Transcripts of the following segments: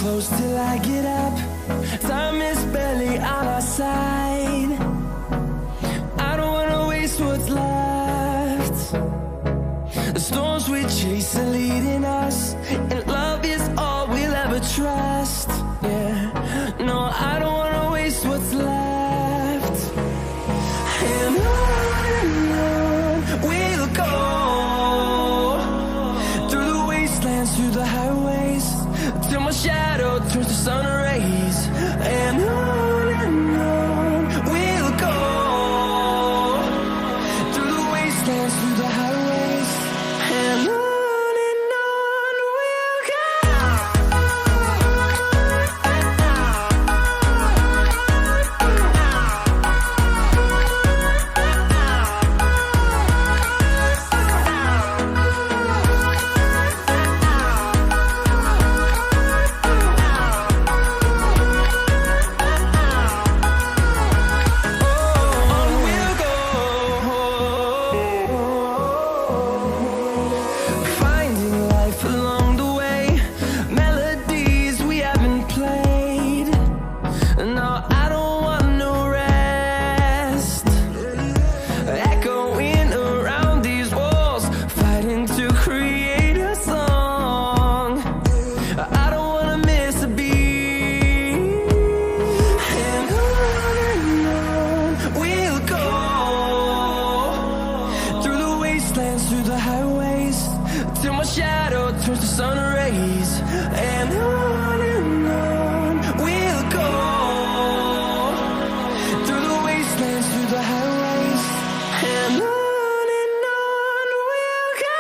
Close till I get up. Time is barely on our side. I don't wanna waste what's left. The storms we chase are leading us, and love is all we'll ever trust. Yeah, no, I don't wanna waste what's left. And on we'll go, through the wastelands, through the highways, till my shadow turns to sun rays. And on we'll go, through the wastelands, through the highways, and on we'll go. Through the highways, till my shadow turns to sun rays. And on we'll go, through the wastelands, through the highways, and on we'll go.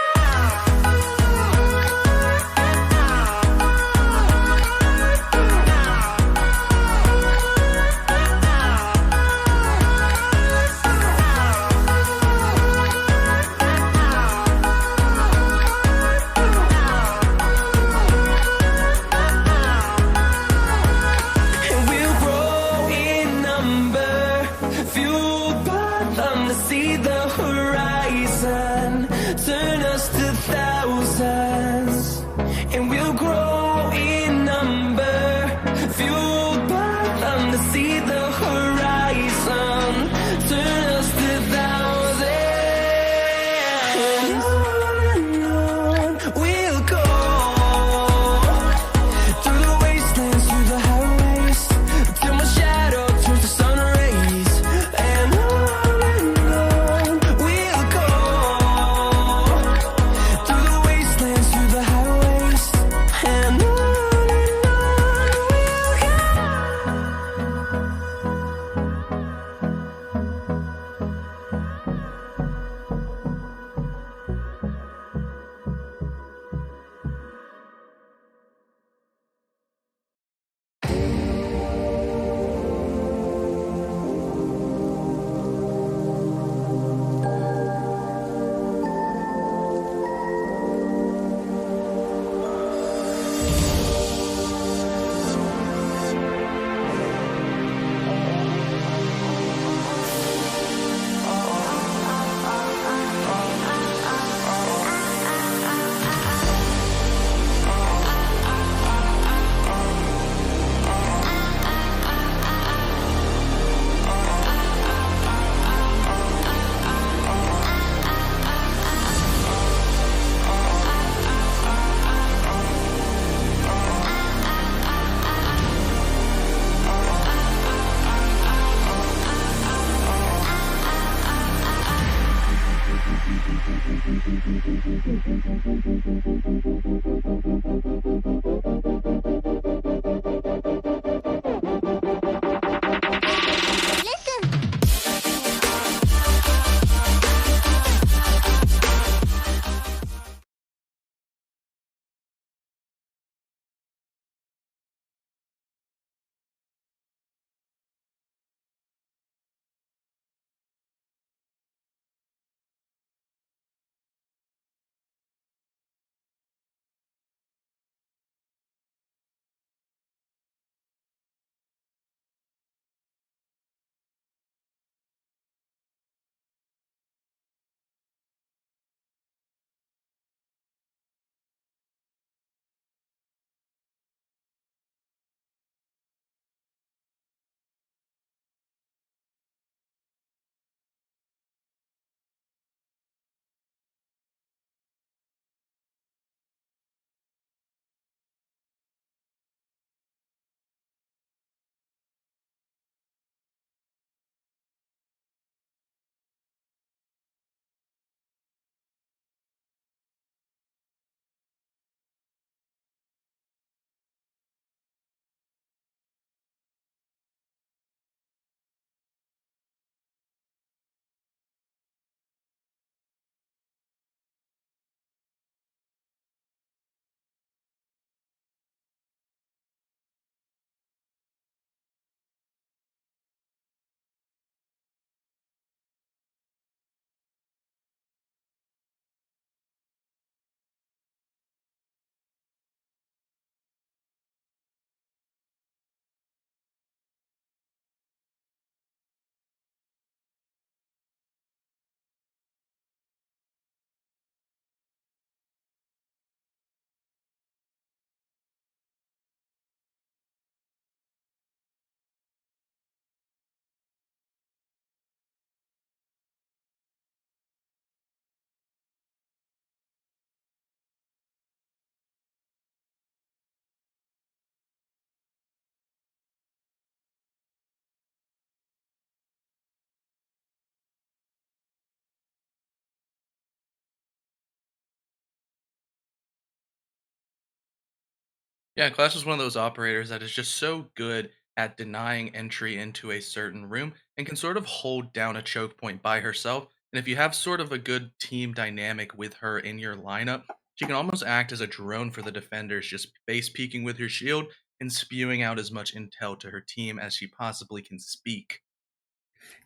Yeah, Clash is one of those operators that is just so good at denying entry into a certain room and can sort of hold down a choke point by herself. And if you have sort of a good team dynamic with her in your lineup, she can almost act as a drone for the defenders, just base peeking with her shield and spewing out as much intel to her team as she possibly can speak.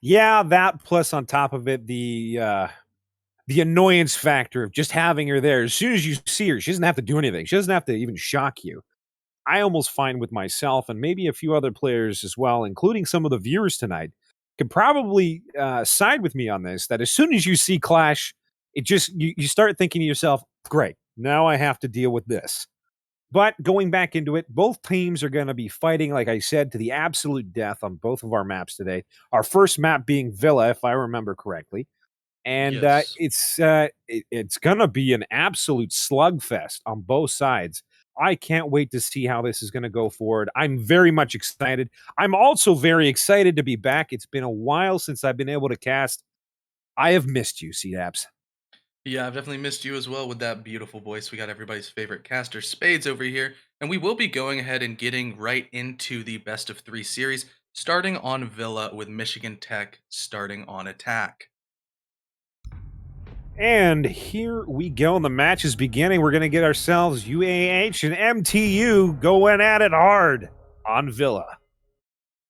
Yeah, that plus on top of it, the annoyance factor of just having her there. As soon as you see her, she doesn't have to do anything. She doesn't have to even shock you. I almost find with myself and maybe a few other players as well, including some of the viewers tonight, could probably side with me on this. That as soon as you see Clash, it just you start thinking to yourself, "Great, now I have to deal with this." But going back into it, both teams are going to be fighting, like I said, to the absolute death on both of our maps today. Our first map being Villa, if I remember correctly, and Yes. it's gonna be an absolute slugfest on both sides. I can't wait to see how this is going to go forward. I'm very much excited. I'm also very excited to be back. It's been a while since I've been able to cast. I have missed you, CDAPS. Yeah, I've definitely missed you as well with that beautiful voice. We got everybody's favorite caster, Spades, over here. And we will be going ahead and getting right into the best of three series, starting on Villa with Michigan Tech starting on attack. And here we go. The match is beginning. We're going to get ourselves UAH and MTU going at it hard on Villa.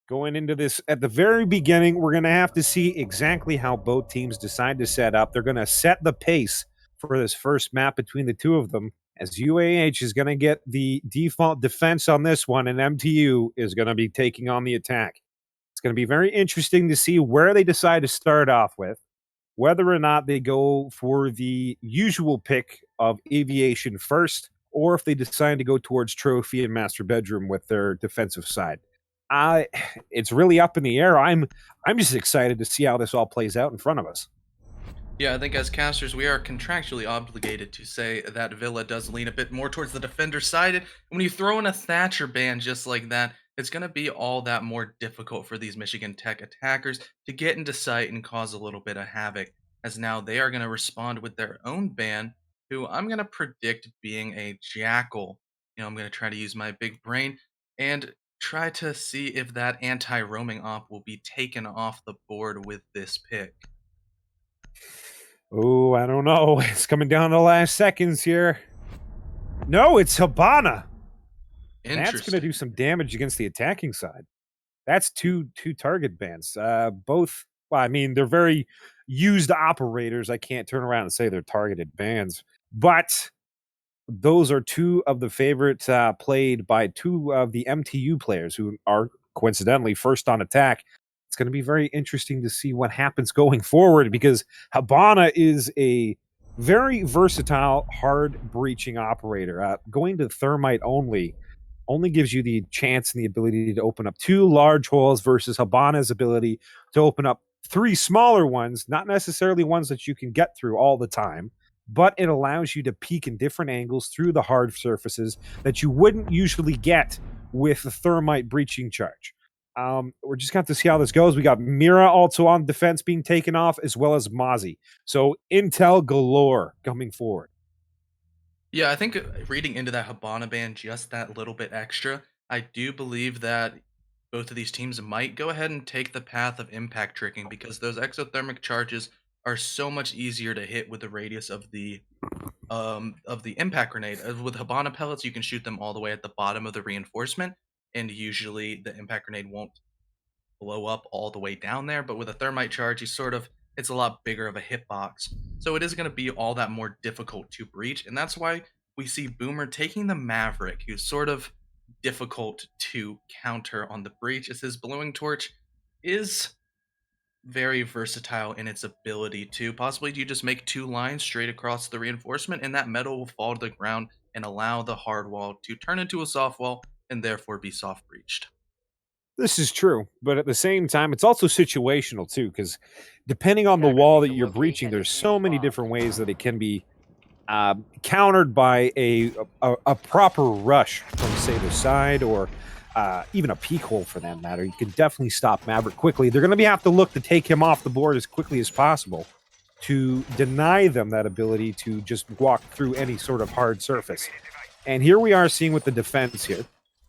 Going into this at the very beginning, we're going to have to see exactly how both teams decide to set up. They're going to set the pace for this first map between the two of them, as UAH is going to get the default defense on this one, and MTU is going to be taking on the attack. It's going to be very interesting to see where they decide to start off with, whether or not they go for the usual pick of aviation first, or if they decide to go towards trophy and master bedroom with their defensive side. I it's really up in the air. I'm just excited to see how this all plays out in front of us. Yeah, I think as casters, we are contractually obligated to say that Villa does lean a bit more towards the defender side. And when you throw in a Thatcher ban just like that, it's going to be all that more difficult for these Michigan Tech attackers to get into sight and cause a little bit of havoc. As now they are going to respond with their own ban, who I'm going to predict being a Jackal. I'm going to try to use my big brain and try to see if that anti roaming op will be taken off the board with this pick. Oh, I don't know. It's coming down to the last seconds here. No, it's Habana. That's going to Interesting. do some damage against the attacking side. That's two target bans. Both. Well, I mean, they're very used operators. I can't turn around and say they're targeted bans, but those are two of the favorites played by two of the MTU players who are coincidentally first on attack. It's going to be very interesting to see what happens going forward because Habana is a very versatile, hard breaching operator. Going to thermite only gives you the chance and the ability to open up two large holes versus Habana's ability to open up three smaller ones, not necessarily ones that you can get through all the time, but it allows you to peek in different angles through the hard surfaces that you wouldn't usually get with a thermite breaching charge. We're just going to see how this goes. We got Mira also on defense being taken off, as well as Mozzie. So intel galore coming forward. Yeah, I think reading into that Habana ban just that little bit extra, I do believe that both of these teams might go ahead and take the path of impact tricking because those exothermic charges are so much easier to hit with the radius of the impact grenade. With Habana pellets, you can shoot them all the way at the bottom of the reinforcement, and usually the impact grenade won't blow up all the way down there. But with a thermite charge, it's a lot bigger of a hitbox. So it is going to be all that more difficult to breach. And that's why we see Boomer taking the Maverick, who's sort of difficult to counter on the breach, as his blowing torch is very versatile in its ability to possibly you just make two lines straight across the reinforcement and that metal will fall to the ground and allow the hard wall to turn into a soft wall and therefore be soft breached. This is true, but at the same time, it's also situational too, because depending on the Attacker wall needs that to you're locate breaching, and there's defuse so a many bomb. different ways that it can be countered by a proper rush from say the side or even a peek hole for that matter. You can definitely stop Maverick quickly. They're going to have to look to take him off the board as quickly as possible to deny them that ability to just walk through any sort of hard surface. And here we are seeing with the defense here.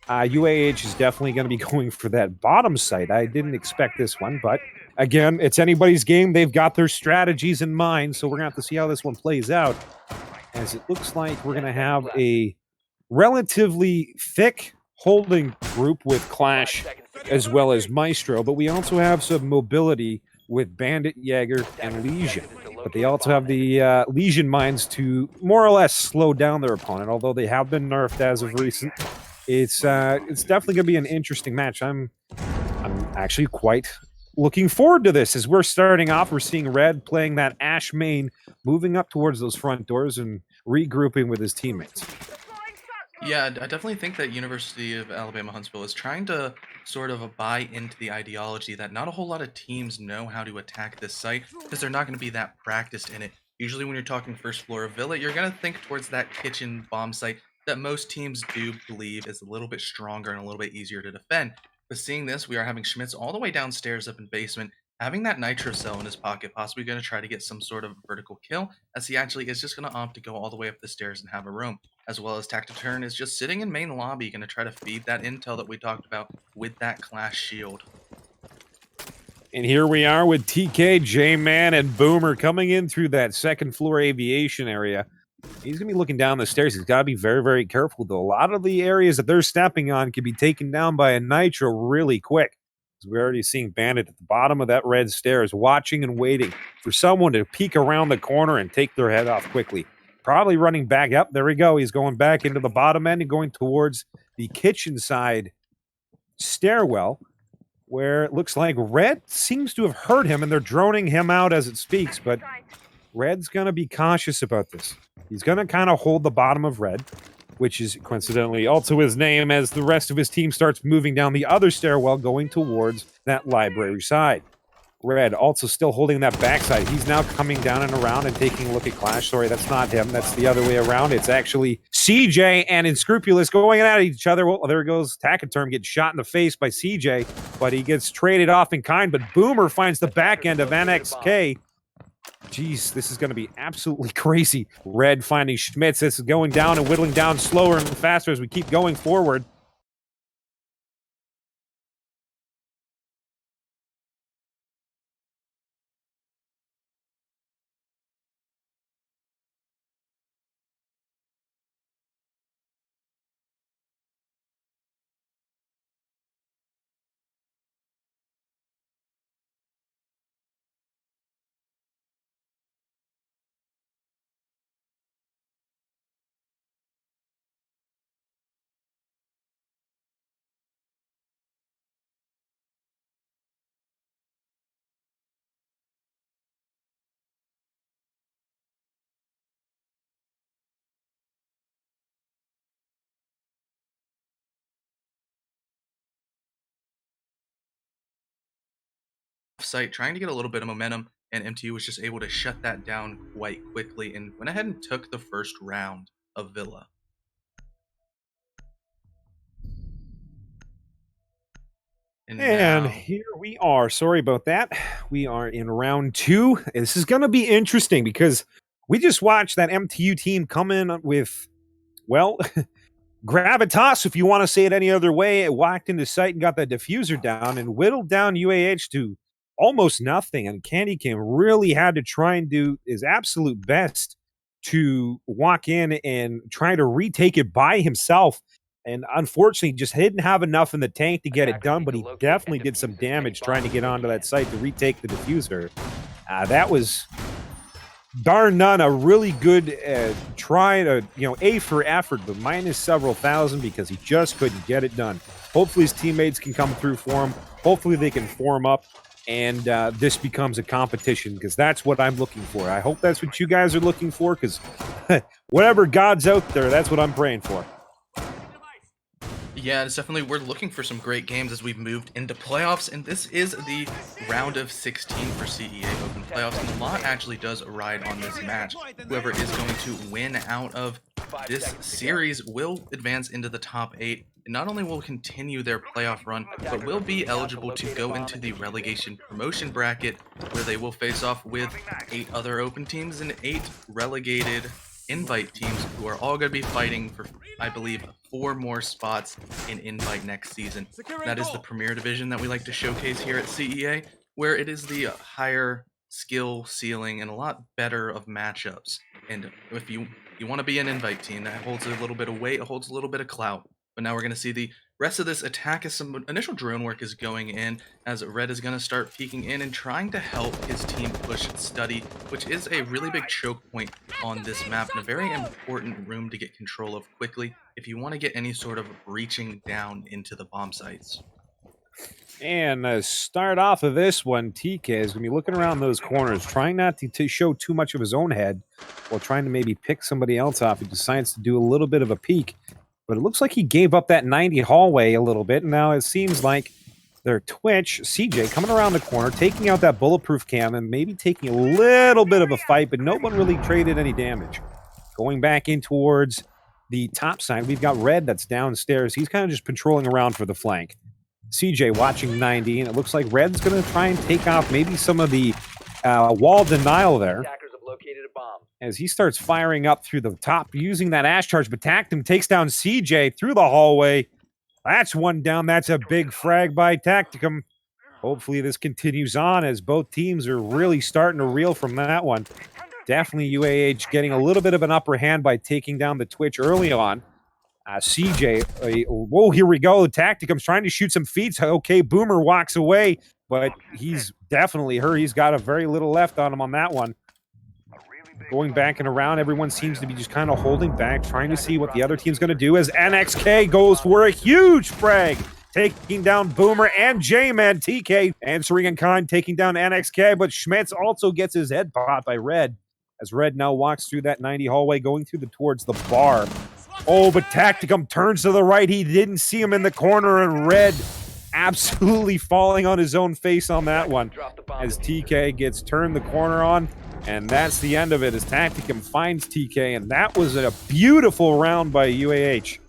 UAH is definitely going to be going for that bottom site. I didn't expect this one, but again, it's anybody's game. They've got their strategies in mind, so we're going to have to see how this one plays out, as it looks like we're going to have a relatively thick holding group with Clash as well as Maestro, but we also have some mobility with Bandit, Jaeger, and Legion. But they also have the Legion mines to more or less slow down their opponent, although they have been nerfed as of recent. It's definitely going to be an interesting match. I'm actually quite looking forward to this. As we're starting off, we're seeing Red playing that Ash main, moving up towards those front doors and regrouping with his teammates. Yeah, I definitely think that University of Alabama Huntsville is trying to sort of buy into the ideology that not a whole lot of teams know how to attack this site because they're not going to be that practiced in it. Usually when you're talking first floor of Villa, you're going to think towards that kitchen bomb site that most teams do believe is a little bit stronger and a little bit easier to defend. But seeing this, we are having Schmitz all the way downstairs up in basement, having that nitro cell in his pocket, possibly going to try to get some sort of vertical kill, as he actually is just going to opt to go all the way up the stairs and have a roam. As well as Tactiturn is just sitting in main lobby, going to try to feed that intel that we talked about with that Clash shield. And here we are with TK, J-Man, and Boomer coming in through that second floor aviation area. He's going to be looking down the stairs. He's got to be very, very careful, though. A lot of the areas that they're stepping on can be taken down by a nitro really quick. We're already seeing Bandit at the bottom of that red stairs, watching and waiting for someone to peek around the corner and take their head off quickly. Probably running back up. There we go. He's going back into the bottom end and going towards the kitchen side stairwell, where it looks like Red seems to have heard him, and they're droning him out as it speaks, but Red's going to be cautious about this. He's going to kind of hold the bottom of Red, which is coincidentally also his name, as the rest of his team starts moving down the other stairwell going towards that library side. Red also still holding that backside. He's now coming down and around and taking a look at Clash. Sorry, that's not him. That's the other way around. It's actually CJ and Inscrupulous going at each other. Well, there goes Tachyterm, gets shot in the face by CJ, but he gets traded off in kind. But Boomer finds the back end of NXK. Jeez, this is going to be absolutely crazy. Red finding Schmitz. This is going down and whittling down slower and faster as we keep going forward. Site trying to get a little bit of momentum, and MTU was just able to shut that down quite quickly and went ahead and took the first round of Villa. And now, here we are. Sorry about that. We are in round 2. This is going to be interesting because we just watched that MTU team come in with, well, gravitas, if you want to say it any other way. It walked into sight and got that diffuser down and whittled down UAH to almost nothing. And Candy Kim really had to try and do his absolute best to walk in and try to retake it by himself. And unfortunately, just didn't have enough in the tank to get it done, but he definitely did some damage trying to get onto that site to retake the diffuser. That was, darn none, a really good try to, A for effort, but minus several thousand because he just couldn't get it done. Hopefully his teammates can come through for him. Hopefully they can form up, and this becomes a competition, because that's what I'm looking for. I hope that's what you guys are looking for, because whatever God's out there, that's what I'm praying for. Yeah, it's definitely, we're looking for some great games as we've moved into playoffs, and this is the round of 16 for CEA Open Playoffs, and a lot actually does ride on this match. Whoever is going to win out of this series will advance into the top 8, and not only will continue their playoff run, but will be eligible to go into the relegation promotion bracket, where they will face off with 8 other open teams and 8 relegated invite teams who are all going to be fighting for I believe, 4 more spots in Invite next season. That is the premier division that we like to showcase here at CEA, where it is the higher skill ceiling and a lot better of matchups. And if you want to be an Invite team, that holds a little bit of weight, it holds a little bit of clout. But now we're going to see the rest of this attack as some initial drone work is going in, as Red is going to start peeking in and trying to help his team push Study, which is a really big choke point on this map and a very important room to get control of quickly if you want to get any sort of breaching down into the bomb sites. And start off of this one, TK is going to be looking around those corners, trying not to show too much of his own head, while trying to maybe pick somebody else off. He decides to do a little bit of a peek. But it looks like he gave up that 90 hallway a little bit. And now it seems like their Twitch, CJ, coming around the corner, taking out that bulletproof cam and maybe taking a little bit of a fight, but no one really traded any damage. Going back in towards the top side, we've got Red that's downstairs. He's kind of just patrolling around for the flank. CJ watching 90, and it looks like Red's going to try and take off maybe some of the wall denial there. As he starts firing up through the top, using that ash charge, but Tactum takes down CJ through the hallway. That's one down. That's a big frag by Tacticum. Hopefully this continues on as both teams are really starting to reel from that one. Definitely UAH getting a little bit of an upper hand by taking down the Twitch early on. CJ, whoa, here we go. Tacticum's trying to shoot some feats. Okay, Boomer walks away, but he's definitely hurt. He's got a very little left on him on that one. Going back and around, everyone seems to be just kind of holding back, trying to see what the other team's going to do as NXK goes for a huge frag, taking down Boomer and J-Man. TK answering in kind, taking down NXK, but Schmitz also gets his head popped by Red, as Red now walks through that 90 hallway, going towards the bar. Oh, but Tacticum turns to the right. He didn't see him in the corner, and Red absolutely falling on his own face on that one, as TK gets turned the corner on. And that's the end of it as Tacticum finds TK, and that was a beautiful round by UAH.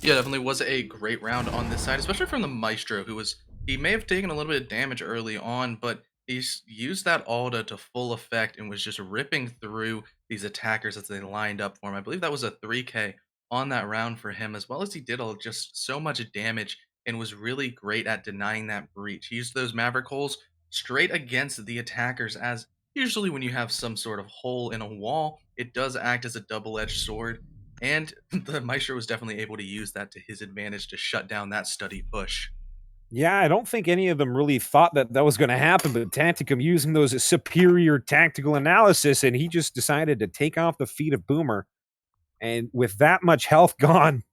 Yeah, definitely was a great round on this side, especially from the Maestro, he may have taken a little bit of damage early on, but he's used that Alda to full effect and was just ripping through these attackers as they lined up for him. I believe that was a 3K on that round for him, as well as he did just so much damage and was really great at denying that breach. He used those Maverick holes straight against the attackers, as usually when you have some sort of hole in a wall, it does act as a double-edged sword, and the Maestro was definitely able to use that to his advantage to shut down that Study push. Yeah, I don't think any of them really thought that was going to happen, but Tacticum using those superior tactical analysis, and he just decided to take off the feet of Boomer. And with that much health gone,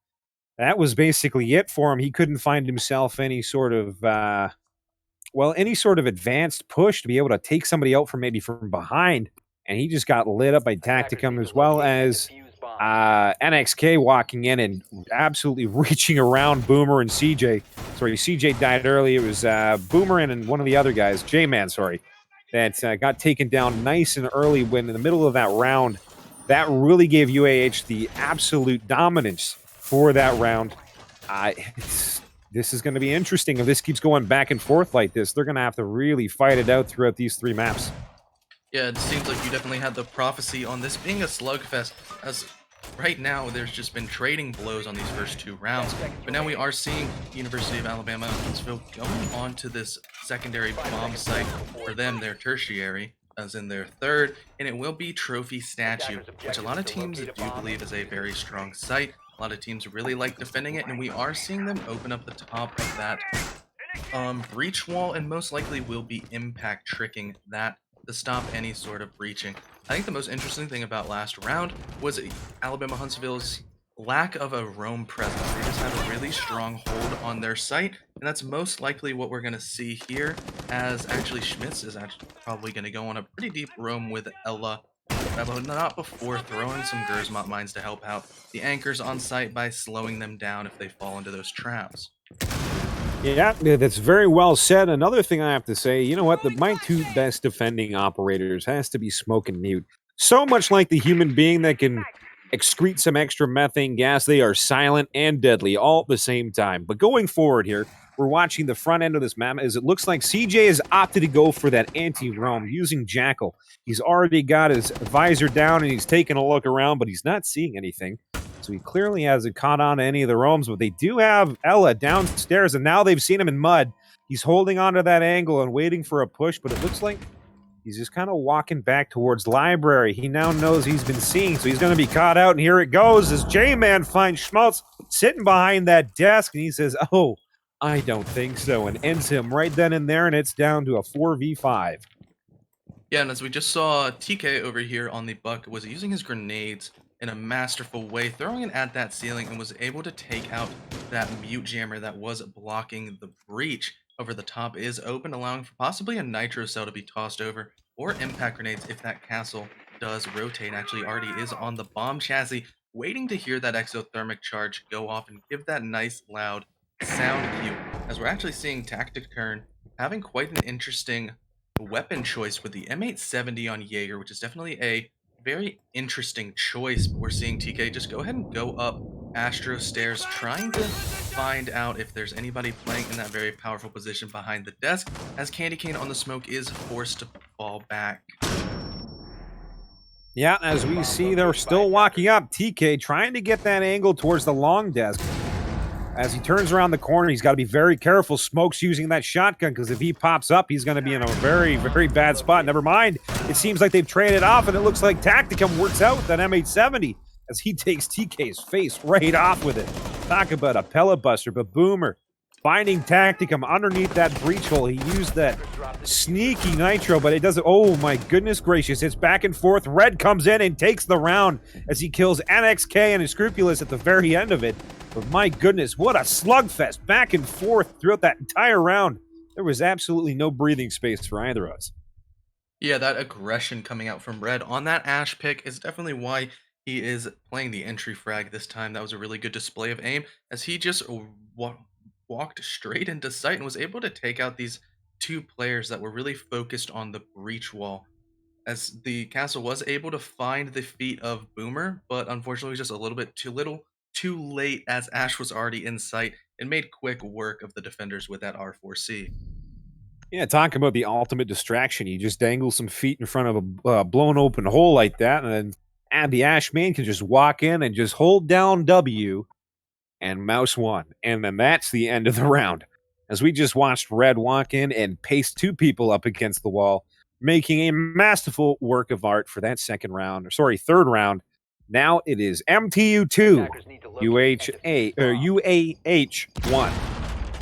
that was basically it for him. He couldn't find himself any sort of advanced push to be able to take somebody out from behind. And he just got lit up by Tacticum, as well as NXK walking in and absolutely reaching around Boomer and CJ. Sorry, CJ died early. It was Boomer and one of the other guys, J-Man, that got taken down nice and early when in the middle of that round. That really gave UAH the absolute dominance for that round. This is going to be interesting. If this keeps going back and forth like this, they're going to have to really fight it out throughout these 3 maps. Yeah, it seems like you definitely had the prophecy on this being a slugfest, as right now there's just been trading blows on these first 2 rounds, but now we are seeing University of Alabama Huntsville going on to this secondary bomb site. For them, their tertiary, as in their third, and it will be Trophy Statue, which a lot of teams do believe is a very strong site. A lot of teams really like defending it, and we are seeing them open up the top of that breach wall, and most likely will be impact tricking that to stop any sort of breaching. I think the most interesting thing about last round was Alabama Huntsville's lack of a roam presence. They just had a really strong hold on their site, and that's most likely what we're going to see here, as actually Schmitz is actually probably going to go on a pretty deep roam with Ella, but not before throwing some Gersmont mines to help out the anchors on site by slowing them down if they fall into those traps. Yeah, that's very well said. Another thing I have to say, you know what? My 2 best defending operators has to be Smoke and Mute. So much like the human being that can excrete some extra methane gas, they are silent and deadly all at the same time. But going forward here, we're watching the front end of this map as it looks like CJ has opted to go for that anti-roam using Jackal. He's already got his visor down and he's taking a look around, but he's not seeing anything. So he clearly hasn't caught on to any of the roams, but they do have Ella downstairs, and now they've seen him in mud. He's holding on to that angle and waiting for a push, but it looks like he's just kind of walking back towards library. He now knows he's been seen, so he's going to be caught out, and here it goes as J-Man finds Schmaltz sitting behind that desk, and he says, oh, I don't think so, and ends him right then and there, and it's down to a 4v5. Yeah, and as we just saw, TK over here on the buck was using his grenades in a masterful way, throwing it at that ceiling, and was able to take out that mute jammer that was blocking the breach. Over the top is open, allowing for possibly a nitro cell to be tossed over, or impact grenades if that castle does rotate. Actually already is on the bomb chassis, waiting to hear that exothermic charge go off and give that nice loud sound cue, as we're actually seeing Tactic Kern having quite an interesting weapon choice with the M870 on Jaeger, which is definitely a very interesting choice. But we're seeing TK just go ahead and go up Astro stairs, trying to find out if there's anybody playing in that very powerful position behind the desk, as Candy Cane on the smoke is forced to fall back. Yeah, as we see, they're still walking up. TK trying to get that angle towards the long desk. As he turns around the corner, he's got to be very careful. Smoke's using that shotgun, because if he pops up, he's going to be in a very, very bad spot. Never mind. It seems like they've traded off, and it looks like Tacticum works out with that M870 as he takes TK's face right off with it. Talk about a pellet buster, but Boomer finding Tacticum underneath that breach hole. He used that sneaky nitro, but it doesn't. Oh, my goodness gracious. It's back and forth. Red comes in and takes the round as he kills NXK and Unscrupulous at the very end of it. But my goodness, what a slugfest back and forth throughout that entire round. There was absolutely no breathing space for either of us. Yeah, that aggression coming out from Red on that Ash pick is definitely why he is playing the entry frag this time. That was a really good display of aim, as he just walked straight into sight and was able to take out these two players that were really focused on the breach wall. As the castle was able to find the feet of Boomer, but unfortunately just a little bit too late, as Ash was already in sight and made quick work of the defenders with that R4C. Yeah, talking about the ultimate distraction. You just dangle some feet in front of a blown open hole like that, and then the Ash main can just walk in and just hold down W and mouse one. And then that's the end of the round. As we just watched Red walk in and paste two people up against the wall, making a masterful work of art for that third round. Now it is MTU2, UAH1.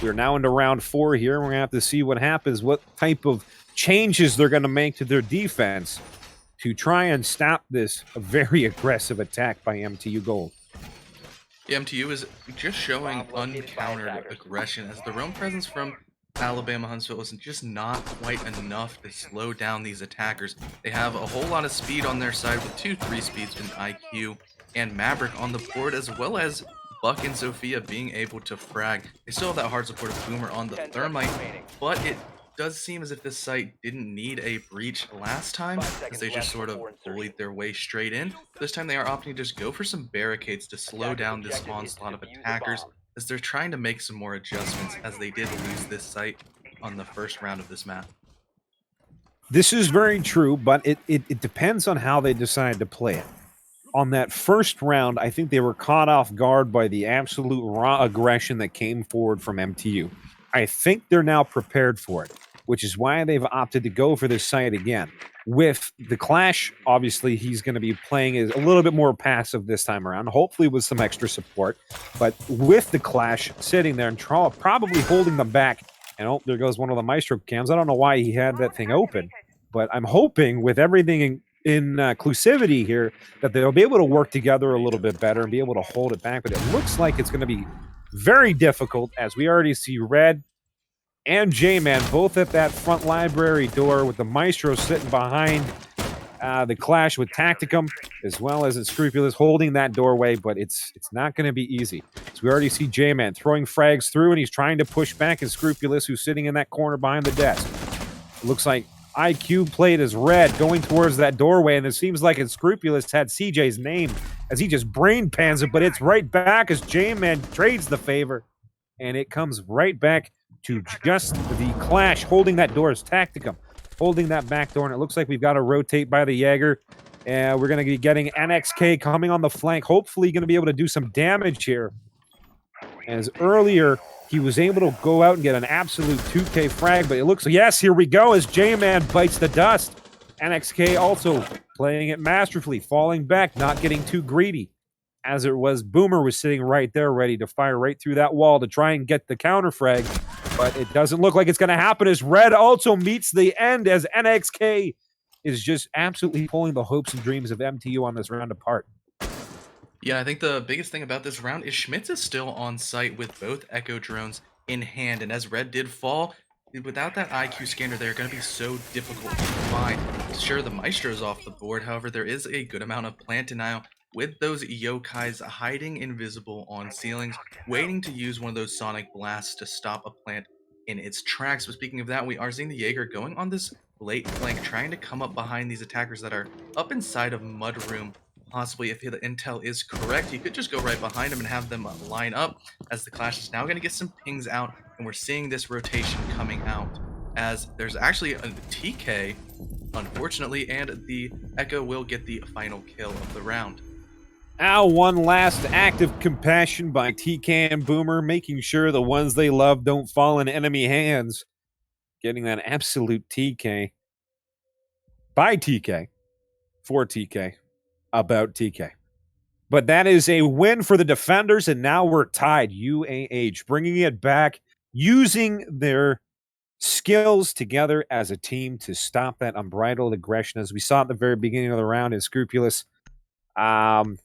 We're now into round 4 here. We're going to have to see what happens, what type of changes they're going to make to their defense to try and stop this very aggressive attack by MTU Gold. The MTU is just showing uncountered aggression, as the roam presence from Alabama Huntsville is just not quite enough to slow down these attackers. They have a whole lot of speed on their side, with 3 speeds in IQ and Maverick on the board, as well as Buck and Sophia being able to frag. They still have that hard support of Boomer on the Thermite, but it does seem as if this site didn't need a breach last time, as they just sort of bullied their way straight in. This time they are opting to just go for some barricades to slow down this onslaught of attackers, as they're trying to make some more adjustments, as they did lose this site on the first round of this map. This is very true, but it depends on how they decide to play it. On that first round, I think they were caught off guard by the absolute raw aggression that came forward from MTU. I think they're now prepared for it, which is why they've opted to go for this site again. With the Clash, obviously, he's going to be playing a little bit more passive this time around, hopefully with some extra support. But with the Clash sitting there and probably holding them back, and oh, there goes one of the Maestro cams. I don't know why he had that thing open, but I'm hoping with everything in inclusivity here that they'll be able to work together a little bit better and be able to hold it back. But it looks like it's going to be very difficult, as we already see Red and J-Man both at that front library door, with the Maestro sitting behind the Clash with Tacticum, as well as Unscrupulous holding that doorway, but it's not going to be easy. So we already see J-Man throwing frags through, and he's trying to push back Unscrupulous, who's sitting in that corner behind the desk. It looks like IQ played as Red going towards that doorway, and it seems like Unscrupulous had CJ's name as he just brain pans it, but it's right back as J-Man trades the favor, and it comes right back to just the Clash holding that door as Tacticum holding that back door, and it looks like we've got to rotate by the Jaeger. And we're going to be getting NXK coming on the flank. Hopefully going to be able to do some damage here. As earlier, he was able to go out and get an absolute 2K frag, but it looks like, yes, here we go as J-Man bites the dust. NXK also playing it masterfully, falling back, not getting too greedy. As it was, Boomer was sitting right there ready to fire right through that wall to try and get the counter frag, but it doesn't look like it's going to happen as Red also meets the end as NXK is just absolutely pulling the hopes and dreams of MTU on this round apart. Yeah, I think the biggest thing about this round is Schmitz is still on site with both Echo drones in hand, and as Red did fall, without that IQ scanner, they're going to be so difficult to find. Sure, the Maestro's off the board, however, there is a good amount of plant denial with those yokais hiding invisible on ceilings, waiting to use one of those sonic blasts to stop a plant in its tracks. But speaking of that, we are seeing the Jaeger going on this late flank, trying to come up behind these attackers that are up inside of Mudroom. Possibly, if the intel is correct, he could just go right behind him and have them line up, as the Clash is now going to get some pings out, and we're seeing this rotation coming out, as there's actually a TK, unfortunately, and the Echo will get the final kill of the round. Now, one last act of compassion by TK and Boomer, making sure the ones they love don't fall in enemy hands. Getting that absolute TK by TK, for TK, about TK. But that is a win for the defenders, and now we're tied. UAH bringing it back, using their skills together as a team to stop that unbridled aggression, as we saw at the very beginning of the round, is Scrupulous and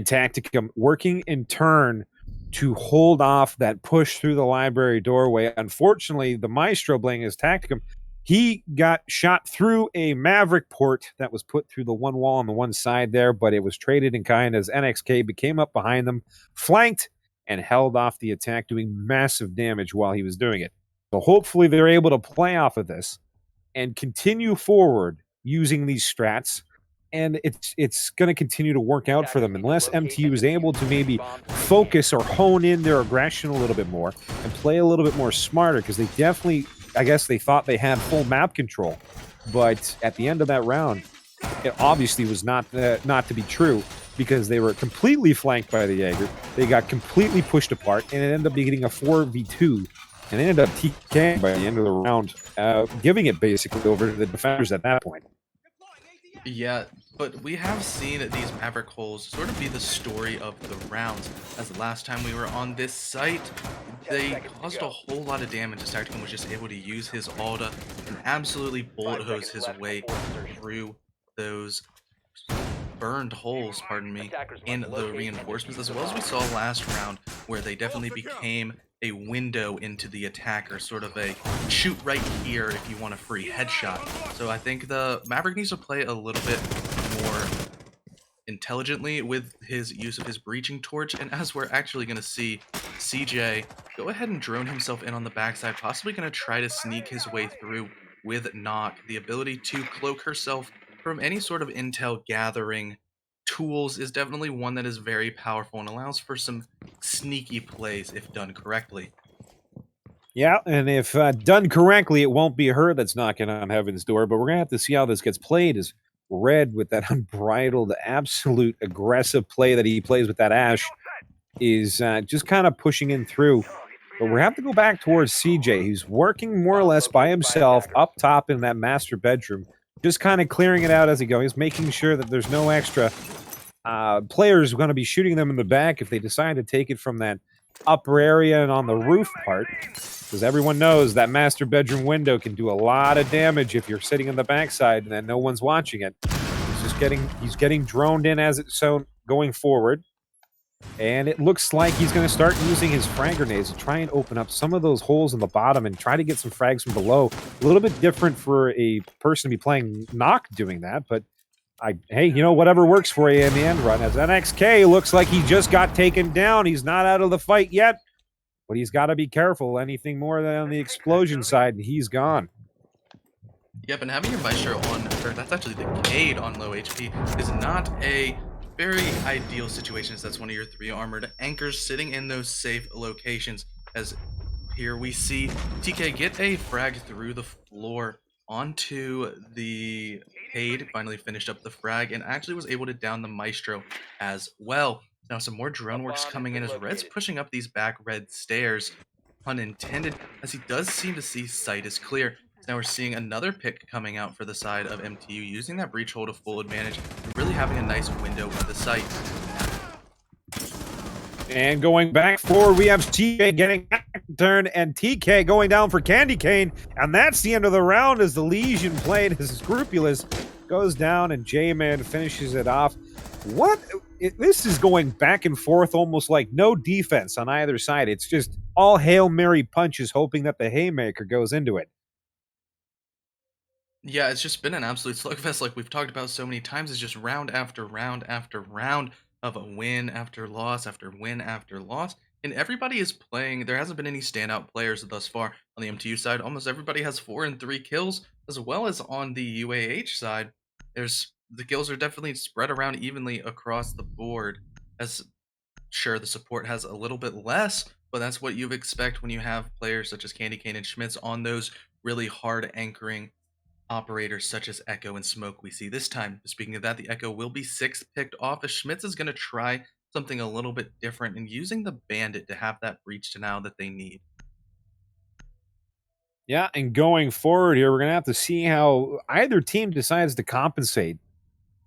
Tacticum working in turn to hold off that push through the library doorway. Unfortunately, the Maestro playing as Tacticum, he got shot through a Maverick port that was put through the one wall on the one side there, but it was traded in kind as NXK became up behind them, flanked, and held off the attack, doing massive damage while he was doing it. So hopefully they're able to play off of this and continue forward using these strats, and it's going to continue to work out for them unless MTU is able to maybe focus or hone in their aggression a little bit more and play a little bit more smarter, because they definitely, I guess they thought they had full map control, but at the end of that round, it obviously was not to be true, because they were completely flanked by the Jaeger. They got completely pushed apart, and it ended up getting a 4v2, and it ended up TKing by the end of the round, giving it basically over to the defenders at that point. Yeah, but we have seen these Maverick holes sort of be the story of the rounds, as the last time we were on this site, they caused a whole lot of damage as Tacticum was just able to use his Alda and absolutely bullet hose his way through those burned holes, pardon me, in the reinforcements, as well as we saw last round, where they definitely became a window into the attacker, sort of a shoot right here if you want a free headshot. So I think the Maverick needs to play a little bit more intelligently with his use of his breaching torch, and as we're actually going to see CJ go ahead and drone himself in on the backside, possibly going to try to sneak his way through with Knock. The ability to cloak herself from any sort of intel gathering tools is definitely one that is very powerful and allows for some sneaky plays if done correctly. Yeah, and if done correctly, it won't be her that's knocking on heaven's door, but we're going to have to see how this gets played, as Red, with that unbridled, absolute aggressive play that he plays with that Ash, is just kind of pushing in through. But we have to go back towards CJ, who's working more or less by himself up top in that master bedroom, just kind of clearing it out as he goes, making sure that there's no extra players going to be shooting them in the back if they decide to take it from that upper area and on the roof part, because everyone knows that master bedroom window can do a lot of damage if you're sitting in the backside and then no one's watching it. He's getting droned in as it's so going forward, and it looks like he's going to start using his frag grenades to try and open up some of those holes in the bottom and try to get some frags from below. A little bit different for a person to be playing Knock doing that, but hey, you know, whatever works for you in the end run. As NXK looks like he just got taken down. He's not out of the fight yet, but he's got to be careful. Anything more than on the explosion side, and he's gone. Yep, and having your Maestro on, or that's actually the Cade on low HP, is not a very ideal situation, as that's one of your 3 armored anchors sitting in those safe locations. As here we see TK get a frag through the floor onto the paid, finally finished up the frag, and actually was able to down the Maestro as well. Now some more drone works coming in as Red's pushing up these back red stairs, pun intended, as he does seem to see sight is clear. So now we're seeing another pick coming out for the side of MTU, using that breach hole to full advantage, and really having a nice window into sight. And going back forward, we have TK getting turn and TK going down for Candy Cane. And that's the end of the round as the Legion played as Scrupulous goes down and J-Man finishes it off. This is going back and forth, almost like no defense on either side. It's just all Hail Mary punches, hoping that the haymaker goes into it. Yeah, it's just been an absolute slugfest like we've talked about so many times. It's just round after round after round of a win after loss after win after loss. And everybody is playing. There hasn't been any standout players thus far on the MTU side. Almost everybody has 4 and 3 kills, as well as on the UAH side. The kills are definitely spread around evenly across the board. As sure, the support has a little bit less, but that's what you expect when you have players such as Candy Cane and Schmitz on those really hard anchoring operators such as Echo and Smoke we see this time. Speaking of that, the Echo will be 6th picked off as Schmitz is going to try something a little bit different and using the Bandit to have that breach to now that they need. Yeah, and going forward here, we're going to have to see how either team decides to compensate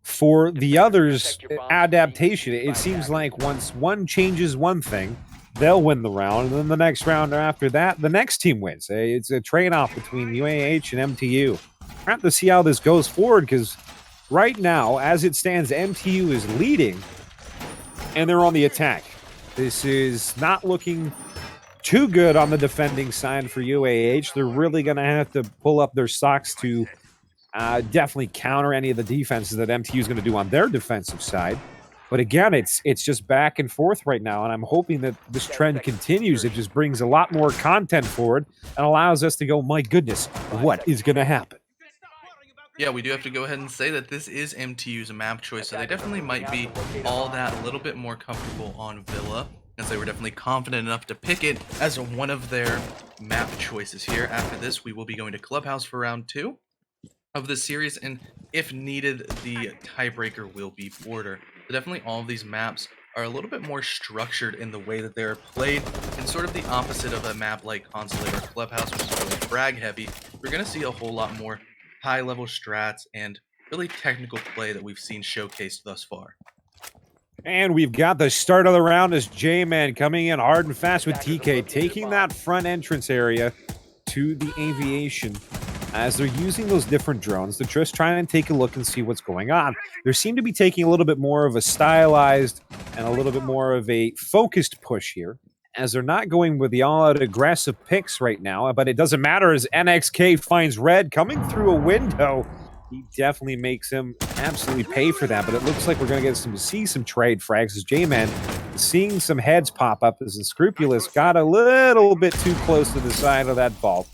for the other's adaptation. It seems like once one changes one thing, they'll win the round, and then the next round after that, the next team wins. It's a trade-off between UAH and MTU. We'll have to see how this goes forward, because right now, as it stands, MTU is leading, and they're on the attack. This is not looking too good on the defending side for UAH. They're really going to have to pull up their socks to definitely counter any of the defenses that MTU is going to do on their defensive side. But again, it's just back and forth right now, and I'm hoping that this trend continues. It just brings a lot more content forward and allows us to go, my goodness, what is going to happen? Yeah, we do have to go ahead and say that this is MTU's map choice, so they definitely might be all that a little bit more comfortable on Villa, as they were definitely confident enough to pick it as one of their map choices here. After this, we will be going to Clubhouse for round 2 of this series, and if needed, the tiebreaker will be Border. So definitely all of these maps are a little bit more structured in the way that they're played, and sort of the opposite of a map like CORSAIR or Clubhouse, which is really frag heavy. We're going to see a whole lot more high-level strats and really technical play that we've seen showcased thus far. And we've got the start of the round as J-Man coming in hard and fast with TK, taking that front entrance area to the aviation as they're using those different drones to just try and take a look and see what's going on. They seem to be taking a little bit more of a stylized and a little bit more of a focused push here, as they're not going with the all-out aggressive picks right now, but it doesn't matter as NXK finds Red coming through a window. He definitely makes him absolutely pay for that, but it looks like we're going to see some trade frags as J-Man seeing some heads pop up as the Scrupulous got a little bit too close to the side of that vault.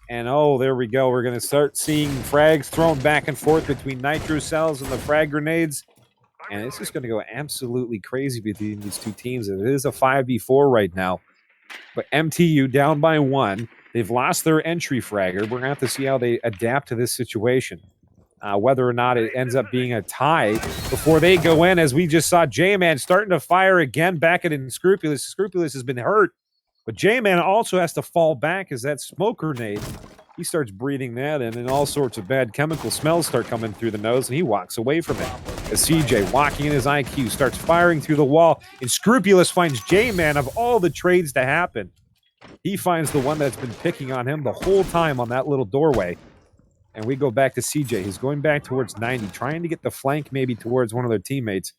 And oh, there we go. We're going to start seeing frags thrown back and forth between nitro cells and the frag grenades. And it's just going to go absolutely crazy between these two teams. It is a 5v4 right now. But MTU down by 1. They've lost their entry fragger. We're going to have to see how they adapt to this situation. Whether or not it ends up being a tie before they go in, as we just saw J-Man starting to fire again back at Scrupulous. Scrupulous has been hurt. But J-Man also has to fall back as that smoke grenade, he starts breathing that in, and all sorts of bad chemical smells start coming through the nose, and he walks away from it. As CJ, walking in his IQ, starts firing through the wall, and Scrupulous finds J-Man of all the trades to happen. He finds the one that's been picking on him the whole time on that little doorway. And we go back to CJ. He's going back towards 90, trying to get the flank maybe towards one of their teammates.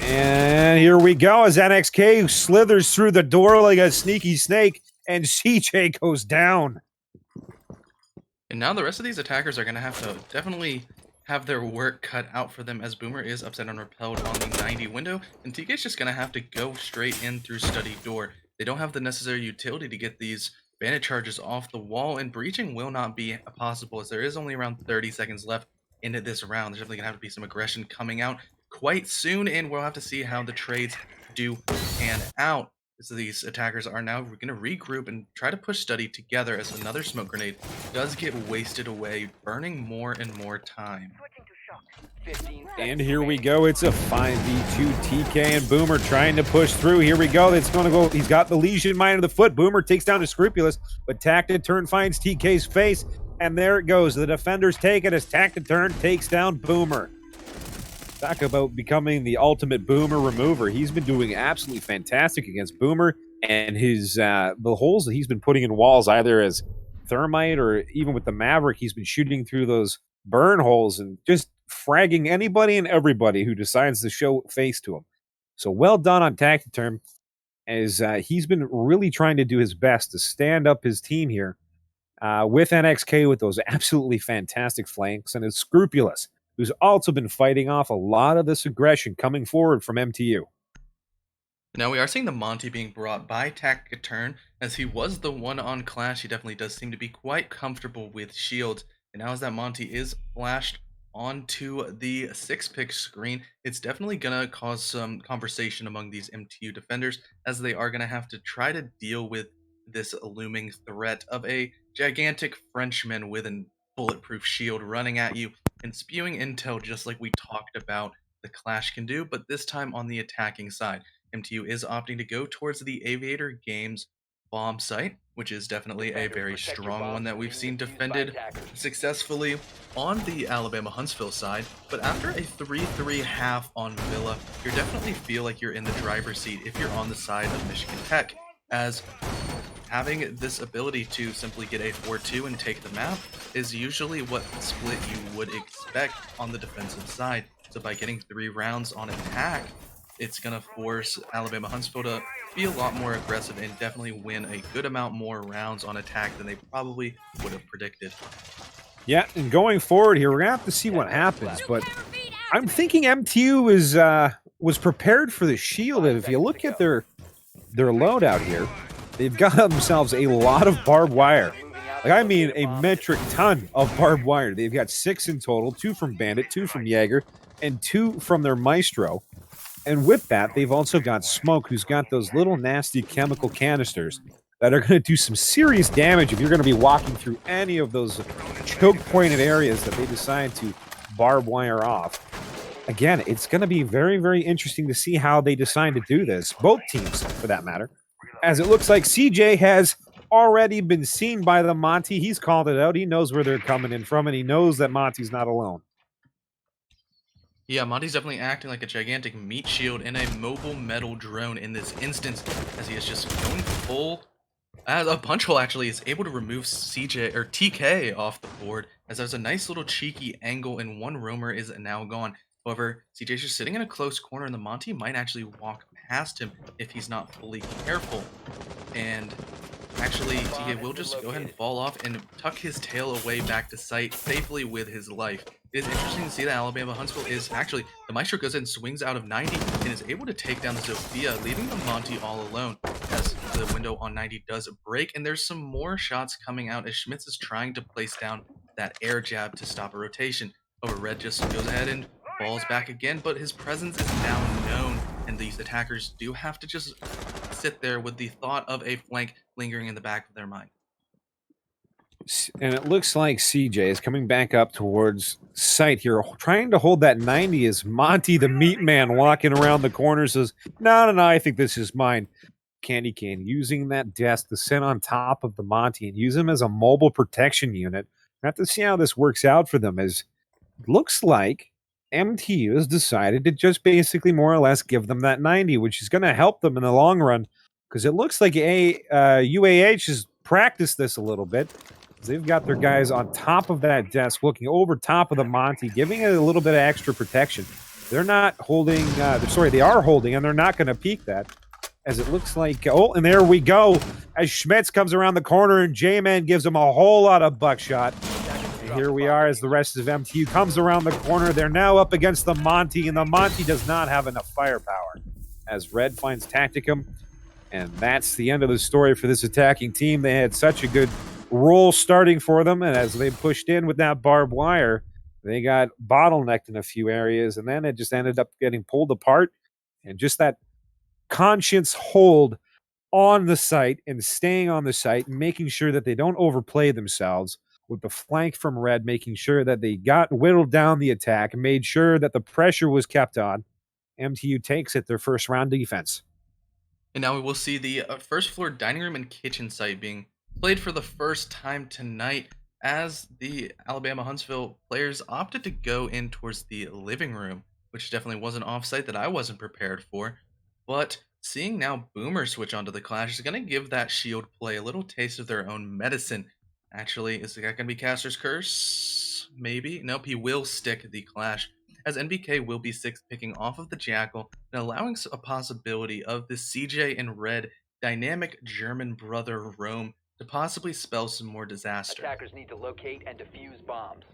And here we go as NXK slithers through the door like a sneaky snake, and CJ goes down. And now the rest of these attackers are going to have to definitely have their work cut out for them, as Boomer is upset and repelled on the 90 window, and TK's just going to have to go straight in through study door. They don't have the necessary utility to get these bandit charges off the wall, and breaching will not be possible as there is only around 30 seconds left into this round. There's definitely going to have to be some aggression coming out quite soon, and we'll have to see how the trades do pan out. So these attackers are now going to regroup and try to push Study together as another smoke grenade does get wasted away, burning more and more time. And here we go. It's a 5v2 TK and Boomer trying to push through. Here we go. It's going to go. He's got the Legion Mine of the Foot. Boomer takes down the Scrupulous, but Tacted Turn finds TK's face. And there it goes. The defenders take it as Tacted Turn takes down Boomer. Talk about becoming the ultimate Boomer remover. He's been doing absolutely fantastic against Boomer and his the holes that he's been putting in walls, either as thermite or even with the Maverick. He's been shooting through those burn holes and just fragging anybody and everybody who decides to show face to him. So well done on Tactic Term, as he's been really trying to do his best to stand up his team here with NXK with those absolutely fantastic flanks, and his Scrupulous, who's also been fighting off a lot of this aggression coming forward from MTU. Now we are seeing the Monty being brought by Tactic Turn, as he was the one on Clash. He definitely does seem to be quite comfortable with shields. And now as that Monty is flashed onto the 6-pick screen, it's definitely going to cause some conversation among these MTU defenders, as they are going to have to try to deal with this looming threat of a gigantic Frenchman with a bulletproof shield running at you and spewing intel, just like we talked about the Clash can do, but this time on the attacking side. MTU is opting to go towards the Aviator Games bomb site, which is definitely a very strong one that we've seen defended successfully on the Alabama Huntsville side. But after a 3-3 half on Villa, you definitely feel like you're in the driver's seat if you're on the side of Michigan Tech, as having this ability to simply get a 4-2 and take the map is usually what split you would expect on the defensive side. So by getting 3 rounds on attack, it's going to force Alabama Huntsville to be a lot more aggressive and definitely win a good amount more rounds on attack than they probably would have predicted. Yeah, and going forward here, we're going to have to see what happens, but I'm thinking MTU was prepared for the shield. And if you look at their loadout here, they've got themselves a lot of barbed wire. Like, I mean, a metric ton of barbed wire. They've got 6 in total, 2 from Bandit, 2 from Jaeger, and 2 from their Maestro. And with that, they've also got Smoke, who's got those little nasty chemical canisters that are going to do some serious damage if you're going to be walking through any of those choke-pointed areas that they decide to barb wire off. Again, it's going to be very, very interesting to see how they decide to do this, both teams, for that matter, as it looks like CJ has already been seen by the Monty. He's called it out. He knows where they're coming in from, and he knows that Monty's not alone. Yeah, Monty's definitely acting like a gigantic meat shield and a mobile metal drone in this instance, as he is just going full. A punch hole actually is able to remove CJ or TK off the board, as there's a nice little cheeky angle and one roamer is now gone. However, CJ's just sitting in a close corner, and the Monty might actually walk past him if he's not fully careful. And actually, TK will just go ahead and fall off and tuck his tail away back to site safely with his life. It is interesting to see that Alabama Huntsville is actually, the Maestro goes in and swings out of 90 and is able to take down the Zofia, leaving the Monty all alone, as the window on 90 does break. And there's some more shots coming out as Schmitz is trying to place down that air jab to stop a rotation. Over Red just goes ahead and falls back again, but his presence is now known, and these attackers do have to just sit there with the thought of a flank lingering in the back of their mind. And it looks like CJ is coming back up towards site here, trying to hold that 90 as Monty, the meat man, walking around the corner, says, no, I think this is mine. Candy Cane using that desk to sit on top of the Monty and use him as a mobile protection unit. We have to see how this works out for them, as it looks like MTU has decided to just basically more or less give them that 90, which is going to help them in the long run, because it looks like UAH has practiced this a little bit. They've got their guys on top of that desk, looking over top of the Monty, giving it a little bit of extra protection. They're not holding, they are holding, and they're not going to peek that, as it looks like, oh, and there we go, as Schmitz comes around the corner, and J-Man gives him a whole lot of buckshot. And here we are as the rest of MTU comes around the corner. They're now up against the Monty, and the Monty does not have enough firepower, as Red finds Tacticum, and that's the end of the story for this attacking team. They had such a good roll starting for them, and as they pushed in with that barbed wire, they got bottlenecked in a few areas, and then it just ended up getting pulled apart. And just that conscience hold on the site and staying on the site, making sure that they don't overplay themselves with the flank from red, making sure that they got whittled down the attack, made sure that the pressure was kept on. MTU takes it, their first round defense. And now we will see the first floor dining room and kitchen site being played for the first time tonight as the Alabama Huntsville players opted to go in towards the living room, which definitely was an offsite that I wasn't prepared for. But seeing now Boomer switch onto the Clash is going to give that shield play a little taste of their own medicine. Actually, is that going to be Caster's Curse? Maybe. Nope, he will stick the Clash, as NBK will be six picking off of the Jackal and allowing a possibility of the CJ and Red dynamic German brother Rome to possibly spell some more disaster. Attackers need to locate and defuse bombs.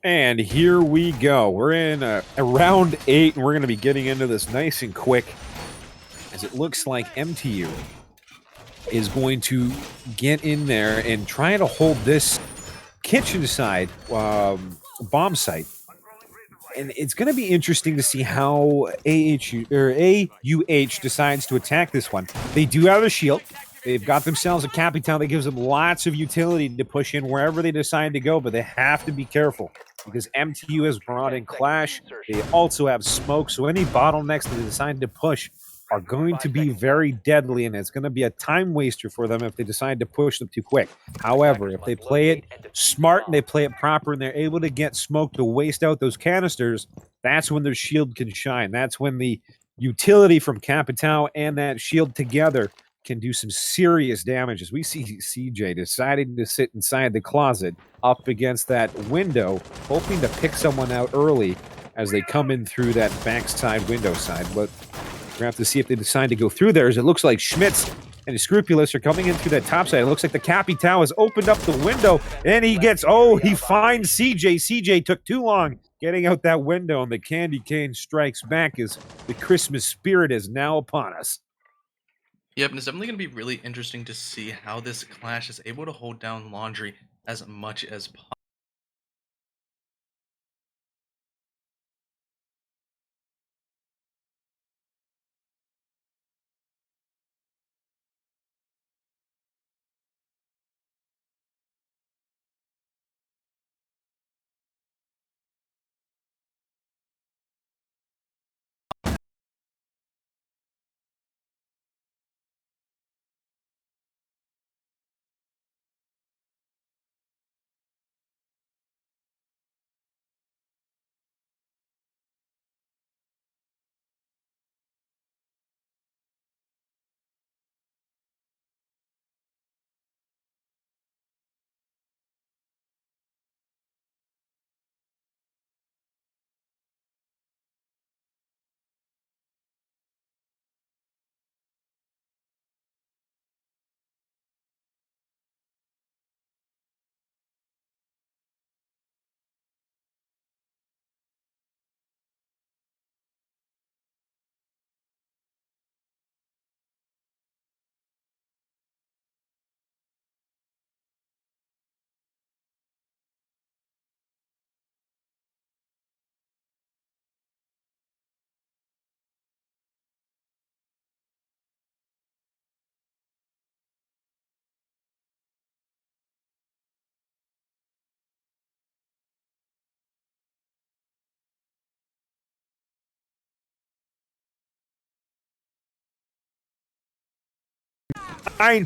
And here we go. We're in a round 8, and we're going to be getting into this nice and quick, as it looks like MTU is going to get in there and try to hold this kitchen side bomb site. And it's going to be interesting to see how AUH decides to attack this one. They do have a shield. They've got themselves a Capitan that gives them lots of utility to push in wherever they decide to go, but they have to be careful because MTU has brought in Clash. They also have smoke, so any bottlenecks that they decide to push are going to be very deadly, and it's going to be a time waster for them if they decide to push them too quick. However, if they play it smart and they play it proper and they're able to get smoke to waste out those canisters, that's when their shield can shine. That's when the utility from Capitao and that shield together can do some serious damage. As we see CJ deciding to sit inside the closet up against that window, hoping to pick someone out early as they come in through that backside window side. But we're going to have to see if they decide to go through there, as it looks like Schmitz and Scrupulous are coming in through that top side. It looks like the Capitao has opened up the window, and he finds CJ. CJ took too long getting out that window, and the candy cane strikes back as the Christmas spirit is now upon us. Yep, and it's definitely going to be really interesting to see how this Clash is able to hold down Laundry as much as possible.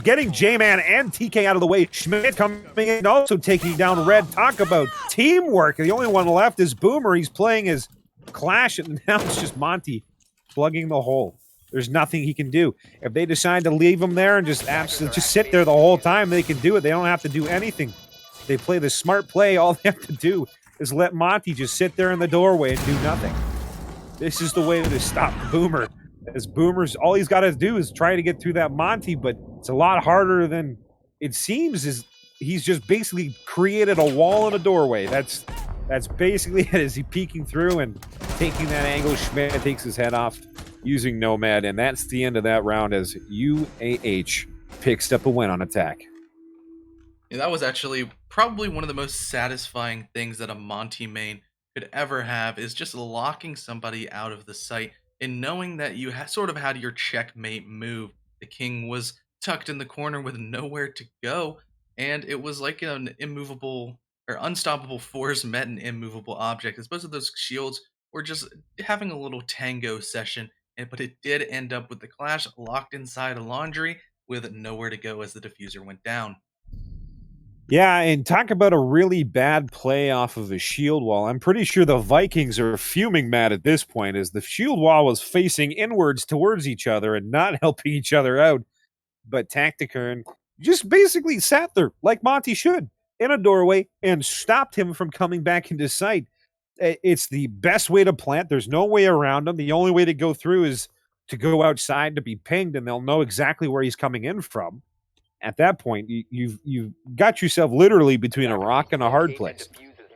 Getting J-Man and TK out of the way. Schmidt coming in, also taking down Red. Talk about teamwork. The only one left is Boomer. He's playing his Clash, and now it's just Monty plugging the hole. There's nothing he can do. If they decide to leave him there and just sit there the whole time, they can do it. They don't have to do anything. They play the smart play. All they have to do is let Monty just sit there in the doorway and do nothing. This is the way to stop Boomer. As Boomer's, all he's got to do is try to get through that Monty, but it's a lot harder than it seems. Is he's just basically created a wall and a doorway. That's basically it. Is he peeking through and taking that angle? Schmidt takes his head off using Nomad, and that's the end of that round as UAH picks up a win on attack. Yeah, that was actually probably one of the most satisfying things that a Monty main could ever have, is just locking somebody out of the site and knowing that you sort of had your checkmate move The king was tucked in the corner with nowhere to go, and it was like an immovable or unstoppable force met an immovable object, as both of those shields were just having a little tango session. But it did end up with the Clash locked inside a laundry with nowhere to go as the diffuser went down. Yeah, and talk about a really bad play off of a shield wall. I'm pretty sure the Vikings are fuming mad at this point as the shield wall was facing inwards towards each other and not helping each other out. But Tacticurn just basically sat there like Monty should in a doorway and stopped him from coming back into sight. It's the best way to plant. There's no way around him. The only way to go through is to go outside to be pinged, and they'll know exactly where he's coming in from. At that point, you've got yourself literally between a rock and a hard place.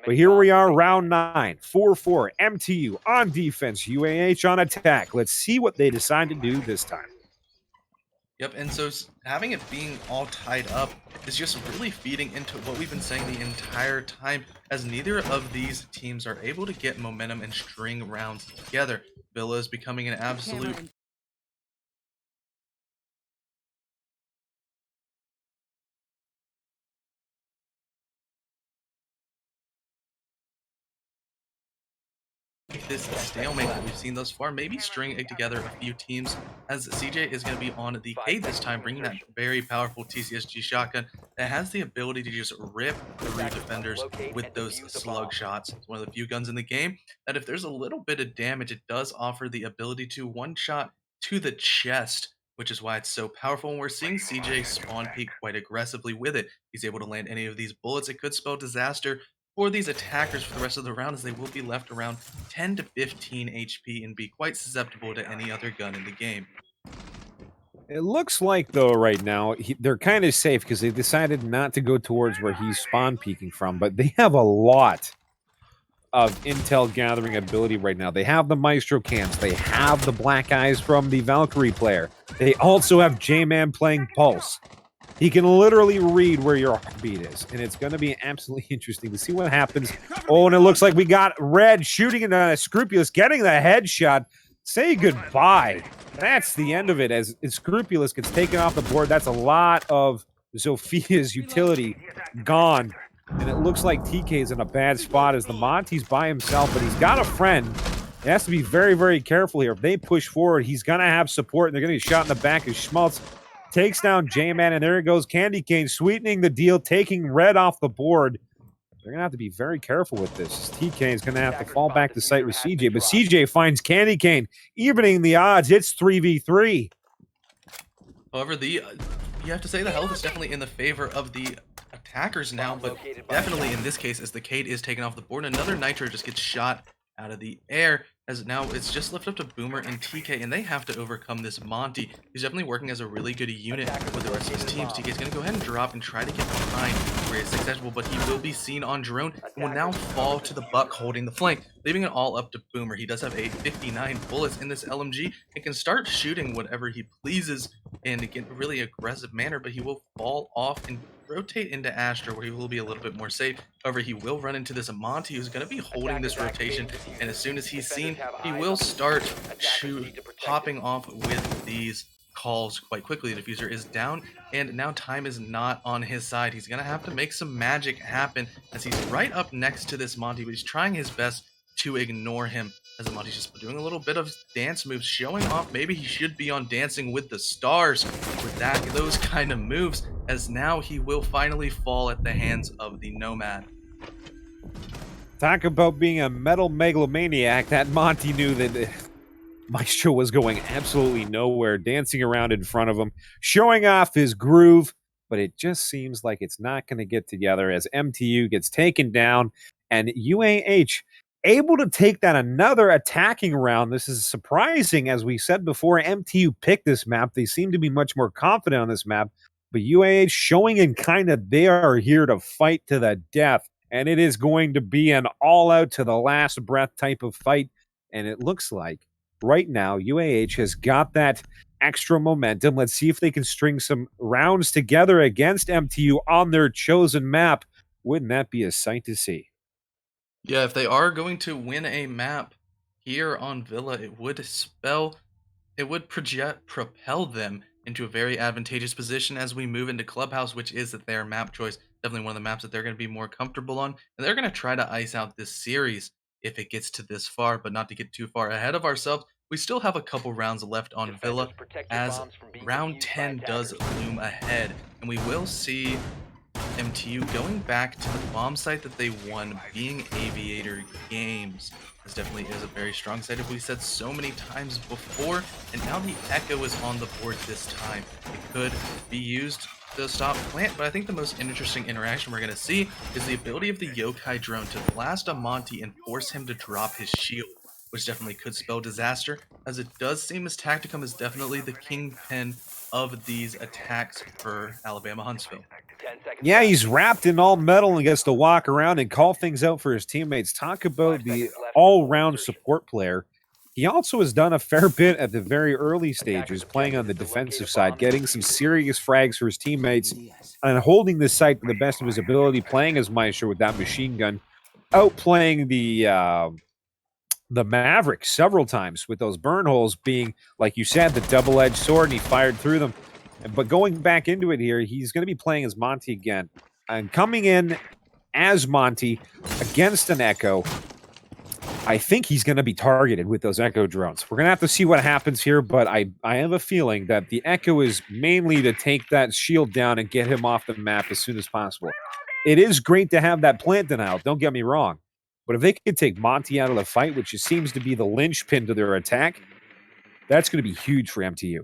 But here we are, round 9, 4-4, MTU on defense, UAH on attack. Let's see what they decide to do this time. Yep, and so having it being all tied up is just really feeding into what we've been saying the entire time, as neither of these teams are able to get momentum and string rounds together. Villa is becoming an absolute this stalemate that we've seen thus far, maybe string together a few teams, as CJ is going to be on the Cade this time, bringing that very powerful TCSG shotgun that has the ability to just rip through defenders with those slug shots. It's one of the few guns in the game that if there's a little bit of damage, it does offer the ability to one-shot to the chest, which is why it's so powerful. And we're seeing CJ spawn peek quite aggressively with it. He's able to land any of these bullets. It could spell disaster for these attackers for the rest of the round, as they will be left around 10 to 15 HP and be quite susceptible to any other gun in the game. It looks like, though, right now, they're kind of safe because they decided not to go towards where he's spawn peeking from, but they have a lot of intel gathering ability right now. They have the Maestro cams. They have the black eyes from the Valkyrie player. They also have J-Man playing Pulse. He can literally read where your heartbeat is, and it's going to be absolutely interesting to see what happens. Oh, and it looks like we got Red shooting into Scrupulous, getting the headshot. Say goodbye. That's the end of it, as Scrupulous gets taken off the board. That's a lot of Zophia's utility gone, and it looks like TK is in a bad spot as the Monty's by himself, but he's got a friend. He has to be very, very careful here. If they push forward, he's going to have support, and they're going to get shot in the back as Schmaltz takes down J-Man, and there it goes. Candy Cane sweetening the deal, taking Red off the board. They're going to have to be very careful with this. TK is going to have to fall back to sight with CJ, but CJ finds Candy Cane, evening the odds. It's 3v3. However, you have to say the health is definitely in the favor of the attackers now, but definitely in this case, as the Cade is taken off the board, another Nitro just gets shot out of the air, as now it's just left up to Boomer and TK, and they have to overcome this Monty. He's definitely working as a really good unit with the rest of his teams. TK is going to go ahead and drop and try to get behind where he's successful, but he will be seen on drone and will now fall to the Buck holding the flank, leaving it all up to Boomer. He does have 59 bullets in this LMG and can start shooting whatever he pleases in a really aggressive manner, but he will fall off and rotate into Astra, where he will be a little bit more safe. However, he will run into this Monty, who's going to be holding this rotation, and as soon as he's seen, he will start popping off with these calls quite quickly. The diffuser is down, and now time is not on his side. He's going to have to make some magic happen, as he's right up next to this Monty, but he's trying his best to ignore him, as the Monty's just doing a little bit of dance moves, showing off maybe he should be on Dancing with the Stars with those kind of moves, as now he will finally fall at the hands of the Nomad. Talk about being a metal megalomaniac. That Monty knew that Maestro was going absolutely nowhere, dancing around in front of him, showing off his groove, but it just seems like it's not going to get together as MTU gets taken down, and UAH able to take that another attacking round. This is surprising. As we said before, MTU picked this map. They seem to be much more confident on this map, but UAH showing in kind of they are here to fight to the death, and it is going to be an all-out to the last breath type of fight, and it looks like right now UAH has got that extra momentum. Let's see if they can string some rounds together against MTU on their chosen map. Wouldn't that be a sight to see? Yeah, if they are going to win a map here on Villa, it would propel them into a very advantageous position as we move into Clubhouse, which is their map choice. Definitely one of the maps that they're going to be more comfortable on. And they're going to try to ice out this series if it gets to this far, but not to get too far ahead of ourselves. We still have a couple rounds left on Villa as round 10 does loom ahead. And we will see MTU going back to the bomb site that they won, being Aviator Games. This definitely is a very strong site, as we said so many times before, and now the Echo is on the board this time. It could be used to stop Plant, but I think the most interesting interaction we're going to see is the ability of the Yokai drone to blast a Monty and force him to drop his shield, which definitely could spell disaster, as it does seem as Tacticum is definitely the kingpin of these attacks for Alabama Huntsville. Yeah, he's wrapped in all metal and gets to walk around and call things out for his teammates. Talk about the all-round support player. He also has done a fair bit at the very early stages, playing on the defensive side, getting some serious frags for his teammates, and holding this site to the best of his ability, playing as Maestro with that machine gun, outplaying the Maverick several times with those burn holes being, like you said, the double-edged sword, and he fired through them. But going back into it here, he's going to be playing as Monty again. And coming in as Monty against an Echo, I think he's going to be targeted with those Echo drones. We're going to have to see what happens here, but I have a feeling that the Echo is mainly to take that shield down and get him off the map as soon as possible. It is great to have that plant denial, don't get me wrong. But if they could take Monty out of the fight, which seems to be the linchpin to their attack, that's going to be huge for MTU.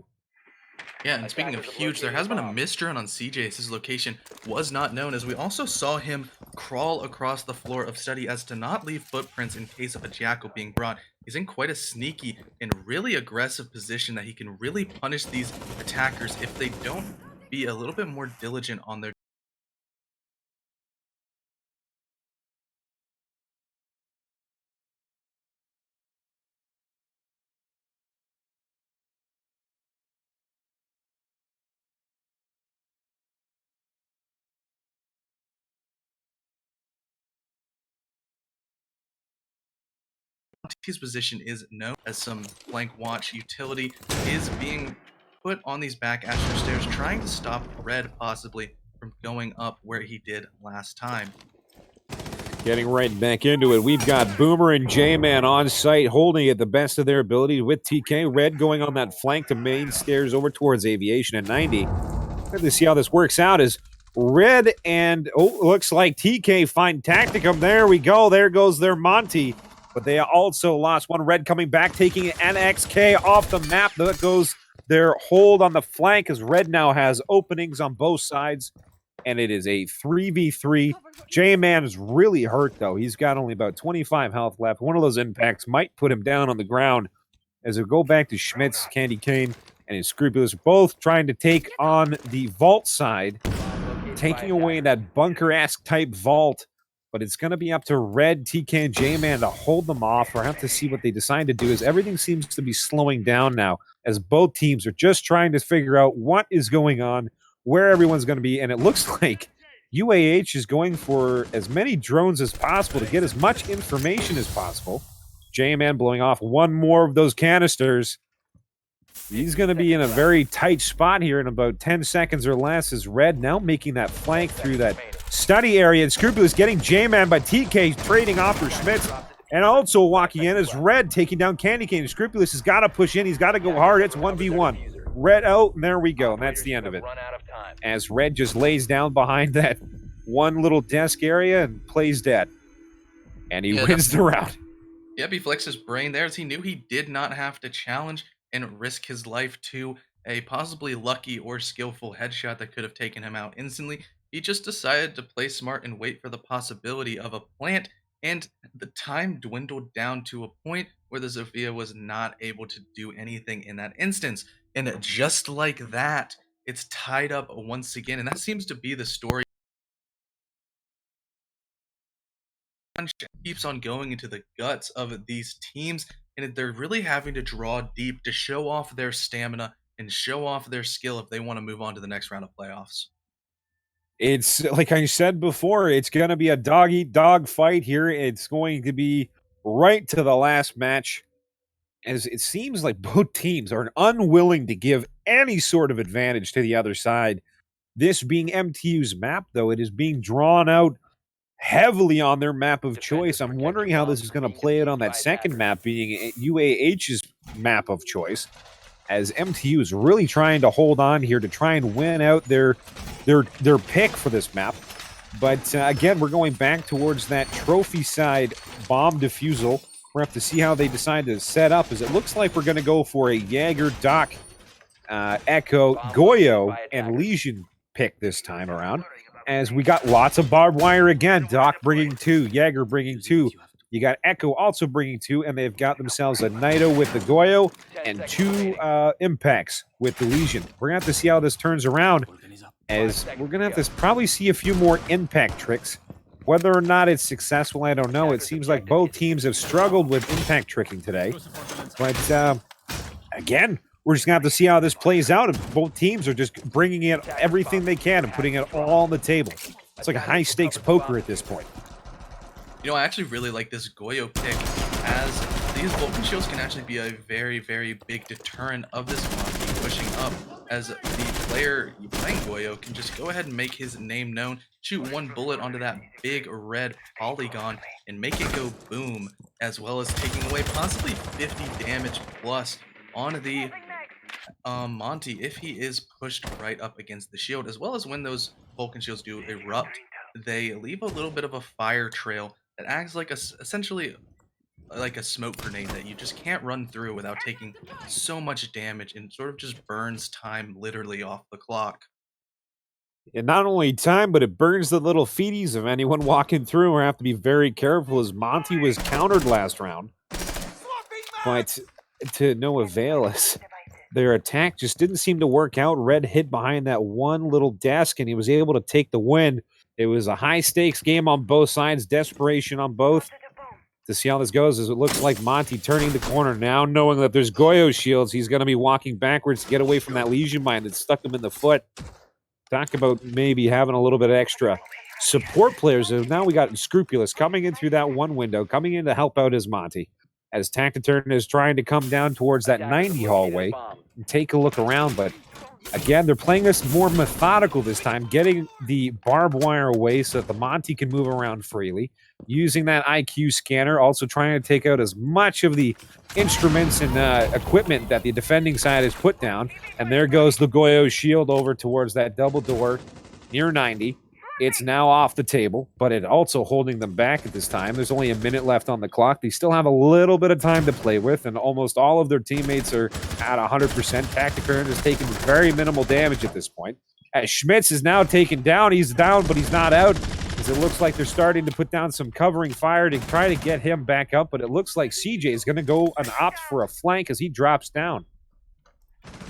Yeah, and speaking of huge, there has been a misdrone on CJ's. His location was not known, as we also saw him crawl across the floor of study as to not leave footprints in case of a jackal being brought. He's in quite a sneaky and really aggressive position that he can really punish these attackers if they don't be a little bit more diligent on their Monty's position is known as some flank watch utility is being put on these back Astro stairs, trying to stop Red possibly from going up where he did last time. Getting right back into it, we've got Boomer and J-Man on site, holding it the best of their ability with TK. Red going on that flank to main stairs over towards Aviation at 90. Let's see how this works out as Red and, looks like TK find Tacticum. There we go. There goes their Monty. But they also lost one. Red coming back, taking NXK off the map. That goes their hold on the flank, as Red now has openings on both sides. And it is a 3v3. J-Man is really hurt, though. He's got only about 25 health left. One of those impacts might put him down on the ground. As we go back to Schmitz, Candy Cane, and his Scrupulous, both trying to take on the vault side, taking away that bunker-esque type vault. But it's going to be up to Red, TK, and J-Man to hold them off. We'll have to see what they decide to do, as everything seems to be slowing down now, as both teams are just trying to figure out what is going on, where everyone's going to be, and it looks like UAH is going for as many drones as possible to get as much information as possible. J-Man blowing off one more of those canisters. He's going to be in a very tight spot here in about 10 seconds or less, as Red now making that flank through that study area, and Scrupulous getting J-Man, by TK trading off for Schmitz, and also walking in as Red taking down Candy Cane. Scrupulous has got to push in. He's got to go hard. It's 1v1. Red out, and there we go, and that's the end of it. As Red just lays down behind that one little desk area and plays dead. And he wins the round. Yep, he flexed his brain there, as he knew he did not have to challenge and risk his life to a possibly lucky or skillful headshot that could have taken him out instantly. He just decided to play smart and wait for the possibility of a plant, and the time dwindled down to a point where the Zofia was not able to do anything in that instance. And just like that, it's tied up once again, and that seems to be the story. Keeps on going into the guts of these teams, and they're really having to draw deep to show off their stamina and show off their skill if they want to move on to the next round of playoffs. It's like I said before, it's going to be a dog-eat-dog fight here. It's going to be right to the last match, as it seems like both teams are unwilling to give any sort of advantage to the other side. This being MTU's map, though, it is being drawn out heavily on their map of choice. I'm wondering how this is going to play out on that second map, being UAH's map of choice, as MTU is really trying to hold on here to try and win out their pick for this map. But again, we're going back towards that trophy side bomb defusal. We're going to have to see how they decide to set up, as it looks like we're going to go for a Jaeger, Doc, Echo, Goyo, and Legion pick this time around, as we got lots of barbed wire again. Doc bringing 2, Jaeger bringing 2. You got Echo also bringing 2, and they've got themselves a Naito with the Goyo and 2 impacts with the Legion. We're going to have to see how this turns around, as we're going to have to probably see a few more impact tricks. Whether or not it's successful, I don't know. It seems like both teams have struggled with impact tricking today. But again, we're just going to have to see how this plays out. And both teams are just bringing in everything they can and putting it all on the table. It's like a high-stakes poker at this point. You know, I actually really like this Goyo pick, as these Vulcan shields can actually be a very, very big deterrent of this Monty pushing up, as the player playing Goyo can just go ahead and make his name known, shoot one bullet onto that big red polygon, and make it go boom, as well as taking away possibly 50 damage plus on the Monty if he is pushed right up against the shield, as well as when those Vulcan shields do erupt, they leave a little bit of a fire trail that acts like essentially like a smoke grenade that you just can't run through without taking so much damage, and sort of just burns time literally off the clock. And not only time, but it burns the little feeties of anyone walking through. We have to be very careful, as Monty was countered last round, but to no avail, as their attack just didn't seem to work out. Red hid behind that one little desk, and he was able to take the win. It was a high-stakes game on both sides, desperation on both. To see how this goes, as it looks like Monty turning the corner now, knowing that there's Goyo shields, he's going to be walking backwards to get away from that Legion mine that stuck him in the foot. Talk about maybe having a little bit of extra support players. And now we got Scrupulous coming in through that one window, coming in to help out as Monty, as Tactiturn is trying to come down towards that 90 hallway and take a look around. But again, they're playing this more methodical this time, getting the barbed wire away so that the Monty can move around freely, using that IQ scanner, also trying to take out as much of the instruments and equipment that the defending side has put down. And there goes the Goyo shield over towards that double door near 90. It's now off the table, but it also holding them back at this time. There's only a minute left on the clock. They still have a little bit of time to play with, and almost all of their teammates are at 100%. Tacticurrent is taking very minimal damage at this point. As Schmitz is now taken down. He's down, but he's not out, as it looks like they're starting to put down some covering fire to try to get him back up, but it looks like CJ is going to go and opt for a flank as he drops down.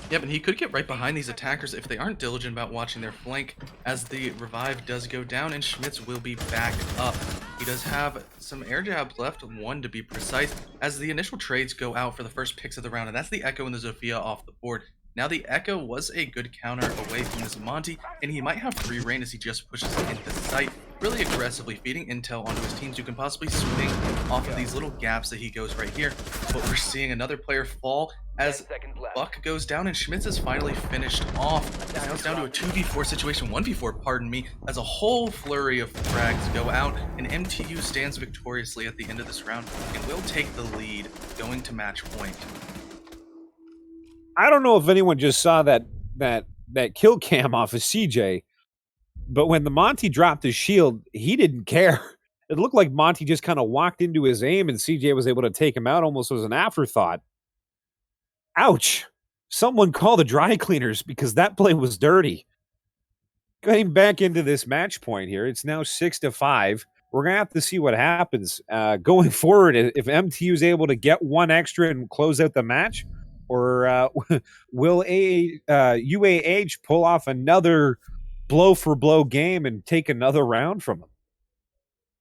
Yeah, but he could get right behind these attackers if they aren't diligent about watching their flank, as the revive does go down and Schmitz will be back up. He does have some air jabs left, 1 to be precise, as the initial trades go out for the first picks of the round, and that's the Echo and the Zofia off the board. Now the Echo was a good counter away from this Monty, and he might have free reign as he just pushes into sight, really aggressively feeding intel onto his teams who can possibly swing off of these little gaps that he goes right here. But we're seeing another player fall as Buck goes down and Schmitz is finally finished off. Now it's down to a 2v4 situation, 1v4, pardon me, as a whole flurry of frags go out, and MTU stands victoriously at the end of this round and will take the lead going to match point. I don't know if anyone just saw that kill cam off of CJ, but when the Monty dropped his shield, he didn't care. It looked like Monty just kind of walked into his aim, and CJ was able to take him out almost as an afterthought. Ouch. Someone call the dry cleaners, because that play was dirty. Getting back into this match point here, it's now 6-5. We're going to have to see what happens going forward. If MTU is able to get one extra and close out the match, or will UAH pull off another blow-for-blow game and take another round from them?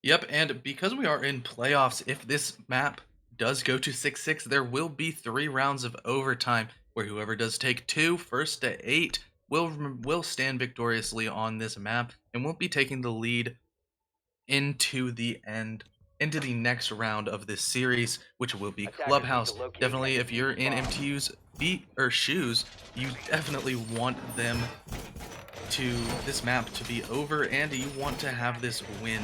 Yep, and because we are in playoffs, if this map does go to 6-6, there will be 3 rounds of overtime, where whoever does take 2, first to 8, will stand victoriously on this map and won't be taking the lead into the next round of this series, which will be Clubhouse. Definitely, if you're in MTU's feet or shoes, you definitely want this map to be over, and you want to have this win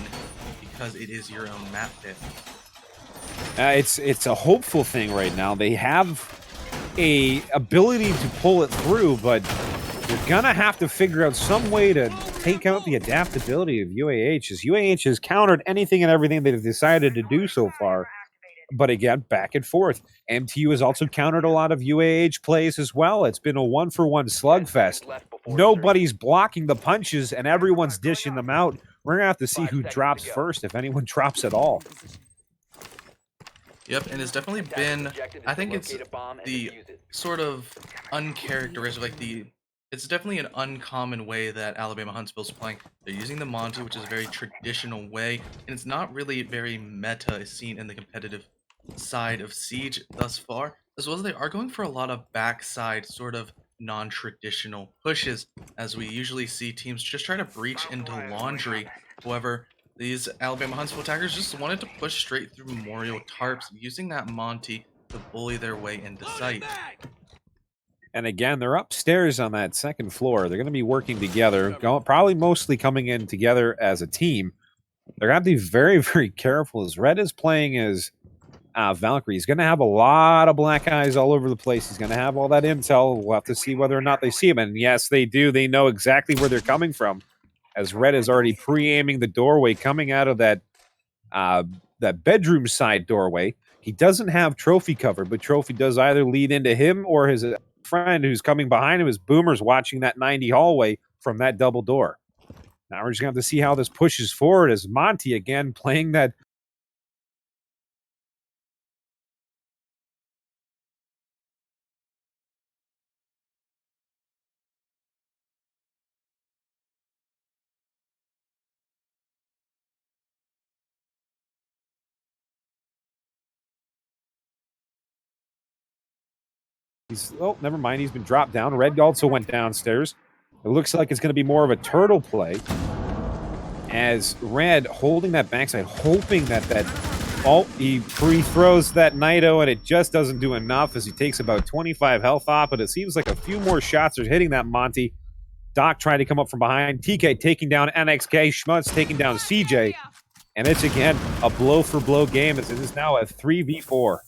because it is your own map pick. It's a hopeful thing right now. They have a ability to pull it through, but you're gonna have to figure out some way to take out the adaptability of UAH, as UAH has countered anything and everything they've decided to do so far. But again, back and forth. MTU has also countered a lot of UAH plays as well. It's been a one-for-one slugfest. Nobody's blocking the punches, and everyone's dishing them out. We're going to have to see who drops first, if anyone drops at all. Yep, and it's definitely been, I think it's the sort of uncharacteristic, it's definitely an uncommon way that Alabama Huntsville's playing. They're using the Monty, which is a very traditional way, and it's not really very meta seen in the competitive side of Siege thus far, as well as they are going for a lot of backside sort of non-traditional pushes, as we usually see teams just try to breach into Laundry. However, these Alabama Huntsville attackers just wanted to push straight through Memorial Tarps, using that Monty to bully their way into sight. And again, they're upstairs on that second floor. They're going to be working together, probably mostly coming in together as a team. They're going to have to be very, very careful, as Red is playing as Valkyrie. He's going to have a lot of black eyes all over the place. He's going to have all that intel. We'll have to see whether or not they see him. And yes, they do. They know exactly where they're coming from, as Red is already pre-aiming the doorway coming out of that bedroom side doorway. He doesn't have Trophy cover, but Trophy does either lead into him or his friend who's coming behind him, as Boomer's watching that 90 hallway from that double door. Now we're just going to have to see how this pushes forward, as Monty again playing that. Oh, never mind. He's been dropped down. Red also went downstairs. It looks like it's going to be more of a turtle play, as Red holding that backside, hoping that he pre-throws that Nido, and it just doesn't do enough, as he takes about 25 health off, but it seems like a few more shots are hitting that Monty. Doc trying to come up from behind. TK taking down NXK. Schmutz taking down CJ. And it's, again, a blow-for-blow game, as it is now a 3v4.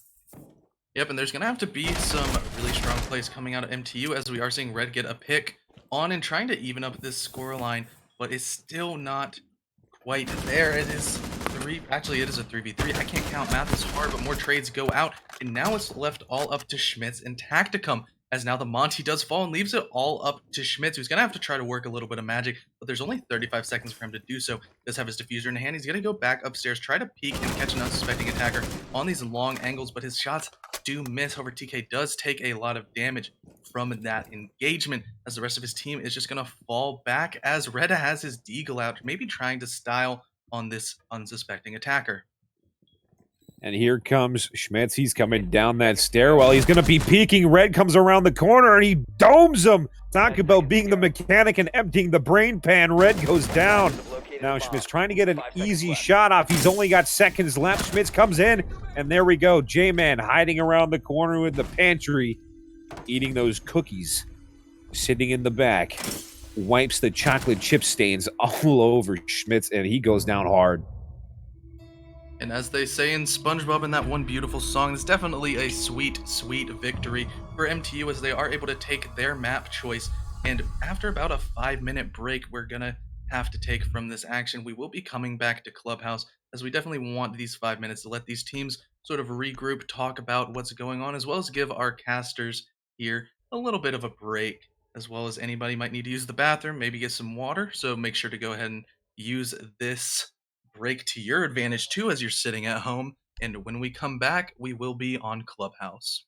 Yep, and there's going to have to be some really strong plays coming out of MTU, as we are seeing Red get a pick on and trying to even up this scoreline, but it's still not quite there. It is it is a 3v3. I can't count, math is hard, but more trades go out, and now it's left all up to Schmitz and Tacticum, as now the Monty does fall and leaves it all up to Schmitz, who's going to have to try to work a little bit of magic, but there's only 35 seconds for him to do so. He does have his diffuser in hand. He's going to go back upstairs, try to peek and catch an unsuspecting attacker on these long angles, but his shots do miss. However, TK does take a lot of damage from that engagement, as the rest of his team is just going to fall back, as Red has his deagle out, maybe trying to style on this unsuspecting attacker. And here comes Schmitz. He's coming down that stairwell. He's going to be peeking. Red comes around the corner, and he domes him. Talk about being the mechanic and emptying the brain pan. Red goes down. Now Schmitz trying to get an easy shot off. He's only got seconds left. Schmitz comes in, and there we go. J-Man hiding around the corner with the pantry, eating those cookies, sitting in the back. Wipes the chocolate chip stains all over Schmitz, and he goes down hard. And as they say in SpongeBob in that one beautiful song, it's definitely a sweet, sweet victory for MTU, as they are able to take their map choice. And after about a 5-minute break, we're going to have to take from this action. We will be coming back to Clubhouse, as we definitely want these 5 minutes to let these teams sort of regroup, talk about what's going on, as well as give our casters here a little bit of a break, as well as anybody might need to use the bathroom, maybe get some water. So make sure to go ahead and use this break to your advantage too, as you're sitting at home. And when we come back, we will be on Clubhouse.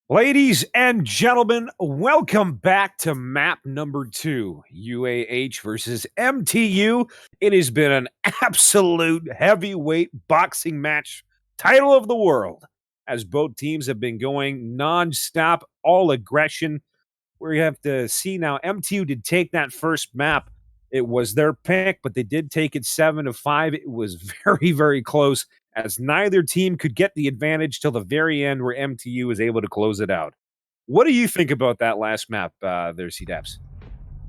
Ladies and gentlemen, welcome back to map number 2, UAH versus MTU. It has been an absolute heavyweight boxing match, title of the world, as both teams have been going nonstop, all aggression. We have to see now, MTU did take that first map. It was their pick, but they did take it 7-5. It was very, very close, as neither team could get the advantage till the very end where MTU was able to close it out. What do you think about that last map there, C-Daps?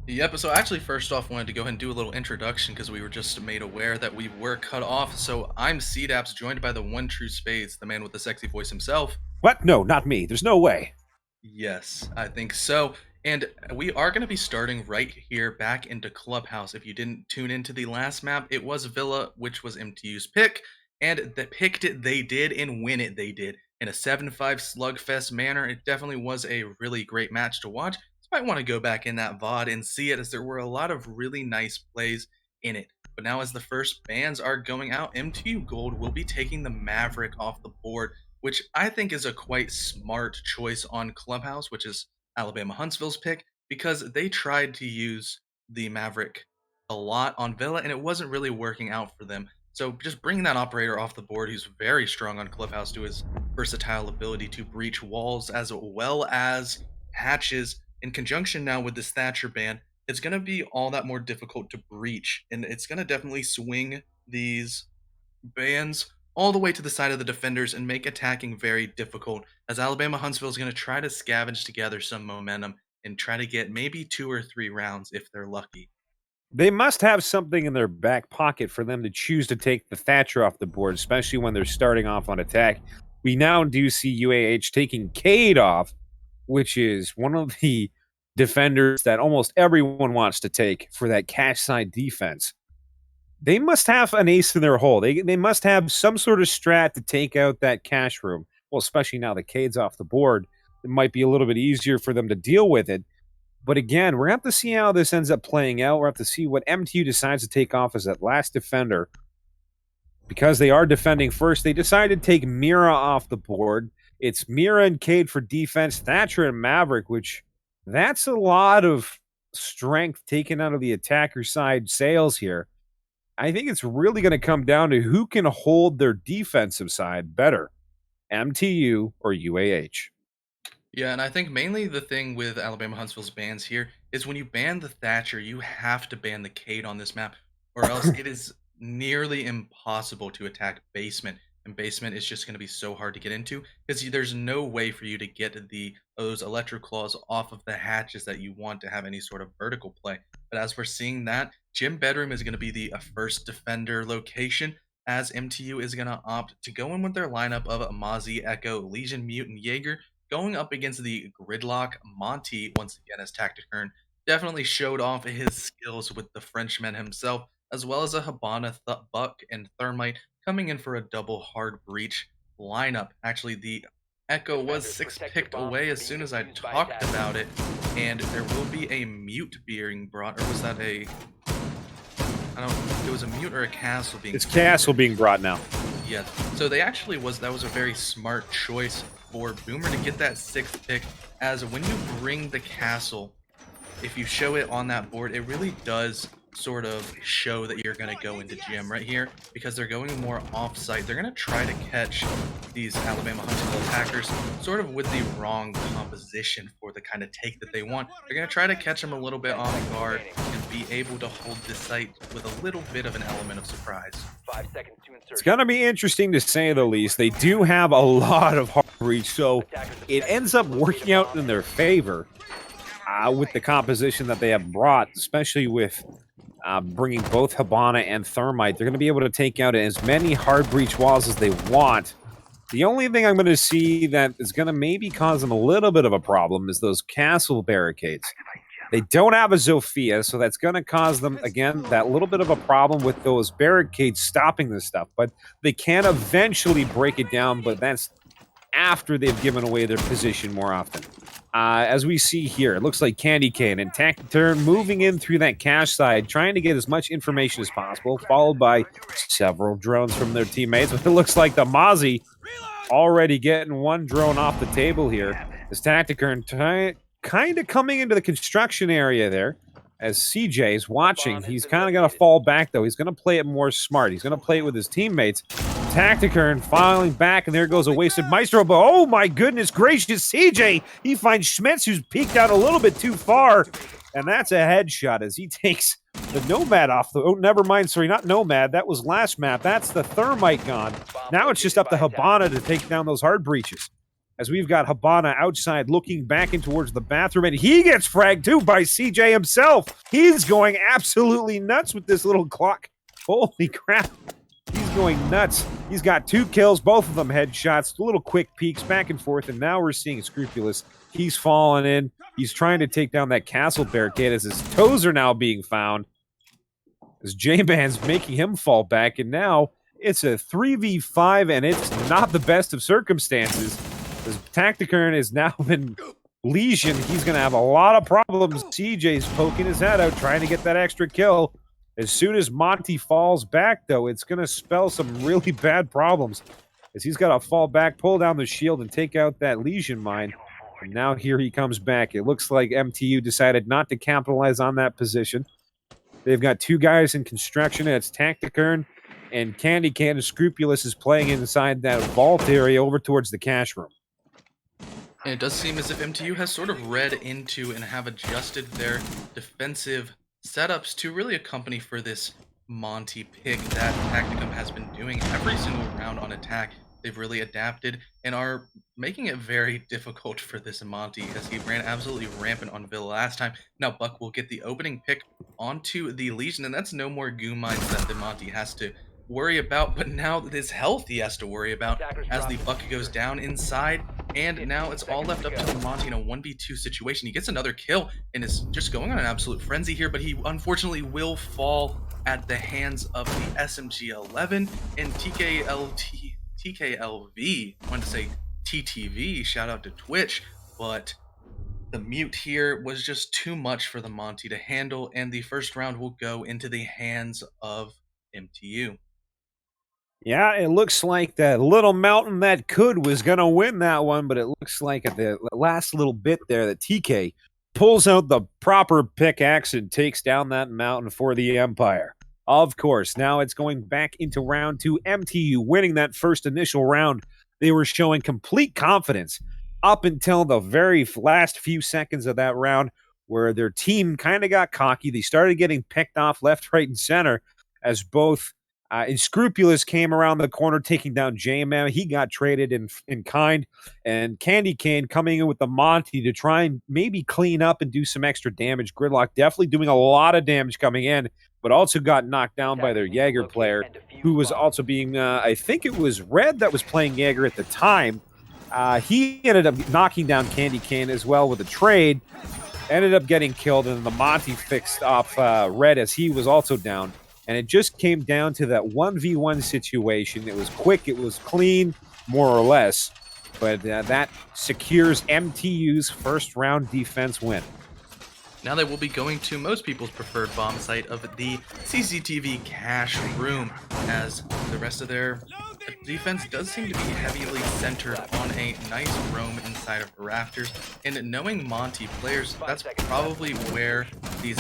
Yep, so actually first off wanted to go ahead and do a little introduction because we were just made aware that we were cut off. So I'm CDAPS, joined by the one true Spades, the man with the sexy voice himself. What? No, not me. There's no way. Yes, I think so. And we are going to be starting right here back into Clubhouse. If you didn't tune into the last map, it was Villa, which was MTU's pick. And they picked it, they did, and win it, they did. In a 7-5 slugfest manner, it definitely was a really great match to watch. So I might want to go back in that VOD and see it, as there were a lot of really nice plays in it. But now as the first bans are going out, MTU Gold will be taking the Maverick off the board, which I think is a quite smart choice on Clubhouse, which is Alabama Huntsville's pick, because they tried to use the Maverick a lot on Villa, and it wasn't really working out for them. So just bringing that operator off the board, who's very strong on Clubhouse, to his versatile ability to breach walls as well as hatches, in conjunction now with this Thatcher ban, it's going to be all that more difficult to breach, and it's going to definitely swing these bans all the way to the side of the defenders and make attacking very difficult, as Alabama Huntsville is going to try to scavenge together some momentum and try to get maybe 2 or 3 rounds if they're lucky. They must have something in their back pocket for them to choose to take the Thatcher off the board, especially when they're starting off on attack. We now do see UAH taking Cade off, which is one of the defenders that almost everyone wants to take for that cash side defense. They must have an ace in their hole. They must have some sort of strat to take out that cash room. Well, especially now that Cade's off the board, it might be a little bit easier for them to deal with it. But again, we're going to have to see how this ends up playing out. We're going to have to see what MTU decides to take off as that last defender. Because they are defending first, they decided to take Mira off the board. It's Mira and Cade for defense, Thatcher and Maverick, which that's a lot of strength taken out of the attacker side sails here. I think it's really going to come down to who can hold their defensive side better, MTU or UAH. Yeah, and I think mainly the thing with Alabama Huntsville's bans here is when you ban the Thatcher, you have to ban the Cade on this map, or else it is nearly impossible to attack basement. And basement is just going to be so hard to get into, because there's no way for you to get those electro claws off of the hatches that you want to have any sort of vertical play. But as we're seeing that, Gym Bedroom is going to be the first defender location, as MTU is going to opt to go in with their lineup of Mozzie, Echo, Legion, Mutant, Jaeger, going up against the Gridlock. Monty, once again as Tactic Kern, definitely showed off his skills with the Frenchman himself, as well as a Habana, Buck, and Thermite coming in for a double hard breach lineup. Actually, the Echo was 6 picked away as soon as I talked about it, and there will be a mute being brought, or was that a... I don't know, it was a mute or a castle being... It's castle being brought now. Yeah, so they actually that was a very smart choice for Boomer to get that 6th pick, as when you bring the castle, if you show it on that board, it really does sort of show that you're going to go into gym right here, because they're going more off-site. They're going to try to catch these Alabama Huntsville attackers sort of with the wrong composition for the kind of take that they want. They're going to try to catch them a little bit off guard and be able to hold this site with a little bit of an element of surprise. 5 seconds to insert. It's going to be interesting to say the least. They do have a lot of hard reach, so it ends up working out in their favor with the composition that they have brought, especially with bringing both Habana and Thermite. They're going to be able to take out as many hard breach walls as they want. The only thing I'm going to see that is going to maybe cause them a little bit of a problem is those castle barricades. They don't have a Zofia, so that's going to cause them, again, that little bit of a problem with those barricades stopping this stuff. But they can eventually break it down, but that's after they've given away their position more often. As we see here, it looks like Candy Cane and Tactic Turn moving in through that cache side, trying to get as much information as possible, followed by several drones from their teammates. But it looks like the Mozzie already getting one drone off the table here. As Tacticurn kind of coming into the construction area there. As CJ is watching, he's kind of going to fall back, though. He's going to play it more smart. He's going to play it with his teammates. Tacticurn falling back, and there goes a wasted Maestro. But oh my goodness gracious, CJ! He finds Schmitz, who's peeked out a little bit too far. And that's a headshot as he takes the Nomad off the... Oh, never mind. Sorry, not Nomad. That was last map. That's the Thermite gone. Now it's just up to Habana to take down those hard breaches. As we've got Habana outside looking back in towards the bathroom, and he gets fragged too by CJ himself. He's going absolutely nuts with this little clock. Holy crap. He's going nuts. He's got 2 kills, both of them headshots, little quick peeks back and forth, and now we're seeing Scrupulous. He's falling in. He's trying to take down that castle barricade as his toes are now being found. As J-Man's making him fall back, and now it's a 3v5, and it's not the best of circumstances. As Tacticurn has now been lesioned, he's going to have a lot of problems. CJ's poking his head out, trying to get that extra kill. As soon as Monty falls back, though, it's going to spell some really bad problems. As he's got to fall back, pull down the shield, and take out that lesion mine. And now here he comes back. It looks like MTU decided not to capitalize on that position. They've got 2 guys in construction. It's Tacticurn, and Candy Can Scrupulous is playing inside that vault area over towards the cash room. And it does seem as if MTU has sort of read into and have adjusted their defensive setups to really accompany for this Monty pick that Tacticum has been doing every single round on attack. They've really adapted and are making it very difficult for this Monty as he ran absolutely rampant on Villa last time. Now Buck will get the opening pick onto the Legion, and that's no more goo mines that the Monty has to worry about, but now his health he has to worry about as the Buck goes down inside, and now it's all left up to the Monty in a 1v2 situation. He gets another kill and is just going on an absolute frenzy here, but he unfortunately will fall at the hands of the SMG-11 and TKLV. I wanted to say TTV, shout out to Twitch, but the mute here was just too much for the Monty to handle, and the first round will go into the hands of MTU. Yeah, it looks like that little mountain that could was going to win that one, but it looks like at the last little bit there that TK pulls out the proper pickaxe and takes down that mountain for the Empire. Of course, now it's going back into round 2. MTU winning that first initial round. They were showing complete confidence up until the very last few seconds of that round where their team kind of got cocky. They started getting picked off left, right, and center as both Scrupulous came around the corner taking down J-Man. He got traded in kind. And Candy Cane coming in with the Monty to try and maybe clean up and do some extra damage. Gridlock definitely doing a lot of damage coming in, but also got knocked down by their Jaeger player, who was also being, I think it was Red that was playing Jaeger at the time. He ended up knocking down Candy Cane as well with a trade. Ended up getting killed, and the Monty fixed off Red as he was also down. And it just came down to that 1v1 situation. It was quick, it was clean, more or less. But that secures MTU's first round defense win. Now they will be going to most people's preferred bomb site of the CCTV cache room, as the rest of their defense does seem to be heavily centered on a nice roam inside of rafters. And knowing Monty players, that's probably where these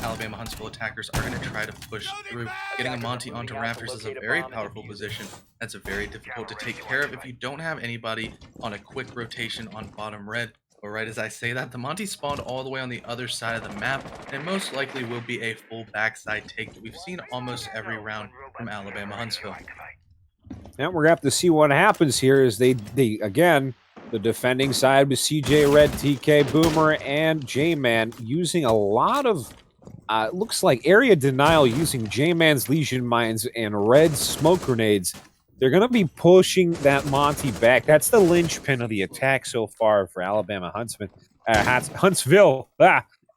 Alabama Huntsville attackers are going to try to push through. Getting a Monty onto rafters is a very powerful position. That's very difficult to take care of if you don't have anybody on a quick rotation on bottom red. But right as I say that, the Monty spawned all the way on the other side of the map, and most likely will be a full backside take that we've seen almost every round from Alabama Huntsville. Now we're going to have to see what happens here as they again, the defending side with CJ Red, TK Boomer, and J-Man using a lot of, looks like area denial using J-Man's Legion Mines and Red's smoke grenades. They're going to be pushing that Monty back. That's the linchpin of the attack so far for Alabama Huntsville,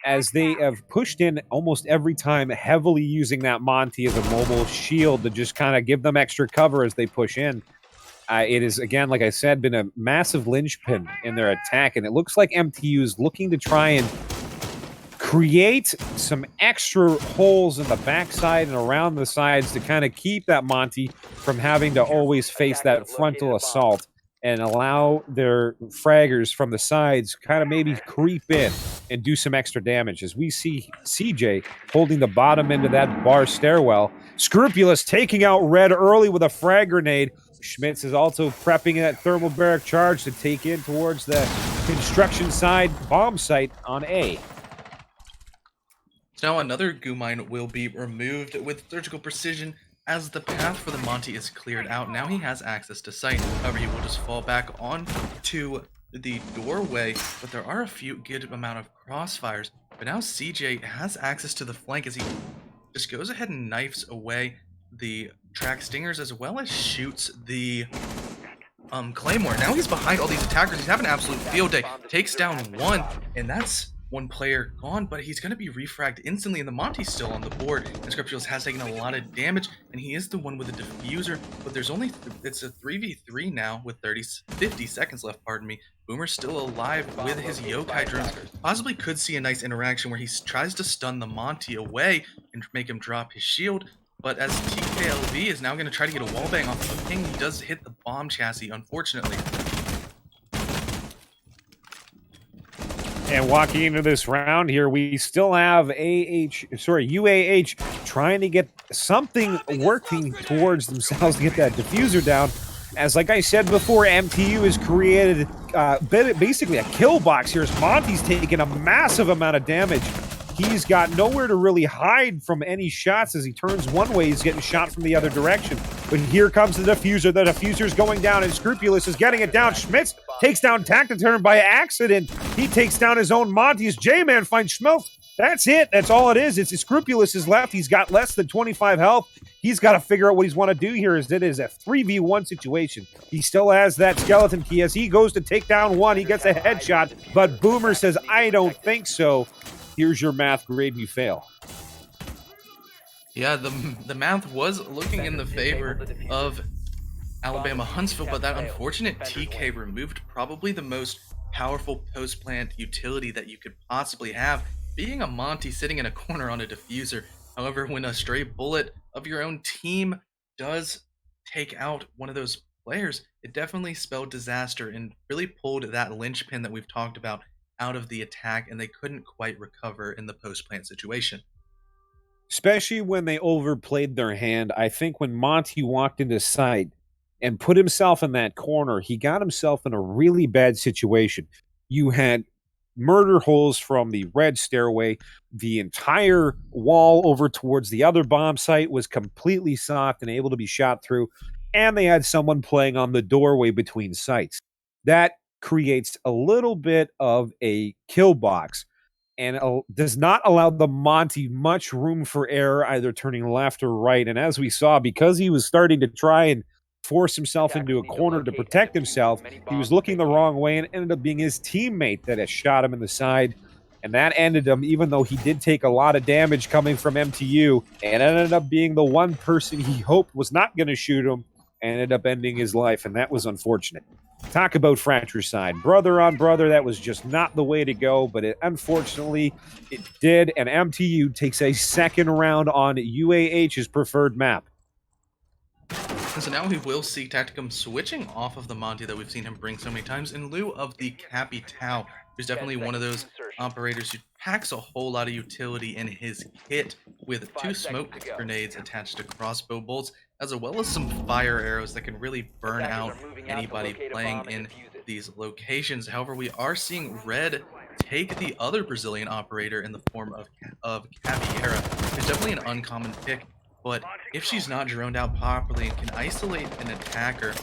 as they have pushed in almost every time, heavily using that Monty as a mobile shield to just kind of give them extra cover as they push in. It is, again, like I said, been a massive linchpin in their attack, and it looks like MTU is looking to try and create some extra holes in the backside and around the sides to kind of keep that Monty from having to always face that frontal assault. and allow their fraggers from the sides kind of maybe creep in and do some extra damage. As we see CJ holding the bottom end of that bar stairwell. Scrupulous taking out Red early with a frag grenade. Schmitz is also prepping that thermal barrack charge to take in towards the construction side bomb site on A. So now another goo mine will be removed with surgical precision as the path for the Monty is cleared out. Now he has access to site. However, he will just fall back onto the doorway, but there are a few good amount of crossfires. But now CJ has access to the flank as he just goes ahead and knifes away the track stingers as well as shoots the Claymore. Now he's behind all these attackers. He's having an absolute field day. Takes down one, and that's one player gone, but he's going to be refragged instantly, and the Monty's still on the board. And Scrupulous has taken a lot of damage, and he is the one with the diffuser, but there's only, it's a 3v3 now with 50 seconds left, pardon me. Boomer's still alive with his yokai drones. Possibly could see a nice interaction where he tries to stun the Monty away and make him drop his shield, but as TKLV is now going to try to get a wallbang off of the ping, he does hit the bomb chassis, unfortunately. And walking into this round here, we still have UAH trying to get something working towards themselves to get that diffuser down. As like I said before, MTU has created basically a kill box here as Monty's taking a massive amount of damage. He's got nowhere to really hide from any shots. As he turns one way, he's getting shot from the other direction. But here comes the diffuser. The diffuser's going down, and Scrupulous is getting it down. Schmitz takes down Tactiturn by accident. He takes down his own Monty as J-Man finds Schmelz. That's it. That's all it is. It's Scrupulous is left. He's got less than 25 health. He's got to figure out what he's want to do here. As it is a 3v1 situation. He still has that skeleton key. As he goes to take down one, he gets a headshot. But Boomer says, I don't think so. Here's your math grade, you fail. Yeah, the math was looking in the favor of Alabama Huntsville, but that unfortunate TK removed probably the most powerful post-plant utility that you could possibly have, being a Monty sitting in a corner on a diffuser. However, when a stray bullet of your own team does take out one of those players, it definitely spelled disaster and really pulled that linchpin that we've talked about out of the attack, and they couldn't quite recover in the post-plant situation. Especially when they overplayed their hand. I think when Monty walked into sight and put himself in that corner, he got himself in a really bad situation. You had murder holes from the red stairway. The entire wall over towards the other bomb site was completely soft and able to be shot through. And they had someone playing on the doorway between sites. That creates a little bit of a kill box and does not allow the Monty much room for error, either turning left or right. And as we saw, because he was starting to try and force himself into a corner to protect himself, he was looking the wrong way, and ended up being his teammate that had shot him in the side. And that ended him, even though he did take a lot of damage coming from MTU, and ended up being the one person he hoped was not going to shoot him, and ended up ending his life, and that was unfortunate. Talk about fratricide. Brother on brother, that was just not the way to go, but unfortunately, it did, and MTU takes a second round on UAH's preferred map. So now we will see Tacticum switching off of the Monty that we've seen him bring so many times in lieu of the Cappy Tau, who's definitely one of those operators who packs a whole lot of utility in his kit with 2 smoke grenades attached to crossbow bolts, as well as some fire arrows that can really burn out anybody playing in these locations. However, we are seeing Red take the other Brazilian operator in the form of Caveira, who's definitely an uncommon pick. But if she's not droned out properly and can isolate an attacker,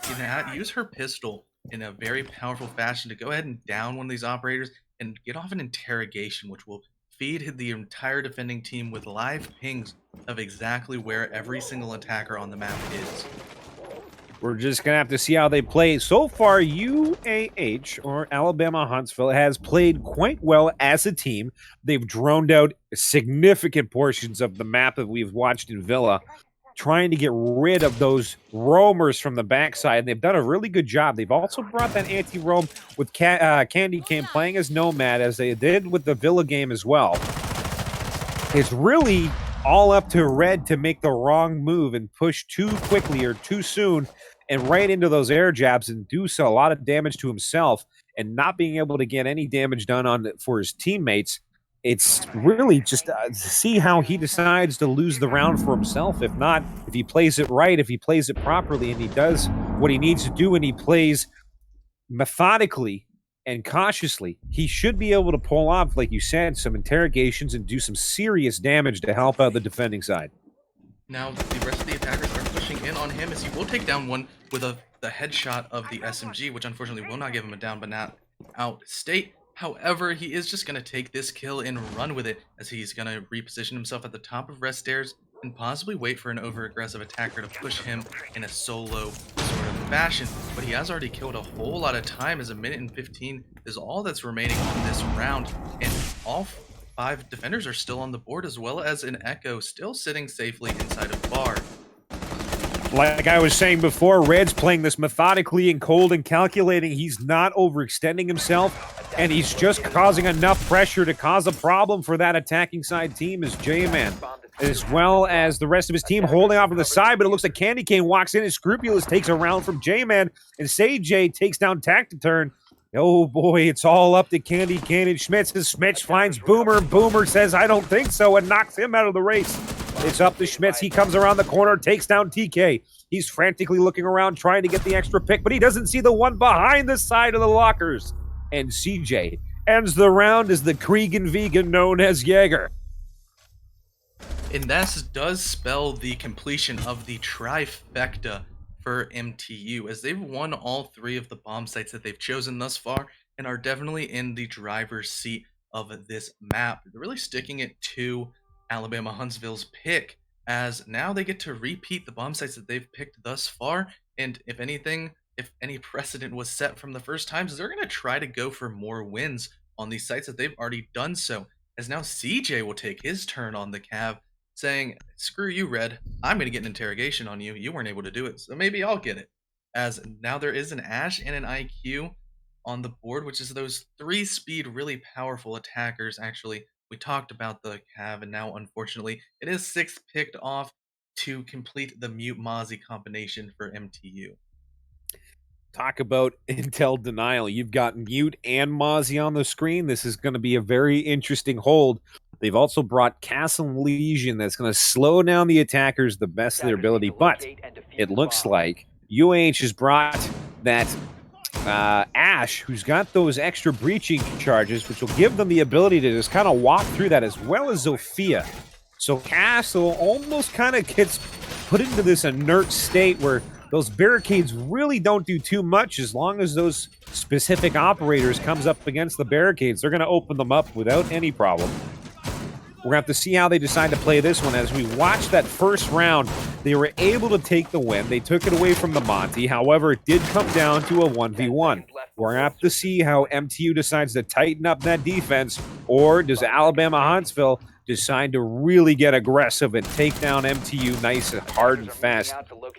can use her pistol in a very powerful fashion to go ahead and down one of these operators and get off an interrogation, which will feed the entire defending team with live pings of exactly where every single attacker on the map is. We're just going to have to see how they play. So far, UAH, or Alabama Huntsville, has played quite well as a team. They've droned out significant portions of the map that we've watched in Villa, trying to get rid of those roamers from the backside, and they've done a really good job. They've also brought that anti-roam with Candy Cane playing as Nomad, as they did with the Villa game as well. It's really all up to Red to make the wrong move and push too quickly or too soon and right into those air jabs and do so a lot of damage to himself and not being able to get any damage done on for his teammates. It's really just see how he decides to lose the round for himself. If not, if he plays it right, if he plays it properly, and he does what he needs to do, and he plays methodically and cautiously, he should be able to pull off, like you said, some interrogations and do some serious damage to help out the defending side. Now the rest of the attackers are pushing in on him as he will take down one with the headshot of the SMG, which unfortunately will not give him a down, but not outstate. However, he is just going to take this kill and run with it as he's going to reposition himself at the top of rest stairs and possibly wait for an over-aggressive attacker to push him in a solo sort of fashion. But he has already killed a whole lot of time, as a minute and 15 is all that's remaining on this round, and all 5 defenders are still on the board, as well as an Echo still sitting safely inside of bar. Like I was saying before, Red's playing this methodically and cold and calculating. He's not overextending himself, and he's just causing enough pressure to cause a problem for that attacking side team as J-Man, as well as the rest of his team holding off to the side. But it looks like Candy Cane walks in and Scrupulous takes a round from J-Man, and Say takes down Tactiturn. Oh boy, it's all up to Candy Cane and Schmitz as Schmitz finds Boomer. Boomer says, I don't think so, and knocks him out of the race. It's up to Schmitz. He comes around the corner, takes down TK. He's frantically looking around, trying to get the extra pick, but he doesn't see the one behind the side of the lockers. And CJ ends the round as the Kriegan vegan known as Jaeger. And that does spell the completion of the trifecta for MTU, as they've won all 3 of the bomb sites that they've chosen thus far and are definitely in the driver's seat of this map. They're really sticking it to Alabama Huntsville's pick, as now they get to repeat the bomb sites that they've picked thus far. And if anything, if any precedent was set from the first times, they're going to try to go for more wins on these sites that they've already done so, as now CJ will take his turn on the Cav, saying, screw you, Red, I'm going to get an interrogation on you. You weren't able to do it, so maybe I'll get it. As now there is an Ash and an IQ on the board, which is those 3-speed, really powerful attackers. Actually, we talked about the Cav, and now, unfortunately, it is 6 picked off to complete the Mute Mozzie combination for MTU. Talk about intel denial. You've got Mute and Mozzie on the screen. This is going to be a very interesting hold. They've also brought Castle Legion that's going to slow down the attackers the best of their ability, but it looks like UH has brought that Ash, who's got those extra breaching charges, which will give them the ability to just kind of walk through that, as well as Zofia. So Castle almost kind of gets put into this inert state where those barricades really don't do too much. As long as those specific operators comes up against the barricades, they're going to open them up without any problem. We're going to have to see how they decide to play this one. As we watch that first round, they were able to take the win. They took it away from the Monty. However, it did come down to a 1v1. We're going to have to see how MTU decides to tighten up that defense, or does Alabama Huntsville decide to really get aggressive and take down MTU nice and hard and fast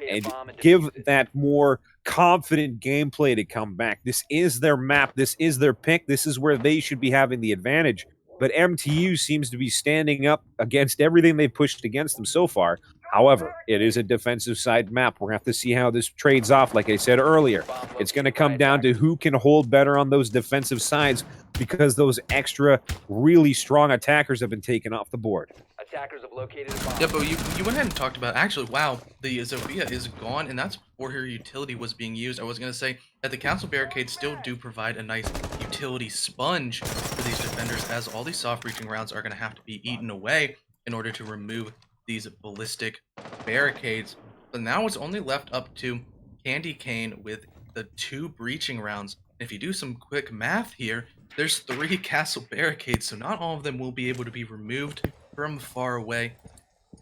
and give that more confident gameplay to come back. This is their map. This is their pick. This is where they should be having the advantage. But MTU seems to be standing up against everything they've pushed against them so far. However, it is a defensive side map. We're going to have to see how this trades off. Like I said earlier, it's going to come down to who can hold better on those defensive sides, because those extra really strong attackers have been taken off the board. Attackers have located a bomb. Yeah, but you went ahead and talked about, actually, wow, the Zofia is gone, and that's before her utility was being used. I was going to say that the council barricades still do provide a nice utility sponge for these defenders, as all these soft breaching rounds are going to have to be eaten away in order to remove these ballistic barricades. But now it's only left up to Candy Cane with the 2 breaching rounds. If you do some quick math here, there's 3 castle barricades, so not all of them will be able to be removed from far away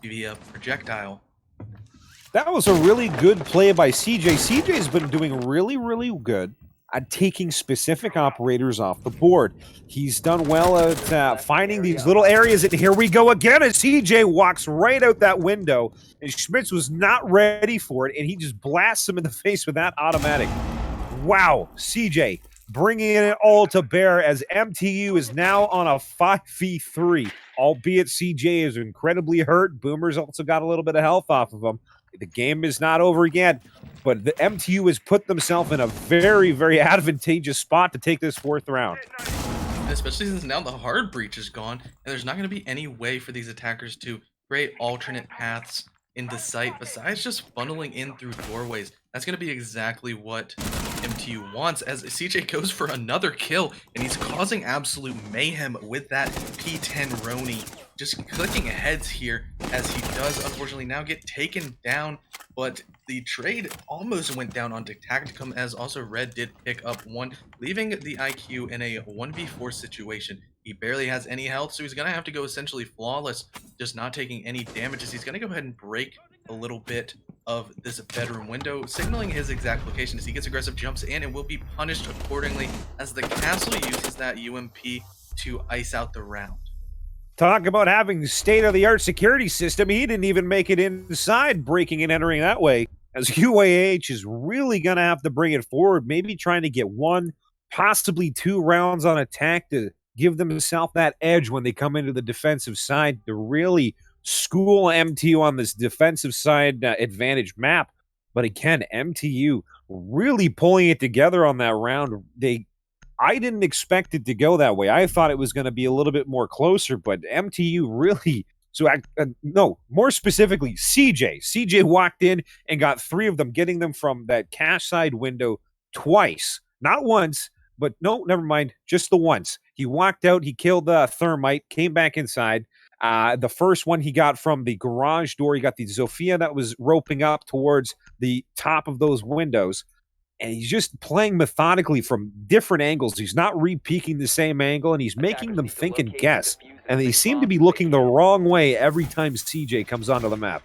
via projectile. That was a really good play by CJ. CJ's been doing really, really good at taking specific operators off the board. He's done well at finding these little areas, and here we go again as CJ walks right out that window, and Schmitz was not ready for it, and he just blasts him in the face with that automatic. Wow, CJ bringing it all to bear as MTU is now on a 5v3, albeit CJ is incredibly hurt. Boomer's also got a little bit of health off of him. The game is not over yet, but the MTU has put themselves in a very, very advantageous spot to take this 4th round. Especially since now the hard breach is gone, and there's not going to be any way for these attackers to create alternate paths into sight besides just funneling in through doorways. That's going to be exactly what MTU wants, as CJ goes for another kill, and he's causing absolute mayhem with that P10 Roni. Just clicking heads here, as he does unfortunately now get taken down, but the trade almost went down onto Tacticum, as also Red did pick up one, leaving the IQ in a 1v4 situation. He barely has any health, so he's going to have to go essentially flawless, just not taking any damages. He's going to go ahead and break a little bit of this bedroom window, signaling his exact location as he gets aggressive, jumps in, and will be punished accordingly, as the castle uses that UMP to ice out the round. Talk about having state-of-the-art security system. He didn't even make it inside, breaking and entering that way, as UAH is really going to have to bring it forward, maybe trying to get 1, possibly 2 rounds on attack to give themselves that edge when they come into the defensive side to really school MTU on this defensive side advantage map. But again, MTU really pulling it together on that round. I didn't expect it to go that way. I thought it was going to be a little bit more closer, but MTU really... no, more specifically, CJ. CJ walked in and got 3 of them, getting them from that cash side window twice. Not once, but no, never mind, just the once. He walked out, he killed the Thermite, came back inside. The first one he got from the garage door. He got the Zofia that was roping up towards the top of those windows. And he's just playing methodically from different angles. He's not re-peeking the same angle, and he's making them think and guess. And they seem to be looking the wrong way every time CJ comes onto the map.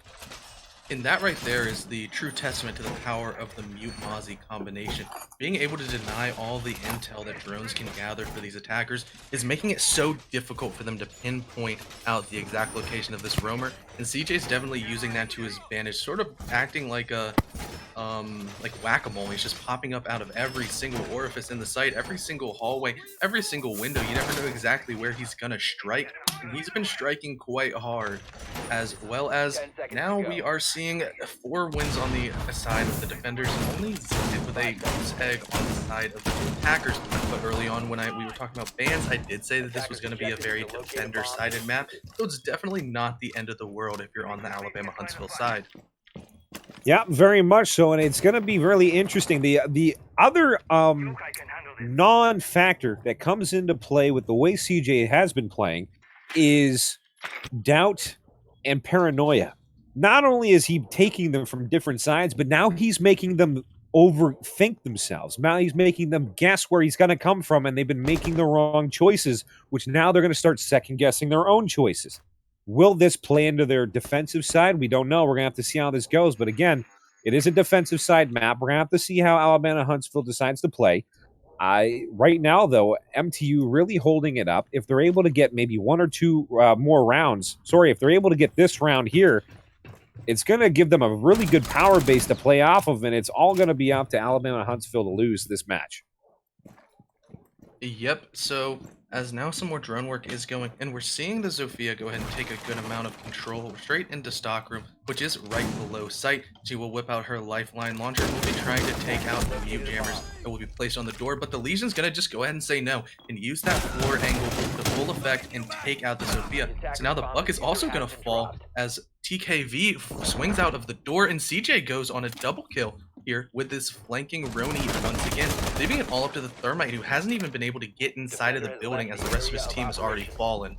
And that right there is the true testament to the power of the Mute Mozzie combination. Being able to deny all the intel that drones can gather for these attackers is making it so difficult for them to pinpoint out the exact location of this roamer. And CJ's definitely using that to his advantage, sort of acting like a like whack-a-mole. He's just popping up out of every single orifice in the site, every single hallway, every single window. You never know exactly where he's gonna strike, and he's been striking quite hard, as well as now we are seeing 4 wins on the side of the defenders, and only with a goose egg on the side of the attackers. But early on, when we were talking about bans, I did say that this was going to be a very defender-sided map, so it's definitely not the end of the world if you're on the Alabama Huntsville side. Yeah, very much so, and it's going to be really interesting. The other non-factor that comes into play with the way CJ has been playing is doubt and paranoia. Not only is he taking them from different sides, but now he's making them overthink themselves. Now he's making them guess where he's going to come from, and they've been making the wrong choices, which now they're going to start second-guessing their own choices. Will this play into their defensive side? We don't know. We're going to have to see how this goes. But again, it is a defensive side map. We're going to have to see how Alabama Huntsville decides to play. Right now, though, MTU really holding it up. If they're able to get maybe 1 or 2 more rounds, if they're able to get this round here, it's going to give them a really good power base to play off of, and it's all going to be up to Alabama Huntsville to lose this match. Yep, so as now some more drone work is going, and we're seeing the Zofia go ahead and take a good amount of control straight into stockroom, which is right below sight. She will whip out her lifeline launcher and will be trying to take out the mute jammers that will be placed on the door, but the Legion's going to just go ahead and say no and use that floor angle to full effect and take out the Zofia. So now the buck is also going to fall as TKV swings out of the door, and CJ goes on a double kill here with this flanking Roni once again, leaving it all up to the Thermite, who hasn't even been able to get inside of the building as the rest of his team has already fallen.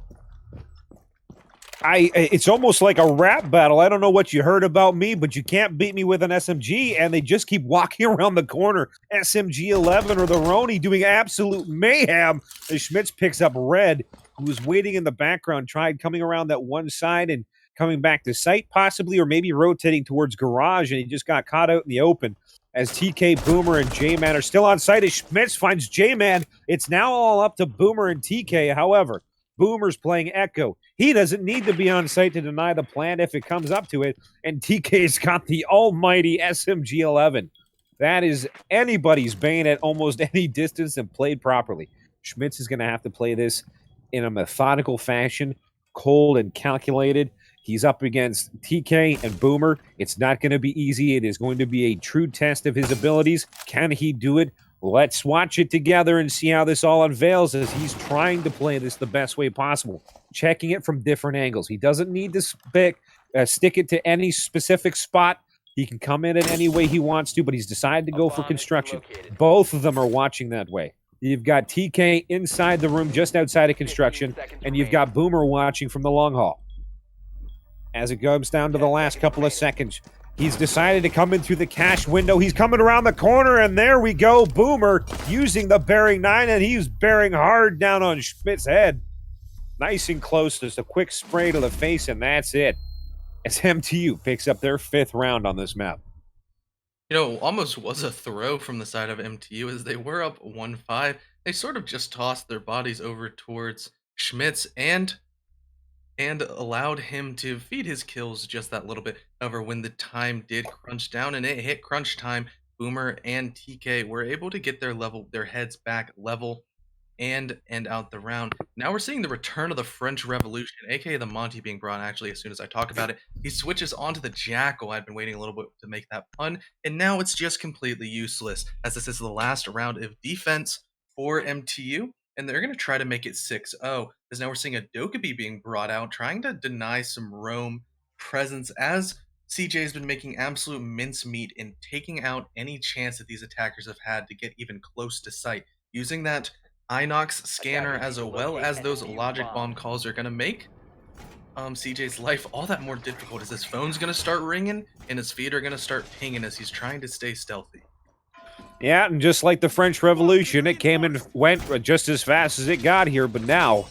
It's almost like a rap battle. I don't know what you heard about me, but you can't beat me with an SMG, and they just keep walking around the corner. SMG-11 or the Roni doing absolute mayhem. As Schmitz picks up Red, who was waiting in the background, tried coming around that one side and coming back to sight possibly, or maybe rotating towards garage, and he just got caught out in the open as TK, Boomer, and J-Man are still on site. As Schmitz finds J-Man, it's now all up to Boomer and TK. However, Boomer's playing Echo. He doesn't need to be on site to deny the plant if it comes up to it, and TK's got the almighty SMG-11. That is anybody's bane at almost any distance and played properly. Schmitz is going to have to play this in a methodical fashion, cold and calculated. He's up against TK and Boomer. It's not going to be easy. It is going to be a true test of his abilities. Can he do it? Let's watch it together and see how this all unveils as he's trying to play this the best way possible, checking it from different angles. He doesn't need to stick it to any specific spot. He can come in any way he wants to, but he's decided to go for construction. Both of them are watching that way. You've got TK inside the room just outside of construction, and you've got Boomer watching from the long haul. As it comes down to the last couple of seconds, he's decided to come in through the cash window. He's coming around the corner, and there we go. Boomer using the bearing 9, and he's bearing hard down on Schmidt's head. Nice and close. Just a quick spray to the face, and that's it. As MTU picks up their 5th round on this map. You know, almost was a throw from the side of MTU as they were up 1-5. They sort of just tossed their bodies over towards Schmidt's and allowed him to feed his kills just that little bit. However, when the time did crunch down and it hit crunch time, Boomer and TK were able to get their heads back level and end out the round. Now we're seeing the return of the French Revolution, aka the Monty being brought. Actually, as soon as I talk about it, he switches onto the Jackal. I'd been waiting a little bit to make that pun, and now it's just completely useless, as this is the last round of defense for MTU, and they're going to try to make it 6-0, because now we're seeing a Dokkaebi being brought out, trying to deny some roam presence, as CJ has been making absolute mincemeat in taking out any chance that these attackers have had to get even close to sight, using that Inox scanner as well as those logic bomb calls are going to make CJ's life all that more difficult, as his phone's going to start ringing and his feet are going to start pinging as he's trying to stay stealthy. Yeah, and just like the French Revolution, it came and went just as fast as it got here, but now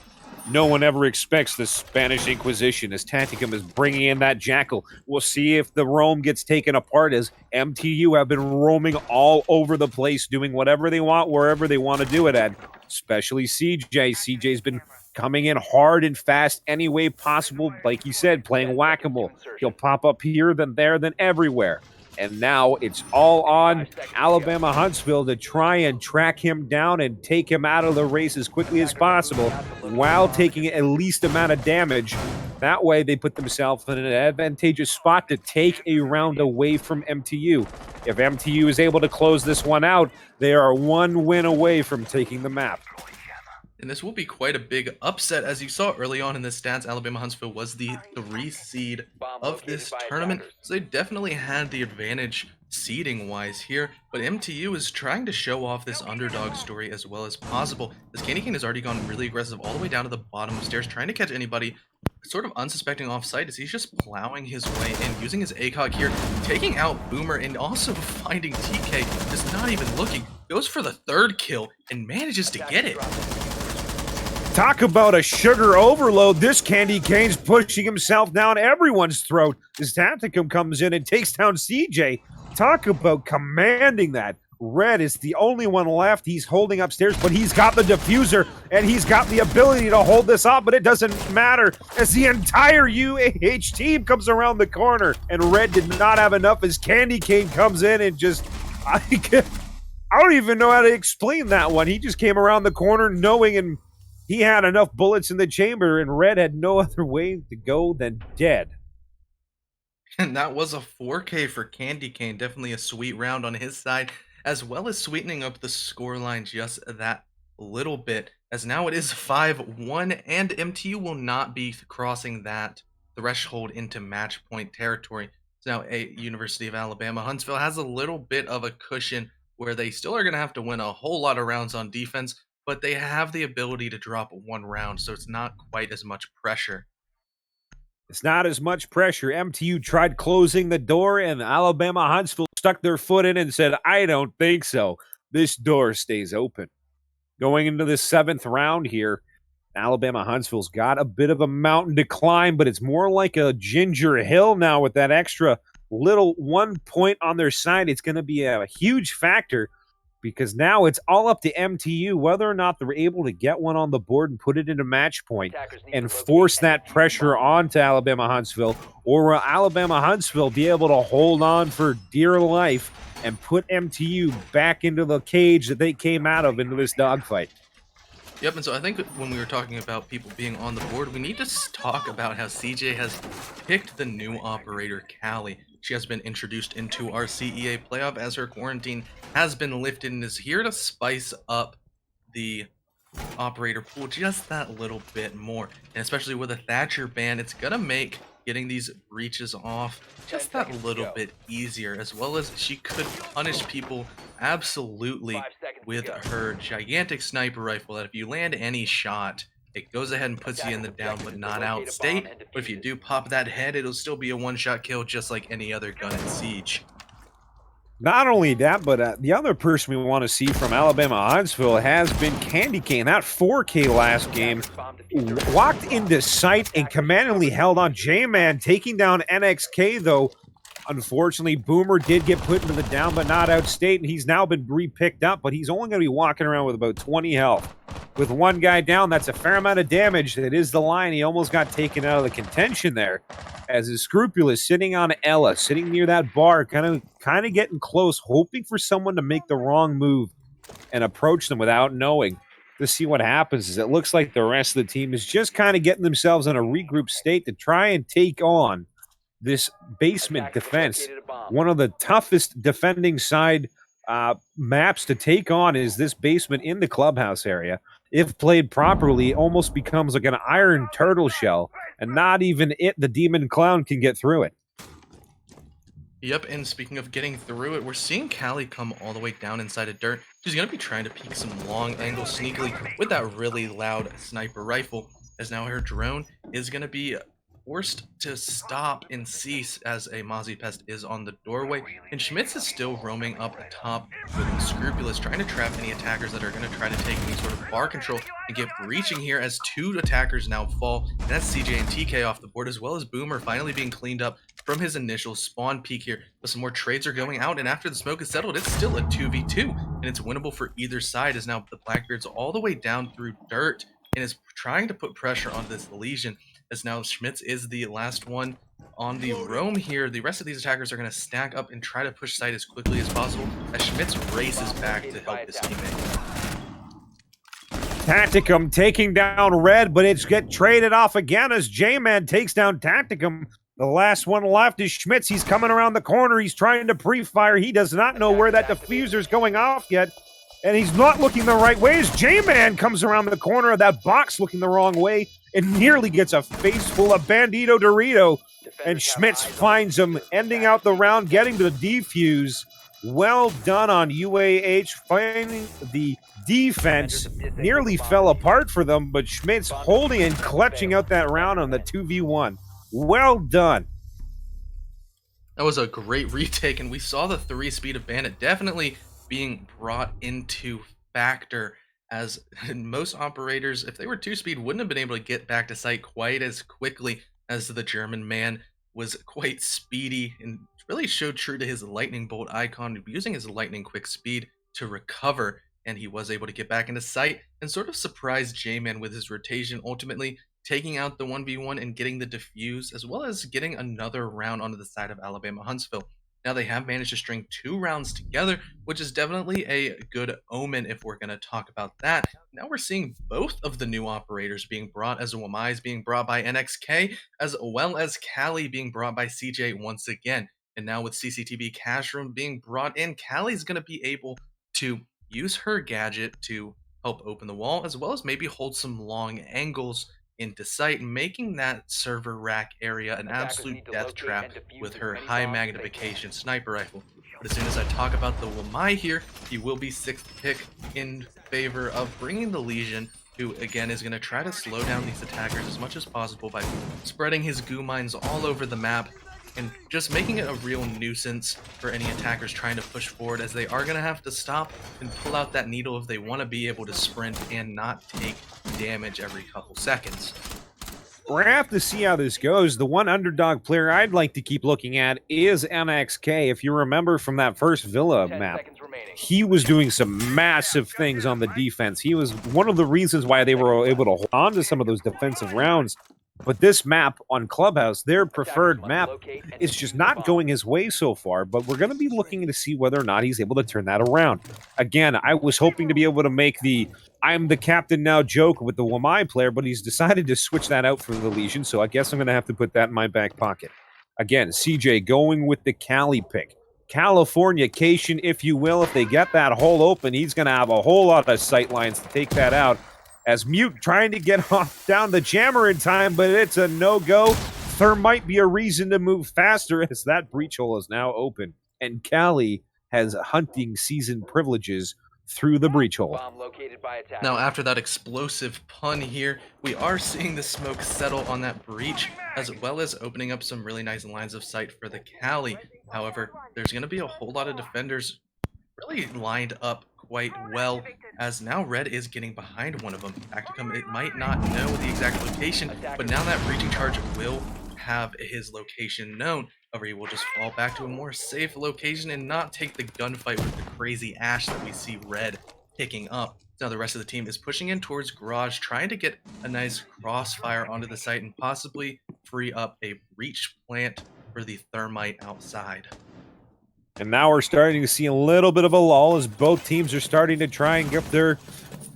no one ever expects the Spanish Inquisition as Tacticum is bringing in that Jackal. We'll see if the roam gets taken apart, as MTU have been roaming all over the place, doing whatever they want, wherever they want to do it at, especially CJ. CJ's been coming in hard and fast any way possible, like you said, playing whack-a-mole. He'll pop up here, then there, then everywhere. And now it's all on Alabama Huntsville to try and track him down and take him out of the race as quickly as possible while taking at least amount of damage. That way they put themselves in an advantageous spot to take a round away from MTU. If MTU is able to close this one out, they are one win away from taking the map. And this will be quite a big upset. As you saw early on in the stats, Alabama Huntsville was the 3 seed of this tournament, so they definitely had the advantage seeding-wise here, but MTU is trying to show off this underdog story as well as possible, as Candy Cane has already gone really aggressive all the way down to the bottom of stairs, trying to catch anybody sort of unsuspecting off-site, as he's just plowing his way in, using his ACOG here, taking out Boomer, and also finding TK, just not even looking, goes for the 3rd kill, and manages to get it. Talk about a sugar overload. This Candy Cane's pushing himself down everyone's throat as Tacticum comes in and takes down CJ. Talk about commanding that. Red is the only one left. He's holding upstairs, but he's got the diffuser, and he's got the ability to hold this up, but it doesn't matter as the entire UAH team comes around the corner, and Red did not have enough as Candy Cane comes in and just... I don't even know how to explain that one. He just came around the corner knowing and he had enough bullets in the chamber, and Red had no other way to go than dead. And that was a 4K for Candy Cane. Definitely a sweet round on his side, as well as sweetening up the scoreline just that little bit, as now it is 5-1, and MTU will not be crossing that threshold into match point territory. So now University of Alabama Huntsville has a little bit of a cushion where they still are going to have to win a whole lot of rounds on defense, but they have the ability to drop 1 round, so it's not quite as much pressure. It's not as much pressure. MTU tried closing the door, and Alabama Huntsville stuck their foot in and said, I don't think so. This door stays open. Going into the 7th round here, Alabama Huntsville's got a bit of a mountain to climb, but it's more like a ginger hill now with that extra little 1 point on their side. It's going to be a huge factor, because now it's all up to MTU whether or not they're able to get one on the board and put it into match point and force that pressure onto Alabama Huntsville, or will Alabama Huntsville be able to hold on for dear life and put MTU back into the cage that they came out of into this dogfight? Yep, and so I think when we were talking about people being on the board, we need to talk about how CJ has picked the new operator, Callie. She has been introduced into our CEA playoff as her quarantine has been lifted and is here to spice up the operator pool just that little bit more. And especially with a Thatcher ban, it's gonna make getting these breaches off just that little bit easier, as well as she could punish people absolutely 5 seconds with to go. her gigantic sniper rifle that if you land any shot, it goes ahead and puts you in the down but not out state. But if you do pop that head, it'll still be a one-shot kill just like any other gun in Siege. Not only that, but the other person we want to see from Alabama Huntsville has been Candy Cane. That 4K last game walked into sight and commandingly held on J-Man, taking down NXK, though. Unfortunately, Boomer did get put into the down but not out state, and he's now been re-picked up, but he's only going to be walking around with about 20 health. With one guy down, that's a fair amount of damage. That is the line. He almost got taken out of the contention there, as his Scrupulous sitting on Ella, sitting near that bar, kind of getting close, hoping for someone to make the wrong move and approach them without knowing to see what happens. Is it looks like the rest of the team is just kind of getting themselves in a regroup state to try and take on this basement defense. One of the toughest defending side maps to take on is this basement in the clubhouse area. If played properly, almost becomes like an iron turtle shell, and not even the demon clown can get through it. Yep, and speaking of getting through it, we're seeing Callie come all the way down inside of dirt. She's going to be trying to peek some long angles sneakily with that really loud sniper rifle, as now her drone is going to be forced to stop and cease as a Mozzie Pest is on the doorway, and Schmitz is still roaming up top with Scrupulous, trying to trap any attackers that are going to try to take any sort of bar control and get breaching here as 2 attackers now fall, and that's CJ and TK off the board, as well as Boomer finally being cleaned up from his initial spawn peak here. But some more trades are going out, and after the smoke is settled, it's still a 2v2, and it's winnable for either side, as now the Blackbeard's all the way down through dirt and is trying to put pressure on this Legion, as now Schmitz is the last one on the roam here. The rest of these attackers are going to stack up and try to push site as quickly as possible as Schmitz races back to help his teammate. Tacticum taking down Red, but it's get traded off again as J-Man takes down Tacticum. The last one left is Schmitz. He's coming around the corner. He's trying to pre-fire. He does not know where that diffuser's going off yet, and he's not looking the right way as J-Man comes around the corner of that box looking the wrong way and nearly gets a face full of Bandito Dorito, and Schmitz finds him, ending out the round, getting to the defuse. Well done on UAH, finding the defense. Nearly fell apart for them, but Schmitz holding and clutching out that round on the 2v1. Well done. That was a great retake, and we saw the 3-speed of Bandit definitely being brought into factor, as most operators, if they were 2-speed, wouldn't have been able to get back to site quite as quickly, as the German man was quite speedy and really showed true to his lightning bolt icon, using his lightning quick speed to recover, and he was able to get back into sight and sort of surprise J-Man with his rotation, ultimately taking out the 1v1 and getting the defuse, as well as getting another round onto the side of Alabama Huntsville. Now they have managed to string 2 rounds together, which is definitely a good omen if we're going to talk about that. Now we're seeing both of the new operators being brought, as Wamai's being brought by NXK, as well as Callie being brought by CJ once again. And now with CCTV Cash Room being brought in, Callie's going to be able to use her gadget to help open the wall, as well as maybe hold some long angles into sight, making that server rack area an absolute death trap with her high magnification sniper rifle. But as soon as I talk about the Wamai here, he will be 6th pick in favor of bringing the Legion, who again is going to try to slow down these attackers as much as possible by spreading his goo mines all over the map and just making it a real nuisance for any attackers trying to push forward, as they are going to have to stop and pull out that needle if they want to be able to sprint and not take damage every couple seconds. We're going to have to see how this goes. The one underdog player I'd like to keep looking at is NXK. If you remember from that first Villa map, he was doing some massive things on the defense. He was one of the reasons why they were able to hold on to some of those defensive rounds But this map on Clubhouse, their preferred map, is just not going his way so far. But we're going to be looking to see whether or not he's able to turn that around. Again, I was hoping to be able to make the I'm the captain now joke with the Wamai player, but he's decided to switch that out for the Legion, so I guess I'm going to have to put that in my back pocket. Again, CJ going with the Cali pick. Californication, if you will. If they get that hole open, he's going to have a whole lot of sight lines to take that out. As Mute trying to get off down the jammer in time, but it's a no-go. There might be a reason to move faster as that breach hole is now open. And Cali has hunting season privileges through the breach hole. Now, after that explosive pun here, we are seeing the smoke settle on that breach, as well as opening up some really nice lines of sight for the Cali. However, there's going to be a whole lot of defenders really lined up quite well, as now Red is getting behind one of them. Tacticum, it might not know the exact location, but now that breaching charge will have his location known. However, he will just fall back to a more safe location and not take the gunfight with the crazy ash that we see Red picking up. Now the rest of the team is pushing in towards Garage, trying to get a nice crossfire onto the site and possibly free up a breach plant for the thermite outside. And now we're starting to see a little bit of a lull as both teams are starting to try and get their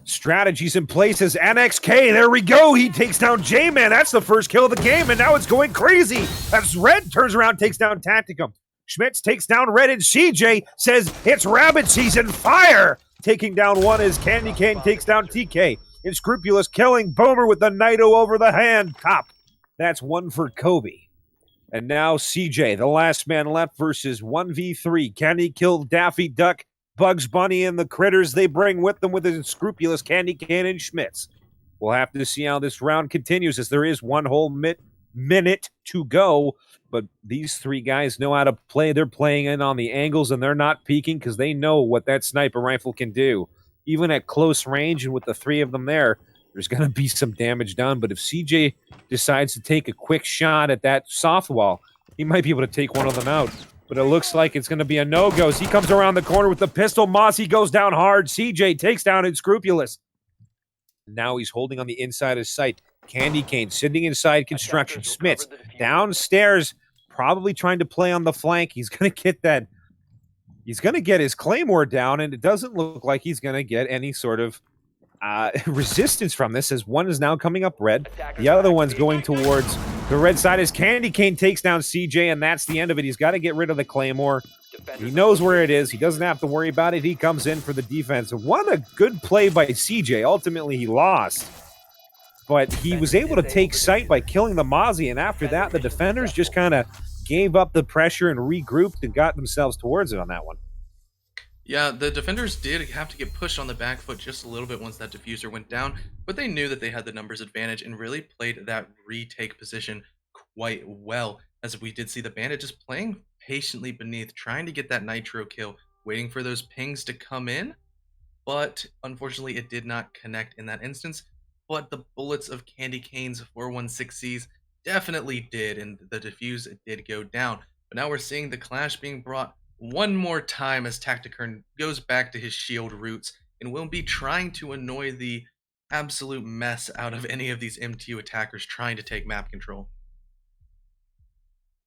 strategies in place. As NXK, there we go. He takes down J-Man. That's the first kill of the game, and now it's going crazy as Red turns around, takes down Tacticum. Schmitz takes down Red, and CJ says it's rabbit season. Fire! Taking down one as Candy Cane takes down TK. Inscrupulous killing Boomer with the Naito over the hand top. That's one for Kobe. And now CJ, the last man left versus 1v3. Can he kill Daffy Duck, Bugs Bunny, and the critters they bring with them with Inscrupulous, Candy Cane, and Schmitz? We'll have to see how this round continues, as there is one whole minute to go. But these three guys know how to play. They're playing in on the angles, and they're not peeking because they know what that sniper rifle can do. Even at close range, and with the three of them there's going to be some damage done. But if CJ decides to take a quick shot at that soft wall, he might be able to take one of them out. But it looks like it's going to be a no-go. He comes around the corner with the pistol. Mossy goes down hard. CJ takes down Inscrupulous. Now he's holding on the inside of sight. Candy Cane sitting inside construction. Schmitz downstairs, probably trying to play on the flank. He's going to get that. He's going to get his Claymore down, and it doesn't look like he's going to get any sort of resistance from this, as one is now coming up Red. The other one's going towards the Red side as Candy Cane takes down CJ, and that's the end of it. He's got to get rid of the Claymore. He knows where it is. He doesn't have to worry about it. He comes in for the defense. What a good play by CJ. Ultimately, he lost. But he was able to take sight by killing the Mozzie, and after that, the defenders just kind of gave up the pressure and regrouped and got themselves towards it on that one. Yeah, the defenders did have to get pushed on the back foot just a little bit once that diffuser went down, but they knew that they had the numbers advantage and really played that retake position quite well, as we did see the Bandit just playing patiently beneath, trying to get that nitro kill, waiting for those pings to come in, but unfortunately it did not connect in that instance. But the bullets of Candy Cane's 416Cs definitely did, and the diffuse did go down. But now we're seeing the clash being brought one more time as Tacticurn goes back to his shield roots and will be trying to annoy the absolute mess out of any of these MTU attackers trying to take map control.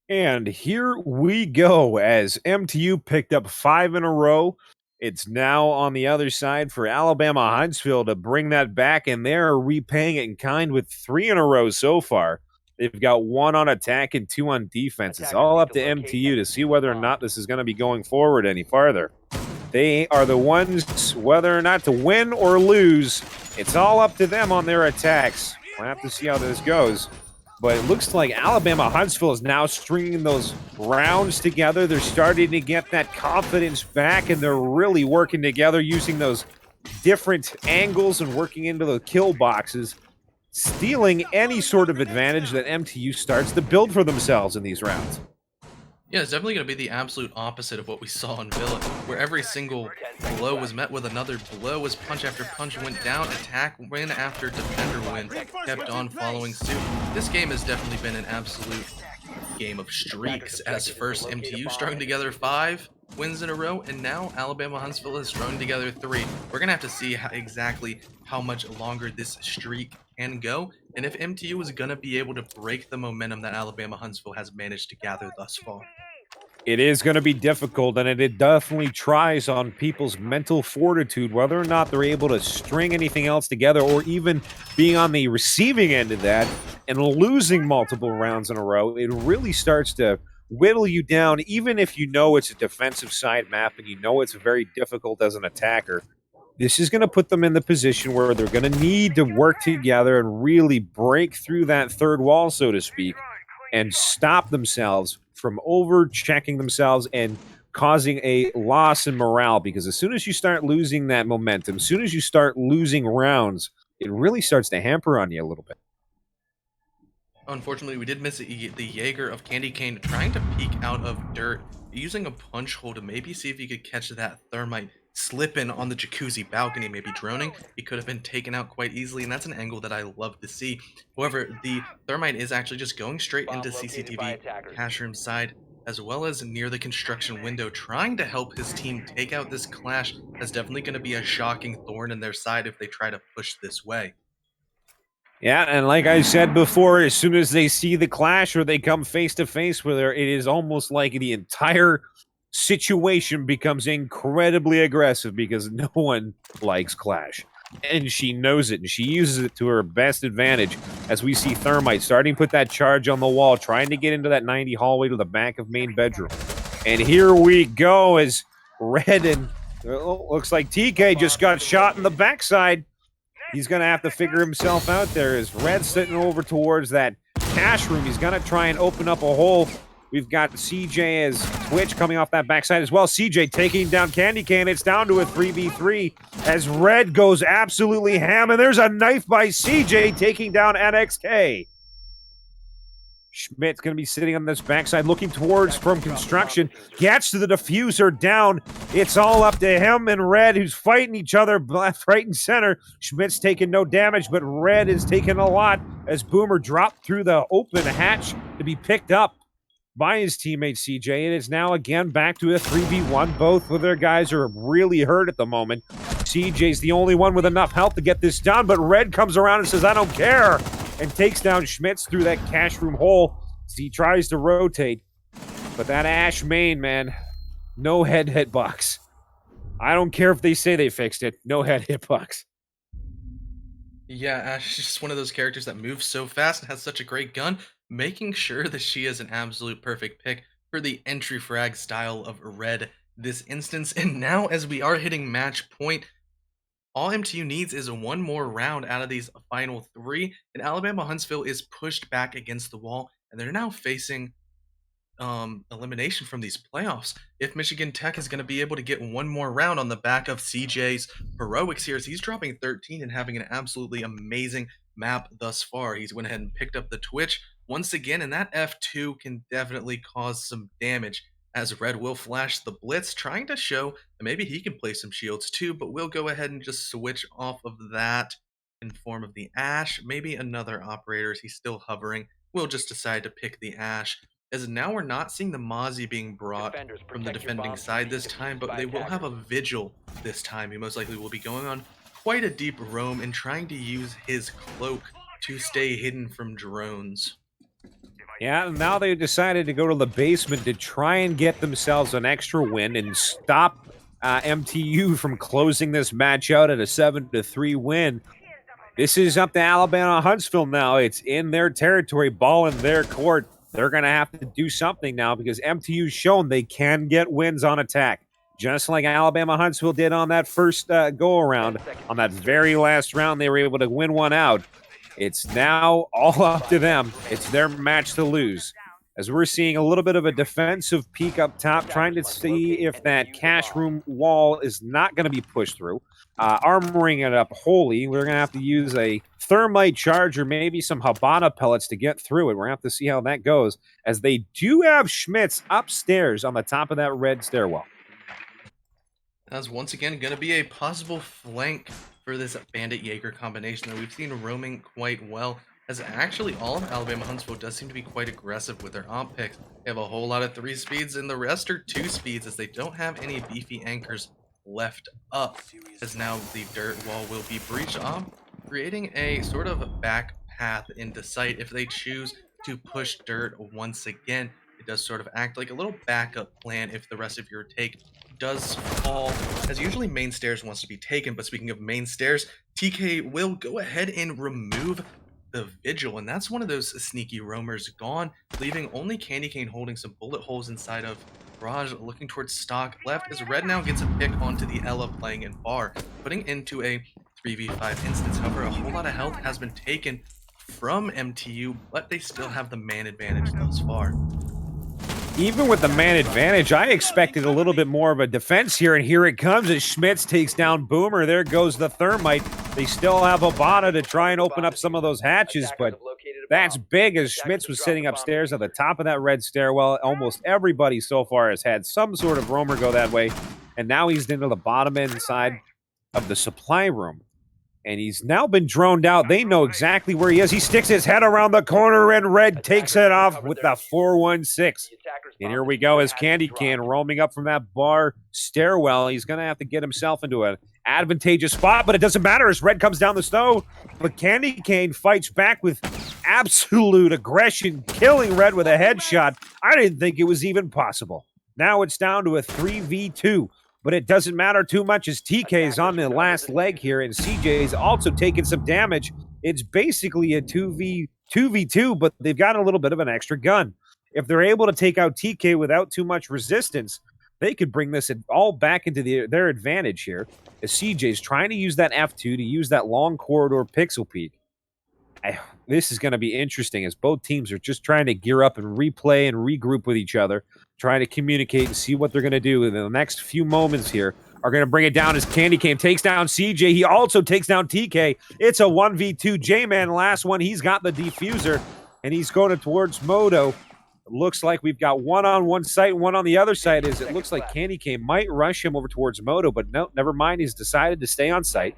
And here we go as MTU picked up 5 in a row. It's now on the other side for Alabama Huntsville to bring that back, and they're repaying it in kind with 3 in a row so far. They've got 1 on attack and 2 on defense. It's all up to MTU to see whether or not this is going to be going forward any farther. They are the ones, whether or not to win or lose, it's all up to them on their attacks. We'll have to see how this goes. But it looks like Alabama Huntsville is now stringing those rounds together. They're starting to get that confidence back, and they're really working together using those different angles and working into the kill boxes, stealing any sort of advantage that MTU starts to build for themselves in these rounds. Yeah, it's definitely going to be the absolute opposite of what we saw in Villa, where every single blow was met with another blow as punch after punch went down, attack win after defender win kept on following suit. This game has definitely been an absolute game of streaks, as first MTU strung together 5, wins in a row, and now Alabama Huntsville has thrown together 3. We're gonna have to see exactly how much longer this streak can go, and if MTU is gonna be able to break the momentum that Alabama Huntsville has managed to gather thus far. It is going to be difficult, and it definitely tries on people's mental fortitude, whether or not they're able to string anything else together, or even being on the receiving end of that and losing multiple rounds in a row. It really starts to whittle you down, even if you know it's a defensive side map and you know it's very difficult as an attacker. This is going to put them in the position where they're going to need to work together and really break through that third wall, so to speak, and stop themselves from over checking themselves and causing a loss in morale. Because as soon as you start losing that momentum, as soon as you start losing rounds, it really starts to hamper on you a little bit. Unfortunately, we did miss the Jaeger of Candy Cane trying to peek out of dirt, using a punch hole to maybe see if he could catch that thermite slipping on the jacuzzi balcony, maybe droning. He could have been taken out quite easily, and that's an angle that I love to see. However, the thermite is actually just going straight into CCTV cash room side, as well as near the construction window, trying to help his team take out this clash. That's definitely going to be a shocking thorn in their side if they try to push this way. Yeah, and like I said before, as soon as they see the clash or they come face to face with her, it is almost like the entire situation becomes incredibly aggressive because no one likes clash. And she knows it, and she uses it to her best advantage as we see Thermite starting to put that charge on the wall, trying to get into that 90 hallway to the back of main bedroom. And here we go as Red and looks like TK just got shot in the backside. He's going to have to figure himself out there as Red's sitting over towards that cash room. He's going to try and open up a hole. We've got CJ as Twitch coming off that backside as well. CJ taking down Candy Cane. It's down to a 3v3 as Red goes absolutely ham. And there's a knife by CJ taking down NXK. Schmidt's going to be sitting on this backside looking towards from construction. Gets to the diffuser down. It's all up to him and Red, who's fighting each other left, right, and center. Schmidt's taking no damage, but Red is taking a lot as Boomer dropped through the open hatch to be picked up by his teammate CJ. And it's now again back to a 3v1. Both of their guys are really hurt at the moment. CJ's the only one with enough health to get this done, but Red comes around and says, I don't care, and takes down Schmitz through that cash room hole as he tries to rotate. But that Ash main, man, no head hitbox. I don't care if they say they fixed it. No head hitbox. Yeah, Ash is just one of those characters that moves so fast and has such a great gun, making sure that she is an absolute perfect pick for the entry frag style of Red this instance. And now, as we are hitting match point, all MTU needs is one more round out of these final 3, and Alabama Huntsville is pushed back against the wall, and they're now facing elimination from these playoffs. If Michigan Tech is going to be able to get one more round on the back of CJ's heroics here, as he's dropping 13 and having an absolutely amazing map thus far. He's went ahead and picked up the Twitch once again, and that F2 can definitely cause some damage as Red will flash the Blitz, trying to show that maybe he can play some shields too, but we'll go ahead and just switch off of that in form of the Ash. Maybe another operator, as he's still hovering. We'll just decide to pick the Ash, as now we're not seeing the Mozzie being brought from the defending side this time, but they will have a Vigil this time. He most likely will be going on quite a deep roam and trying to use his cloak to stay hidden from drones. Yeah, now they've decided to go to the basement to try and get themselves an extra win and stop MTU from closing this match out at a 7-3 win. This is up to Alabama Huntsville now. It's in their territory, ball in their court. They're going to have to do something now because MTU's shown they can get wins on attack. Just like Alabama Huntsville did on that first go-around. On that very last round, they were able to win one out. It's now all up to them. It's their match to lose. As we're seeing a little bit of a defensive peek up top, trying to see if that cash room wall is not going to be pushed through. Armoring it up wholly. We're going to have to use a thermite charge or maybe some Habana pellets to get through it. We're going to have to see how that goes, as they do have Schmitz upstairs on the top of that red stairwell. That's once again going to be a possible flank for this Bandit Jaeger combination that we've seen roaming quite well. as actually all of Alabama Huntsville does seem to be quite aggressive with their op picks. They have a whole lot of 3 speeds, and the rest are 2 speeds, as they don't have any beefy anchors left up, as now the dirt wall will be breached up, creating a sort of back path into sight if they choose to push dirt once again. It does sort of act like a little backup plan if the rest of your take does fall, as usually main stairs wants to be taken. But speaking of main stairs, TK will go ahead and remove the vigil, and that's one of those sneaky roamers gone, leaving only Candy Cane holding some bullet holes inside of Raj, looking towards stock left, as Red now gets a pick onto the Ella playing in bar, putting into a 3v5 instance. However, a whole lot of health has been taken from MTU, but they still have the man advantage thus far. Even with the man advantage, I expected a little bit more of a defense here, and here it comes as Schmitz takes down Boomer. There goes the Thermite. They still have Obana to try and open up some of those hatches, but that's big, as Schmitz was sitting upstairs at the top of that red stairwell. Almost everybody so far has had some sort of roamer go that way, and now he's into the bottom end side of the supply room. And he's now been droned out. They know exactly where he is. He sticks his head around the corner, and Red takes it off with the 416. And here we go as Candy Cane roaming up from that bar stairwell. He's going to have to get himself into an advantageous spot, but it doesn't matter as Red comes down the snow. But Candy Cane fights back with absolute aggression, killing Red with a headshot. I didn't think it was even possible. Now it's down to a 3v2. But it doesn't matter too much as TK is on the last leg here, and CJ is also taking some damage. It's basically a 2v2, but they've got a little bit of an extra gun. If they're able to take out TK without too much resistance, they could bring this all back into their advantage here, as CJ's trying to use that F2 to use that long corridor pixel peek. This is going to be interesting, as both teams are just trying to gear up and replay and regroup with each other, trying to communicate and see what they're going to do in the next few moments here. Are going to bring it down as Candy Cane takes down CJ. He also takes down TK. It's a 1v2. J-Man, last one. He's got the diffuser, and he's going towards Moto. It looks like we've got one on one side and one on the other side. It looks like Candy Cane might rush him over towards Moto, but no, never mind. He's decided to stay on site.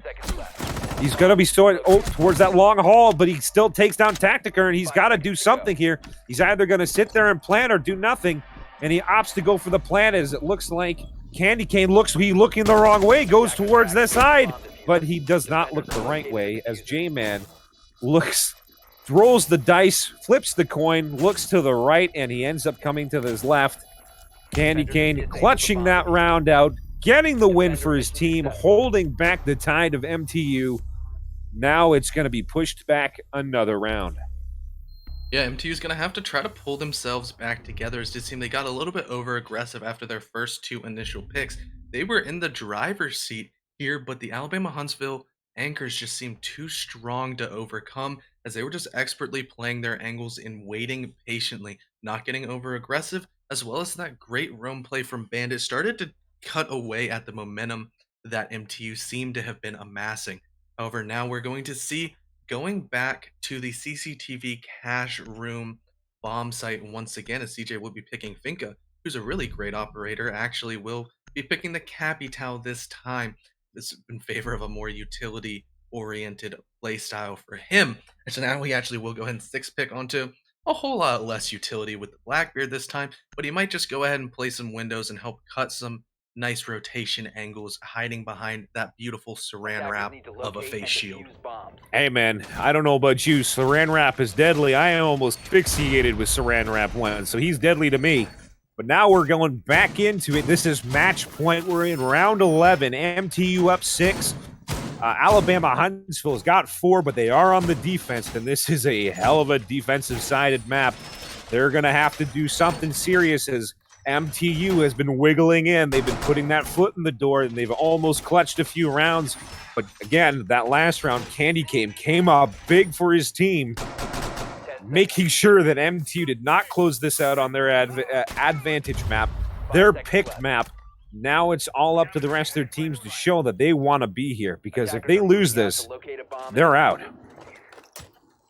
He's going to be towards that long haul, but he still takes down Tactiker, and he's got to do something here. He's either going to sit there and plan or do nothing, and he opts to go for the plan, as it looks like Candy Cane looking the wrong way, goes towards this side, but he does not look the right way, as J-Man rolls the dice, flips the coin, looks to the right, and he ends up coming to his left. Candy Cane clutching that round out, getting the win for his team, holding back the tide of MTU. Now it's going to be pushed back another round. Yeah, MTU's going to have to try to pull themselves back together, as it seemed they got a little bit over-aggressive after their first 2 initial picks. They were in the driver's seat here, but the Alabama Huntsville anchors just seemed too strong to overcome, as they were just expertly playing their angles and waiting patiently, not getting over-aggressive, as well as that great roam play from Bandit started to cut away at the momentum that MTU seemed to have been amassing. However, now we're going to see, going back to the CCTV cache room bomb site once again, as CJ will be picking Finka, who's a really great operator, actually will be picking the Capital this time. This is in favor of a more utility-oriented playstyle for him. And so now he actually will go ahead and 6-pick onto a whole lot less utility with the Blackbeard this time, but he might just go ahead and play some windows and help cut some nice rotation angles, hiding behind that beautiful saran wrap of a face shield. Hey man, I don't know about you, saran wrap is deadly. I am almost asphyxiated with saran wrap once, so he's deadly to me. But now we're going back into it. This is match point. We're in round 11. MTU up 6. Alabama Huntsville's got 4, but they are on the defense, and this is a hell of a defensive-sided map. They're going to have to do something serious, as MTU has been wiggling in. They've been putting that foot in the door, and they've almost clutched a few rounds. But again, that last round, Candy Cane came up big for his team, making sure that MTU did not close this out on their advantage map, their picked map. Now it's all up to the rest of their teams to show that they want to be here, because if they lose this, they're out.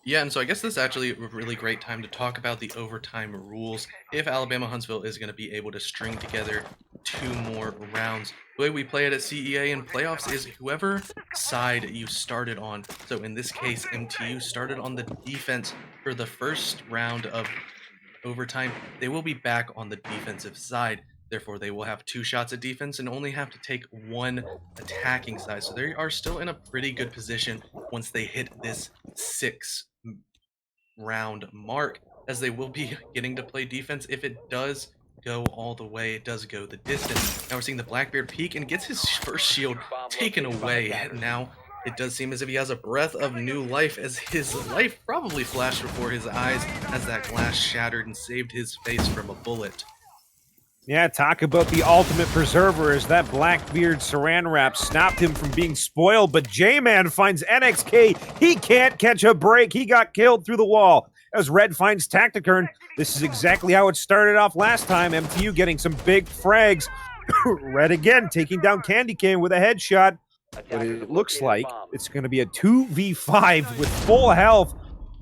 Yeah, and so I guess this is actually a really great time to talk about the overtime rules. If Alabama Huntsville is going to be able to string together 2 more rounds. The way we play it at CEA in playoffs is whoever side you started on. So in this case, MTU started on the defense for the first round of overtime. They will be back on the defensive side. Therefore, they will have 2 shots at defense and only have to take 1 attacking side. So they are still in a pretty good position once they hit this 6 round mark, as they will be getting to play defense if it does go all the way, it does go the distance. Now we're seeing the Blackbeard peek and gets his first shield taken away. Now it does seem as if he has a breath of new life, as his life probably flashed before his eyes as that glass shattered and saved his face from a bullet. Yeah, talk about the ultimate preserver, as that Blackbeard saran wrap stopped him from being spoiled, but J-Man finds NXK. He can't catch a break. He got killed through the wall. As Red finds Tacticurn, this is exactly how it started off last time. MTU getting some big frags. Red again taking down Candy Cane with a headshot. But it looks like it's going to be a 2v5 with full health.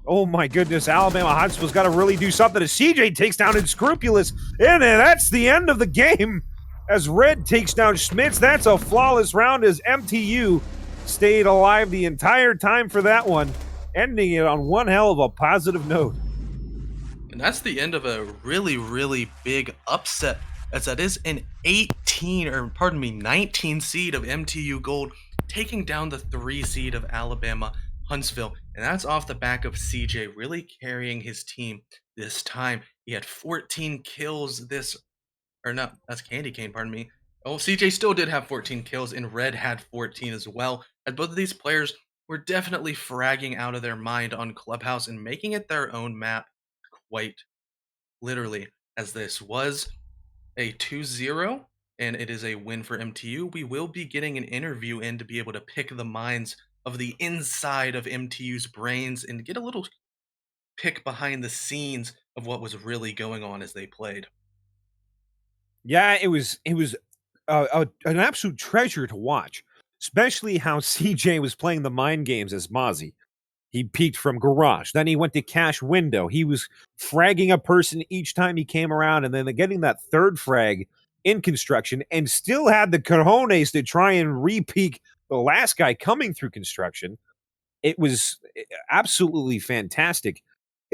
Oh my goodness, Alabama Huntsville's got to really do something as CJ takes down Unscrupulous. And that's the end of the game. As Red takes down Schmitz, that's a flawless round as MTU stayed alive the entire time for that one, ending it on one hell of a positive note. And that's the end of a really, really big upset, as that is an 19 seed of MTU Gold taking down the 3 seed of Alabama Huntsville. And that's off the back of CJ really carrying his team this time. He had 14 kills that's Candy Cane, pardon me. Oh, CJ still did have 14 kills, and Red had 14 as well. And both of these players were definitely fragging out of their mind on Clubhouse and making it their own map quite literally, as this was a 2-0 and it is a win for MTU. We will be getting an interview in to be able to pick the minds of the inside of MTU's brains and get a little pick behind the scenes of what was really going on as they played. Yeah, it was an absolute treasure to watch, especially how CJ was playing the mind games as Mozzie. He peeked from garage, then he went to cash window. He was fragging a person each time he came around, and then getting that third frag in construction, and still had the cojones to try and re-peek the last guy coming through construction. It was absolutely fantastic.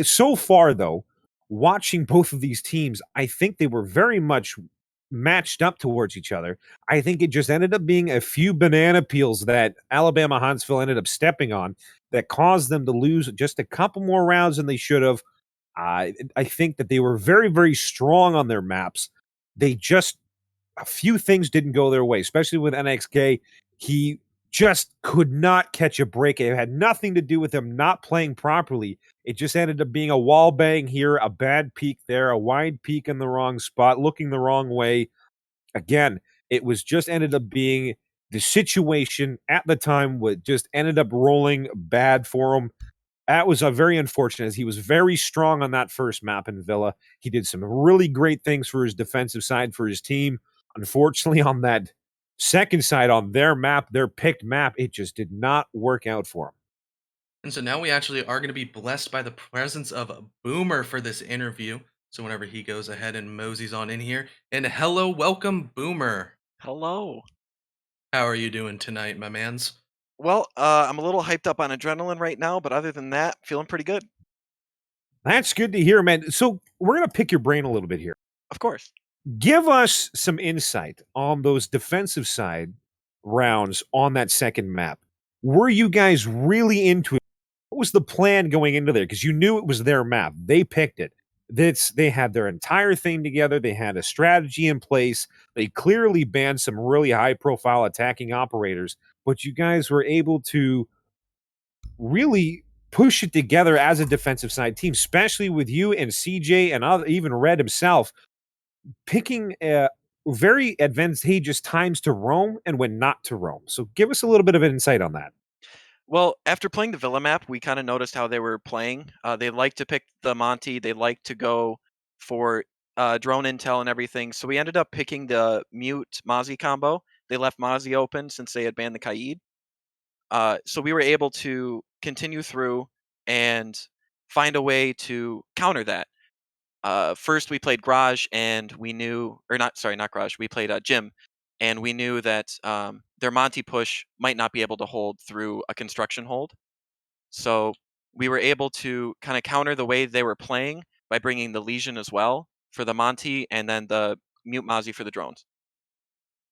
So far, though, watching both of these teams, I think they were very much matched up towards each other. I think it just ended up being a few banana peels that Alabama Huntsville ended up stepping on that caused them to lose just a couple more rounds than they should have. I think that they were very, very strong on their maps. They just, a few things didn't go their way, especially with NXK. He just could not catch a break. It had nothing to do with him not playing properly. It just ended up being a wall bang here, a bad peek there, a wide peek in the wrong spot, looking the wrong way. Again, it was just ended up being the situation at the time would just ended up rolling bad for him. That was a very unfortunate, as he was very strong on that first map in Villa. He did some really great things for his defensive side for his team. Unfortunately, on that second side, on their map, their picked map, it just did not work out for him. And so now we actually are going to be blessed by the presence of Boomer for this interview. So whenever he goes ahead and moseys on in here. And hello, welcome, Boomer. Hello. How are you doing tonight, my mans? Well, I'm a little hyped up on adrenaline right now, but other than that, feeling pretty good. That's good to hear, man. So we're going to pick your brain a little bit here. Of course. Give us some insight on those defensive side rounds on that second map. Were you guys really into it? What was the plan going into there? Because you knew it was their map. They picked it. They had their entire thing together. They had a strategy in place. They clearly banned some really high-profile attacking operators, but you guys were able to really push it together as a defensive side team, especially with you and CJ and even Red himself picking very advantageous times to roam and when not to roam. So give us a little bit of insight on that. Well, after playing the Villa map, we kind of noticed how they were playing. They like to pick the Monty. They like to go for drone intel and everything. So we ended up picking the mute Mozzie combo. They left Mozzie open since they had banned the Kaid. So we were able to continue through and find a way to counter that. first we played Garage, and we knew, or not, sorry, not Garage. We played Gym, and we knew that their Monty push might not be able to hold through a construction hold. So we were able to kind of counter the way they were playing by bringing the Legion as well for the Monty, and then the Mute Mozzie for the drones.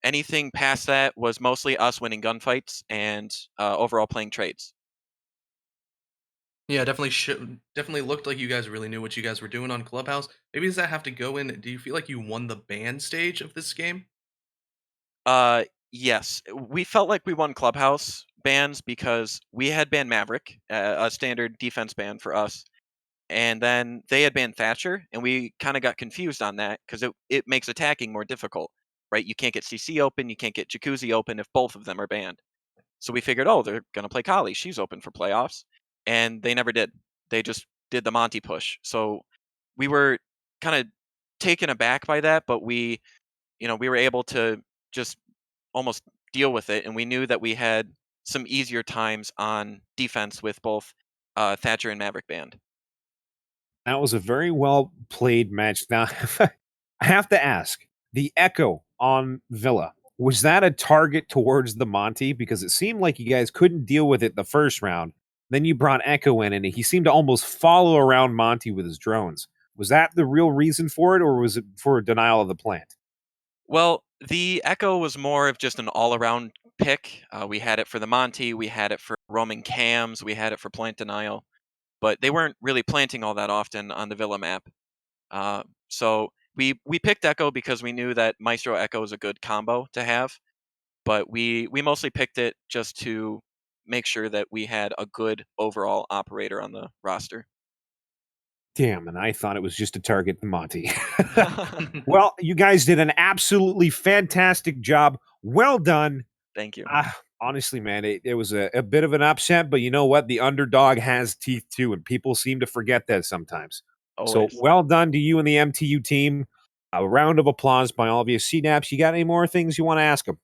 Anything past that was mostly us winning gunfights and overall playing trades. Yeah, definitely looked like you guys really knew what you guys were doing on Clubhouse. Maybe does that have to go in? Do you feel like you won the band stage of this game? Yes, we felt like we won Clubhouse bans because we had banned Maverick, a standard defense ban for us, and then they had banned Thatcher, and we kind of got confused on that because it makes attacking more difficult, right? You can't get CC open, you can't get Jacuzzi open if both of them are banned. So we figured, oh, they're gonna play Kali. She's open for playoffs, and they never did. They just did the Monty push. So we were kind of taken aback by that, but we were able to just almost deal with it, and we knew that we had some easier times on defense with both Thatcher and Maverick banned. That was a very well played match. Now, I have to ask, the Echo on Villa, was that a target towards the Monty? Because it seemed like you guys couldn't deal with it the first round. Then you brought Echo in, and he seemed to almost follow around Monty with his drones. Was that the real reason for it, or was it for a denial of the plant? Well, the Echo was more of just an all-around pick. We had it for the Monty, we had it for roaming cams, we had it for plant denial, but they weren't really planting all that often on the Villa map. So we picked Echo because we knew that Maestro Echo was a good combo to have, but we mostly picked it just to make sure that we had a good overall operator on the roster. Damn, and I thought it was just to target the Monty. Well, you guys did an absolutely fantastic job. Well done. Thank you. Honestly, man, it was a bit of an upset, but you know what? The underdog has teeth too, and people seem to forget that sometimes. So Always. well done to you and the MTU team. A round of applause by all of you. CNAPs, you got any more things you want to ask them?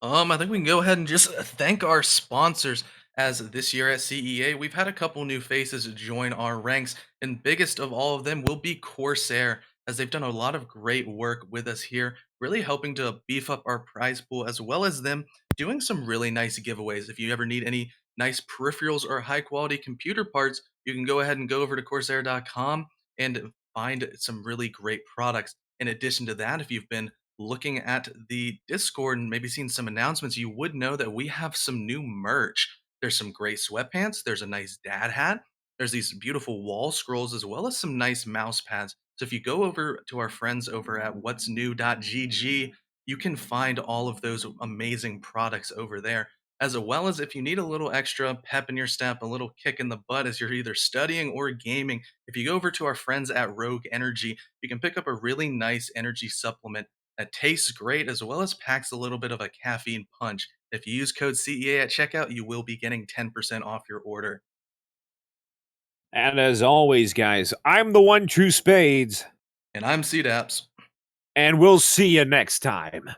I think we can go ahead and just thank our sponsors. As this year at CEA, we've had a couple new faces join our ranks, and biggest of all of them will be Corsair, as they've done a lot of great work with us here, really helping to beef up our prize pool, as well as them doing some really nice giveaways. If you ever need any nice peripherals or high quality computer parts, you can go ahead and go over to Corsair.com and find some really great products. In addition to that, if you've been looking at the Discord and maybe seen some announcements, you would know that we have some new merch. There's some great sweatpants, there's a nice dad hat, there's these beautiful wall scrolls, as well as some nice mouse pads. So if you go over to our friends over at whatsnew.gg, you can find all of those amazing products over there. As well as if you need a little extra pep in your step, a little kick in the butt as you're either studying or gaming, if you go over to our friends at Rogue Energy, you can pick up a really nice energy supplement that tastes great as well as packs a little bit of a caffeine punch. If you use code CEA at checkout, you will be getting 10% off your order. And as always, guys, I'm the one true Spades, And I'm CDAPS. and we'll see you next time.